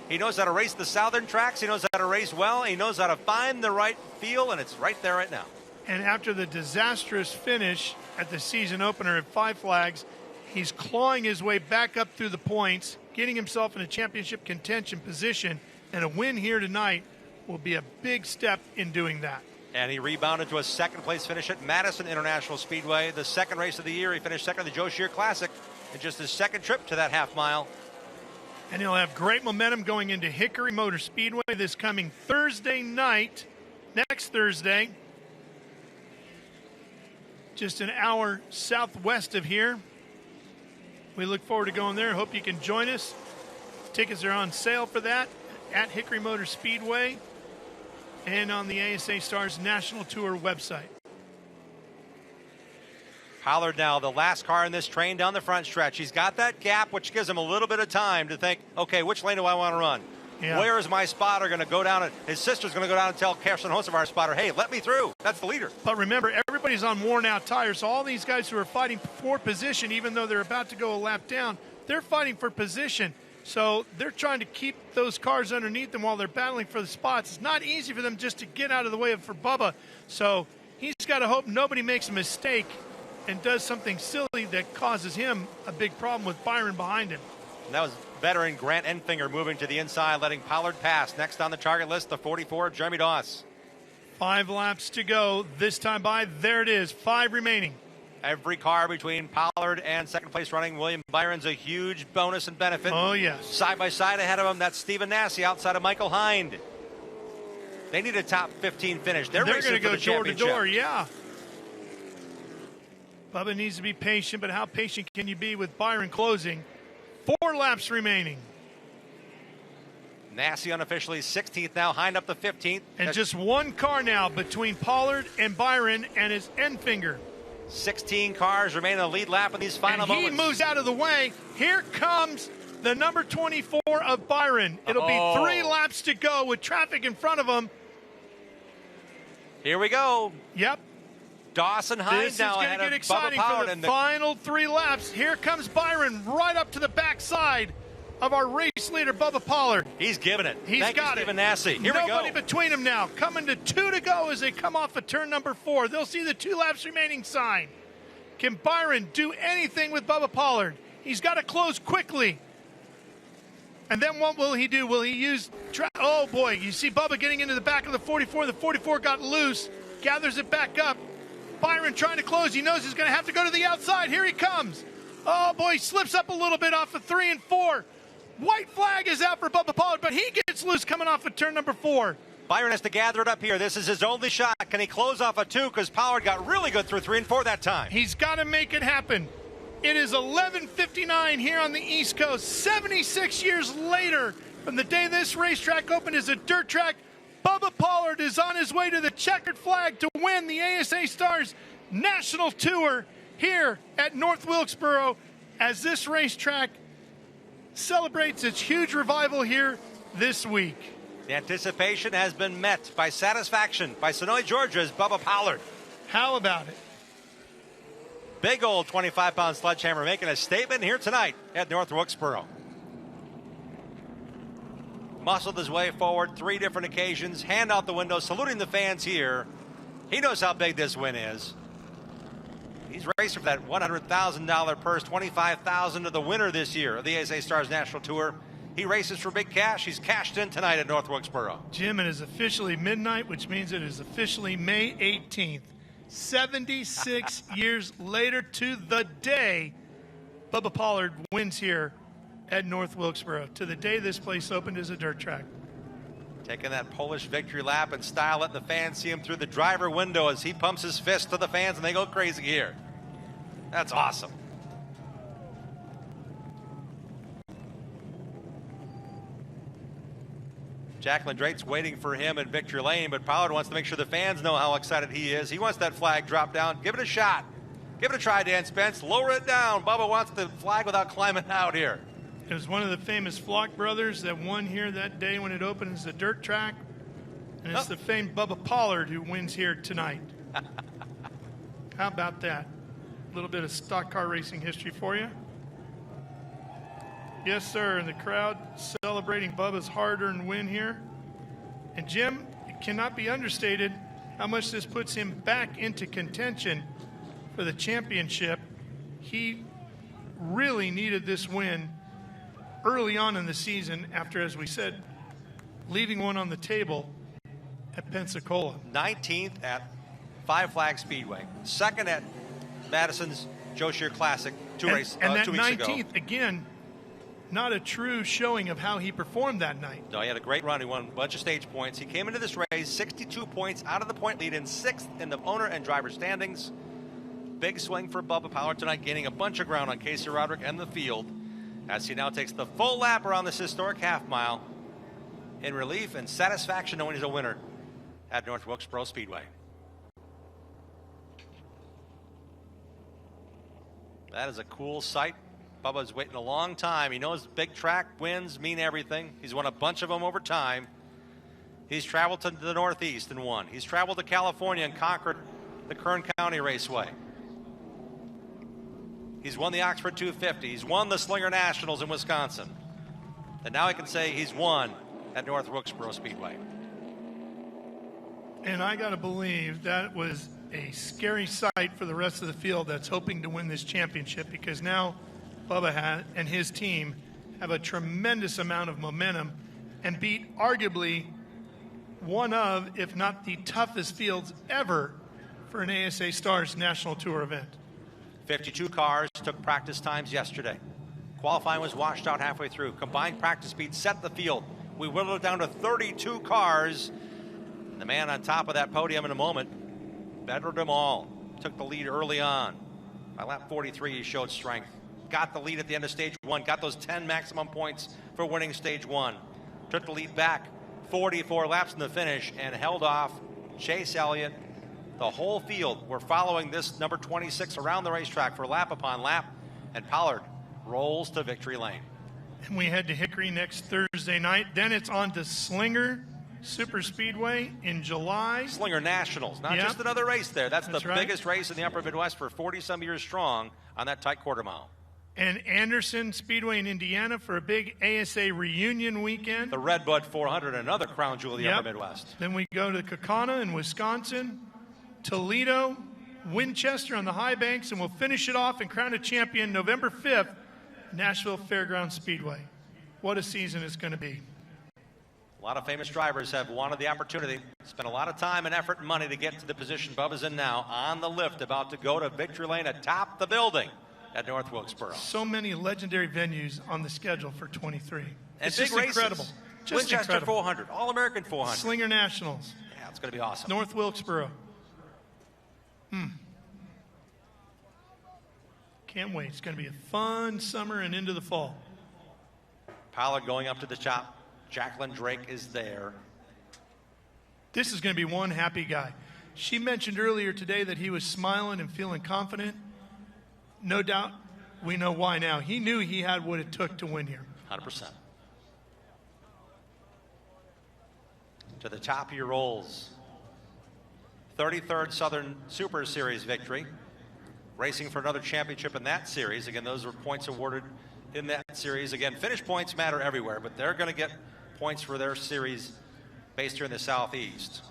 He knows how to race the Southern tracks. He knows how to race well. He knows how to find the right feel, and it's right there right now. And after the disastrous finish at the season opener at Five Flags, he's clawing his way back up through the points, getting himself in a championship contention position, and a win here tonight will be a big step in doing that. And he rebounded to a second-place finish at Madison International Speedway. The second race of the year, he finished second in the Joe Shear Classic in just his second trip to that half mile. And he'll have great momentum going into Hickory Motor Speedway this coming Thursday night, next Thursday, just an hour southwest of here. We look forward to going there. Hope you can join us. Tickets are on sale for that at Hickory Motor Speedway and on the ASA Stars National Tour website. Pollard now the last car in this train down the front stretch. He's got that gap, which gives him a little bit of time to think, okay, which lane do I want to run? Yeah. Where is my spotter going to go down? His sister's going to go down and tell Kirsten Hosevar spotter, hey, let me through. That's the leader. But remember, everybody's on worn-out tires, so all these guys who are fighting for position, even though they're about to go a lap down, they're fighting for position. So they're trying to keep those cars underneath them while they're battling for the spots. It's not easy for them just to get out of the way for Bubba. So he's got to hope nobody makes a mistake and does something silly that causes him a big problem with Byron behind him. And that was veteran Grant Enfinger moving to the inside, letting Pollard pass. Next on the target list, the 44, Jeremy Doss. 5 laps to go this time by. There it is, 5 remaining. Every car between Pollard and second place running William Byron's a huge bonus and benefit. Oh, yes. Side by side ahead of him, that's Stephen Nasse outside of Michael Hind. They need a top 15 finish. They're going to go the door to door, championship. yeah. Bubba needs to be patient, but how patient can you be with Byron closing? 4 laps remaining. Nasse unofficially 16th now, Hind up to 15th. And just one car now between Pollard and Byron and his end finger. 16 cars remain in the lead lap in these final moments. He moves out of the way. Here comes the number 24 of Byron. It'll be 3 laps to go with traffic in front of him. Here we go. Yep. Dawson Hind now ahead of Bubba Pollard. For the final 3 laps. Here comes Byron right up to the backside of our race leader, Bubba Pollard. He's giving it. He's got it. Stephen Nasse. Here we go. Nobody between them now. Coming to 2 to go as they come off of turn number 4. They'll see the 2 laps remaining sign. Can Byron do anything with Bubba Pollard? He's got to close quickly. And then what will he do? Will he use... Oh, boy. You see Bubba getting into the back of the 44. The 44 got loose. Gathers it back up. Byron trying to close. He knows he's going to have to go to the outside. Here he comes. Oh, boy. Slips up a little bit off of 3 and 4. White flag is out for Bubba Pollard, but he gets loose coming off of turn number 4. Byron has to gather it up here. This is his only shot. Can he close off a 2? Because Pollard got really good through 3 and 4 that time. He's got to make it happen. It is 11:59 here on the East Coast. 76 years later from the day this racetrack opened as a dirt track, Bubba Pollard is on his way to the checkered flag to win the ASA Stars National Tour here at North Wilkesboro as this racetrack celebrates its huge revival here this week. The anticipation has been met by satisfaction by Sonoy, Georgia's Bubba Pollard. How about it? Big old 25-pound sledgehammer making a statement here tonight at North Wilkesboro. Muscled his way forward 3 different occasions, hand out the window, saluting the fans here. He knows how big this win is. He's racing for that $100,000 purse, $25,000 to the winner this year of the ASA Stars National Tour. He races for big cash. He's cashed in tonight at North Wilkesboro. Jim, it is officially midnight, which means it is officially May 18th. 76 years later to the day, Bubba Pollard wins here at North Wilkesboro, to the day this place opened as a dirt track. Taking that Polish victory lap in style, letting the fans see him through the driver window as he pumps his fist to the fans and they go crazy here. That's awesome. Jacqueline Drake's waiting for him in victory lane, but Pollard wants to make sure the fans know how excited he is. He wants that flag dropped down. Give it a shot. Give it a try, Dan Spence. Lower it down. Bubba wants the flag without climbing out here. It was one of the famous Flock brothers that won here that day when it opened as a dirt track. And it's the famed Bubba Pollard who wins here tonight. How about that? A little bit of stock car racing history for you. Yes, sir, and the crowd celebrating Bubba's hard-earned win here. And Jim, it cannot be understated how much this puts him back into contention for the championship. He really needed this win early on in the season after, as we said, leaving one on the table at Pensacola. 19th at Five Flag Speedway. 2nd at Madison's Joe Shear Classic 2 weeks ago. And that 19th, again, not a true showing of how he performed that night. No, he had a great run. He won a bunch of stage points. He came into this race 62 points out of the point lead in 6th in the owner and driver standings. big swing for Bubba Pollard tonight, gaining a bunch of ground on Casey Roderick and the field as he now takes the full lap around this historic half mile in relief and satisfaction knowing he's a winner at North Wilkesboro Speedway. That is a cool sight. Bubba's waiting a long time. He knows big track wins mean everything. He's won a bunch of them over time. He's traveled to the Northeast and won. He's traveled to California and conquered the Kern County Raceway. He's won the Oxford 250. He's won the Slinger Nationals in Wisconsin. And now he can say he's won at North Wilkesboro Speedway. And I got to believe that was a scary sight for the rest of the field that's hoping to win this championship, because now Bubba and his team have a tremendous amount of momentum and beat arguably one of, if not the toughest fields ever for an ASA STARS National Tour event. 52 cars took practice times yesterday. Qualifying was washed out halfway through. Combined practice speed set the field. We whittled it down to 32 cars. And the man on top of that podium in a moment bettered them all. Took the lead early on. By lap 43, he showed strength. Got the lead at the end of stage one. Got those 10 maximum points for winning stage one. Took the lead back 44 laps in the finish and held off Chase Elliott. The whole field were following this number 26 around the racetrack for lap upon lap, and Pollard rolls to victory lane. And we head to Hickory next Thursday night. Then it's on to Slinger Super Speedway in July. Slinger Nationals, not just another race there. That's the right. biggest race in the Upper Midwest for 40-some years strong on that tight quarter mile. And Anderson Speedway in Indiana for a big ASA reunion weekend. The Redbud 400, another crown jewel of the Upper Midwest. Then we go to Kaukauna in Wisconsin, Toledo, Winchester on the high banks, and we'll finish it off and crown a champion November 5th, Nashville Fairgrounds Speedway. What a season it's going to be. A lot of famous drivers have wanted the opportunity, spent a lot of time and effort and money to get to the position Bubba's in now, on the lift, about to go to victory lane atop the building at North Wilkesboro. So many legendary venues on the schedule for 23. And it's big just races. incredible. Just Winchester incredible. 400, All-American 400. Slinger Nationals. Yeah, it's going to be awesome. North Wilkesboro. Can't wait. It's going to be a fun summer and into the fall. Pollard going up to the top. Jacqueline Drake is there. This is going to be one happy guy. She mentioned earlier today that he was smiling and feeling confident. No doubt, we know why now. He knew he had what it took to win here. 100%. To the top he rolls. 33rd Southern Super Series victory. Racing for another championship in that series. Again, those were points awarded in that series. Again, finish points matter everywhere, but they're going to get points for their series based here in the Southeast.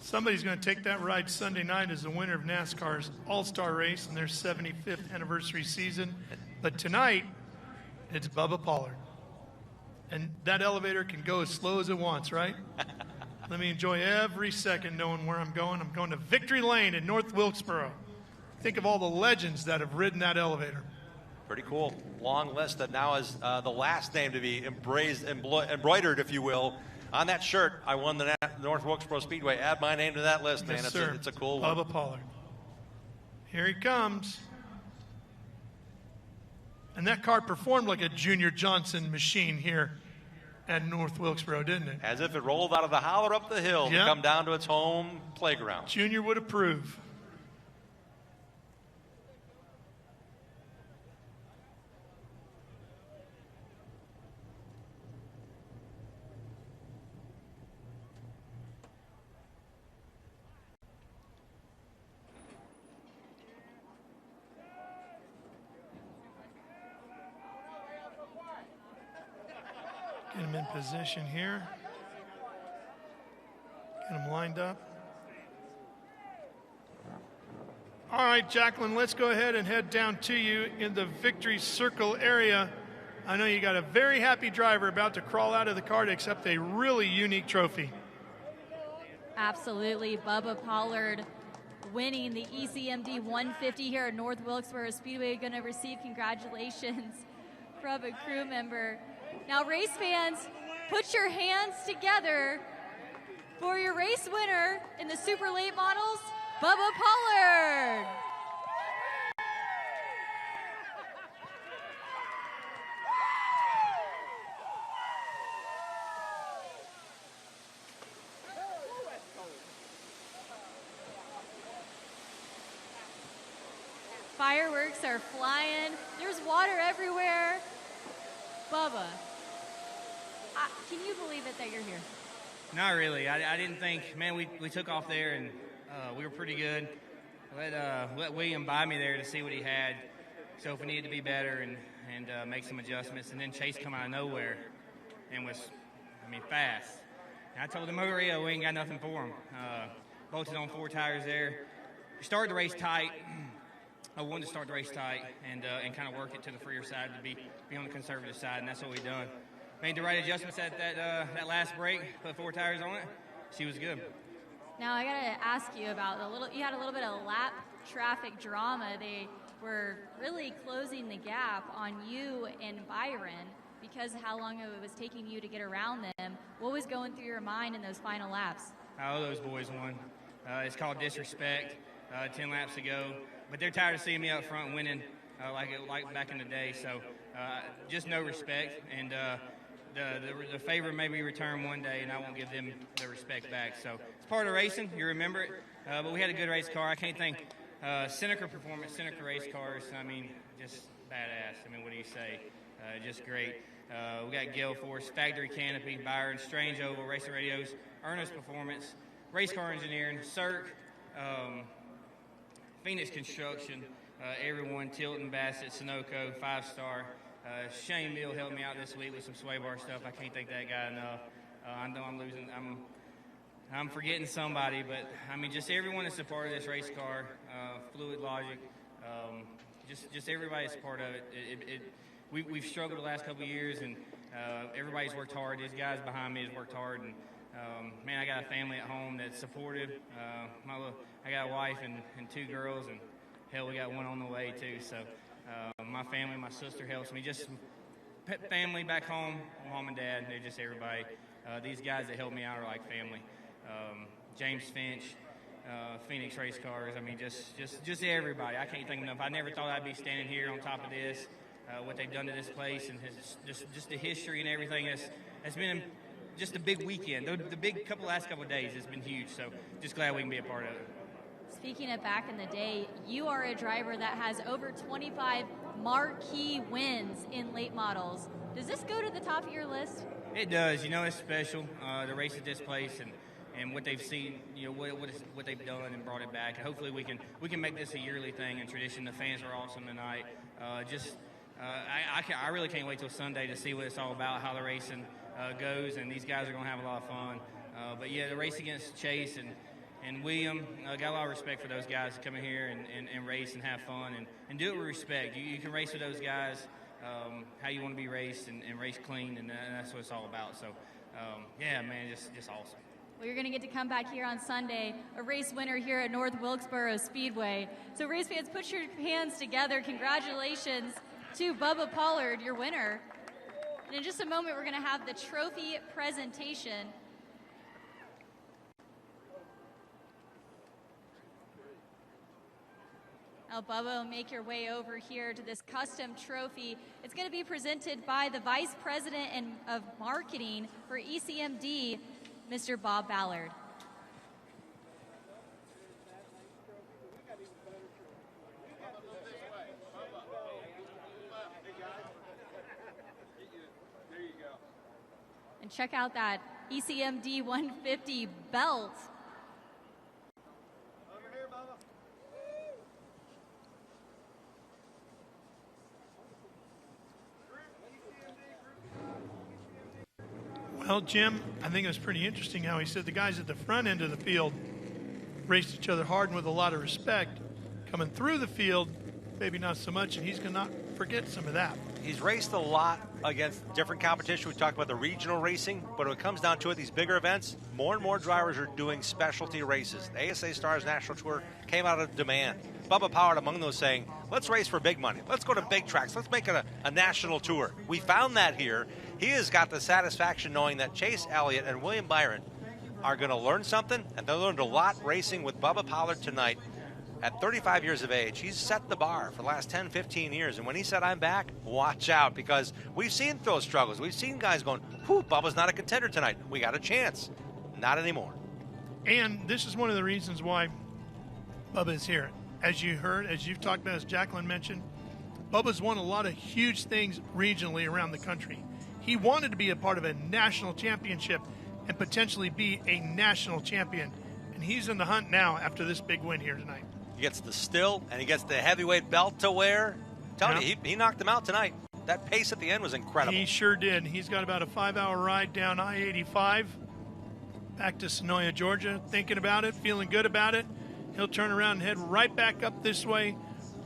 Somebody's going to take that ride Sunday night as the winner of NASCAR's All-Star Race in their 75th anniversary season. But tonight, it's Bubba Pollard. And that elevator can go as slow as it wants, right? Let me enjoy every second knowing where I'm going. I'm going to Victory Lane in North Wilkesboro. Think of all the legends that have ridden that elevator. Pretty cool. Long list that now is the last name to be embroidered, if you will, on that shirt. I won the North Wilkesboro Speedway. Add my name to that list, man. Yes, It's a cool one. Bubba Pollard. Here he comes. And that car performed like a Junior Johnson machine here at North Wilkesboro, didn't it? As if it rolled out of the holler up the hill to come down to its home playground. Junior would approve. Get him in position here. Get him lined up. All right, Jacqueline, let's go ahead and head down to you in the Victory Circle area. I know you got a very happy driver about to crawl out of the car to accept a really unique trophy. Absolutely. Bubba Pollard winning the ECMD 150 here at North Wilkesboro Speedway. Going to receive congratulations from a crew member. Now, race fans, put your hands together for your race winner in the super late models, Bubba Pollard. fireworks are flying. There's water everywhere. Bubba, can you believe it that you're here? Not really. I didn't think, man, we took off there and we were pretty good. Let William buy me there to see what he had. So if we needed to be better and make some adjustments. And then Chase come out of nowhere and was, fast. And I told him, Rio, we ain't got nothing for him. Bolted on 4 tires there. Started the race tight. I wanted to start the race tight and kind of work it to the freer side to be on the conservative side, and that's what we done. Made the right adjustments at that last break, put 4 tires on it. She was good. Now I gotta ask you about you had a little bit of lap traffic drama. They were really closing the gap on you and Byron because of how long it was taking you to get around them. What was going through your mind in those final laps? Oh, those boys won. It's called disrespect. 10 laps ago, but they're tired of seeing me up front winning like back in the day. So just no respect, and the favor may be returned one day, and I won't give them the respect back. So it's part of racing. You remember it, but we had a good race car. I can't think. Seneca Performance, Seneca race cars. Just badass. What do you say? Just great. We got Gale Force, Factory Canopy, Byron, Strange Oval, Racing Radios, Ernest Performance, Race Car Engineering, Cirque. Phoenix Construction, everyone, Tilton, Bassett, Sunoco, 5-star. Shane Mill helped me out this week with some sway bar stuff. I can't thank that guy enough. I know I'm losing. I'm forgetting somebody, but just everyone that's a part of this race car, Fluid Logic, just everybody's a part of it. We've struggled the last couple of years, and everybody's worked hard. These guys behind me has worked hard, and I got a family at home that's supportive. I got a wife and 2 girls, and hell, we got one on the way too. So my family, my sister helps me. Just family back home, mom and dad, they're just everybody. These guys that help me out are like family. James Finch, Phoenix Race Cars. Just everybody. I can't think of enough. I never thought I'd be standing here on top of this. What they've done to this place and just the history and everything. It's been just a big weekend. The big last couple of days has been huge. So just glad we can be a part of it. Speaking of back in the day, you are a driver that has over 25 marquee wins in late models. Does this go to the top of your list? It does. It's special. The race at this place and what they've seen, what they've done and brought it back. And hopefully we can make this a yearly thing and tradition. The fans are awesome tonight. I really can't wait till Sunday to see what it's all about, how the racing goes, and these guys are going to have a lot of fun. But yeah, the race against Chase and William, got a lot of respect for those guys to come in here and race and have fun and do it with respect. You can race with those guys how you want to be raced and race clean, and that's what it's all about. So, yeah, man, just awesome. Well, you're going to get to come back here on Sunday, a race winner here at North Wilkesboro Speedway. So race fans, put your hands together. Congratulations to Bubba Pollard, your winner. And in just a moment, we're going to have the trophy presentation. Now, Bubba, make your way over here to this custom trophy. It's going to be presented by the Vice President of Marketing for ECMD, Mr. Bob Ballard. And check out that ECMD 150 belt. Well, Jim, I think it was pretty interesting how he said the guys at the front end of the field raced each other hard and with a lot of respect. Coming through the field, maybe not so much, and he's going to not forget some of that. He's raced a lot against different competition. We talked about the regional racing, but when it comes down to it, these bigger events, more and more drivers are doing specialty races. The ASA STARS National Tour came out of demand. Bubba Pollard among those saying, let's race for big money. Let's go to big tracks. Let's make it a national tour. We found that here. He has got the satisfaction knowing that Chase Elliott and William Byron are going to learn something, and they learned a lot racing with Bubba Pollard tonight. At 35 years of age, he's set the bar for the last 10, 15 years. And when he said, I'm back, watch out, because we've seen those struggles. We've seen guys going, whew, Bubba's not a contender tonight. We got a chance. Not anymore. And this is one of the reasons why Bubba is here. as you heard, as you've talked about, as Jacqueline mentioned, Bubba's won a lot of huge things regionally around the country. He wanted to be a part of a national championship and potentially be a national champion. And he's in the hunt now after this big win here tonight. He gets the still, and he gets the heavyweight belt to wear. I'm telling you, he knocked him out tonight. That pace at the end was incredible. He sure did. He's got about a 5-hour ride down I-85 back to Sonoya, Georgia, thinking about it, feeling good about it. He'll turn around and head right back up this way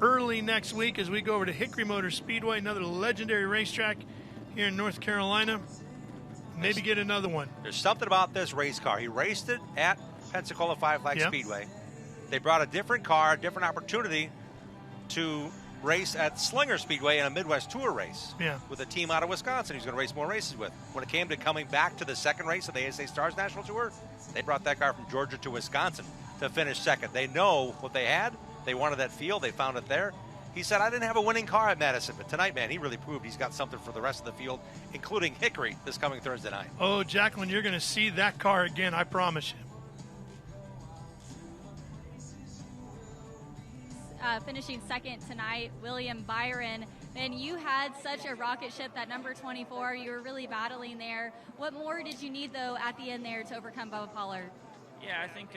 early next week as we go over to Hickory Motor Speedway, another legendary racetrack here in North Carolina. Maybe get another one. There's something about this race car. He raced it at Pensacola Five Flags Speedway. They brought a different car, different opportunity to race at Slinger Speedway in a Midwest Tour race with a team out of Wisconsin he's going to race more races with. When it came to coming back to the second race of the ASA STARS National Tour, they brought that car from Georgia to Wisconsin to finish second. They know what they had. They wanted that field. They found it there. He said, I didn't have a winning car at Madison, but tonight, man, he really proved he's got something for the rest of the field, including Hickory this coming Thursday night. Oh, Jacqueline, you're going to see that car again, I promise you. Finishing second tonight, William Byron. Man, you had such a rocket ship, that number 24. You were really battling there. What more did you need, though, at the end there to overcome Bubba Pollard? Yeah, I think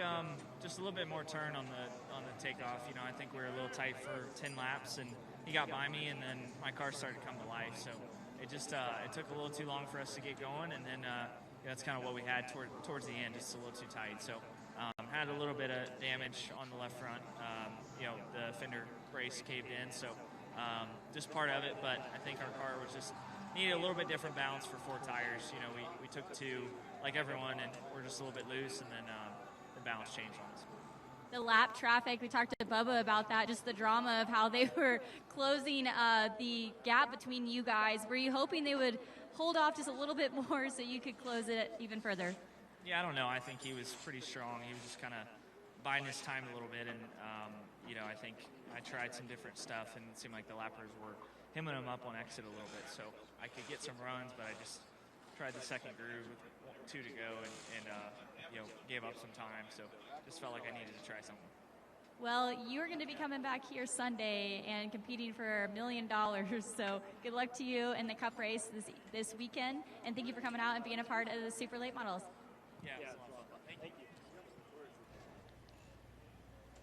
just a little bit more turn on the takeoff. You know, I think we were a little tight for 10 laps, and he got by me, and then my car started to come to life. So it just it took a little too long for us to get going, and then that's kind of what we had towards the end, just a little too tight. So had a little bit of damage on the left front. You know, the fender brace caved in, so just part of it. But I think our car was just needed a little bit different balance for 4 tires. You know, we took 2 like everyone, and we're just a little bit loose, and then the balance changed on us. The lap traffic, we talked to Bubba about that, just the drama of how they were closing the gap between you guys. Were you hoping they would hold off just a little bit more so you could close it even further? Yeah, I don't know. I think he was pretty strong. He was just kind of biding his time a little bit, and you know, I think I tried some different stuff, and it seemed like the lappers were hemming him up on exit a little bit, so I could get some runs, but I just tried the second groove with 2 to go, and you know, gave up some time, so just felt like I needed to try something. Well, you're going to be coming back here Sunday and competing for $1 million, so good luck to you in the Cup race this weekend, and thank you for coming out and being a part of the Super Late Models. Yeah, it was a lot of fun. Thank you.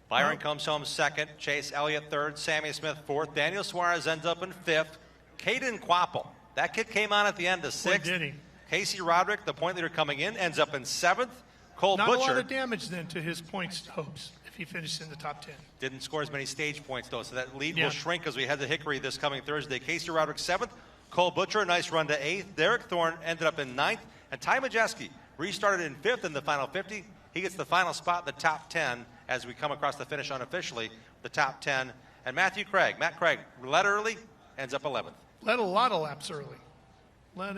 Byron comes home second, Chase Elliott third, Sammy Smith fourth, Daniel Suarez ends up in fifth, Caden Quapple, that kid came on at the end of sixth. Boy, did he. Casey Roderick, the point leader coming in, ends up in seventh. Cole Not Butcher. a lot of damage then to his points hopes if he finishes in the top 10. Didn't score as many stage points, though, so that lead will shrink as we head to Hickory this coming Thursday. Casey Roderick, 7th. Cole Butcher, a nice run to 8th. Derek Thorne ended up in 9th. And Ty Majeski restarted in 5th in the final 50. He gets the final spot in the top 10 as we come across the finish unofficially, the top 10. And Matt Craig, led early, ends up 11th. Led a lot of laps early. William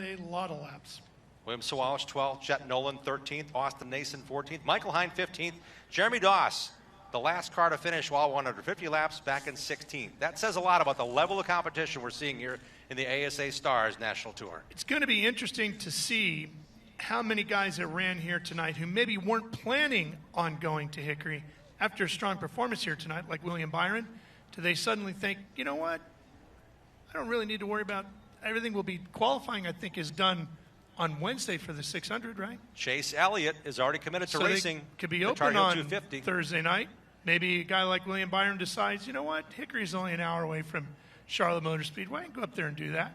Sawalish, 12th. Jet Nolan, 13th. Austin Nason, 14th. Michael Hine, 15th. Jeremy Doss, the last car to finish while 150 laps, back in 16th. That says a lot about the level of competition we're seeing here in the ASA STARS National Tour. It's going to be interesting to see how many guys that ran here tonight who maybe weren't planning on going to Hickory after a strong performance here tonight, like William Byron, do they suddenly think, you know what, I don't really need to worry about everything. Will be qualifying, I think, is done on Wednesday for the 600, right? Chase Elliott is already committed to racing. Could be the open Tar Heel on 250. Thursday night. Maybe a guy like William Byron decides, you know what, Hickory's only an hour away from Charlotte Motor Speedway. Go up there and do that.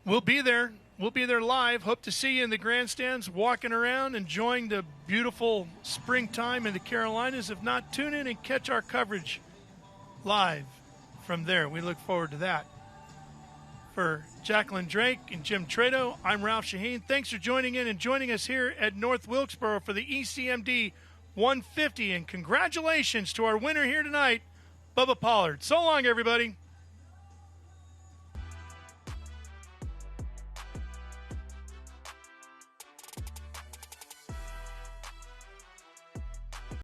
We'll be there. We'll be there live. Hope to see you in the grandstands, walking around, enjoying the beautiful springtime in the Carolinas. If not, tune in and catch our coverage live from there. We look forward to that. For Jacqueline Drake and Jim Trado, I'm Ralph Shaheen. Thanks for joining in and joining us here at North Wilkesboro for the ECMD 150. And congratulations to our winner here tonight, Bubba Pollard. So long, everybody.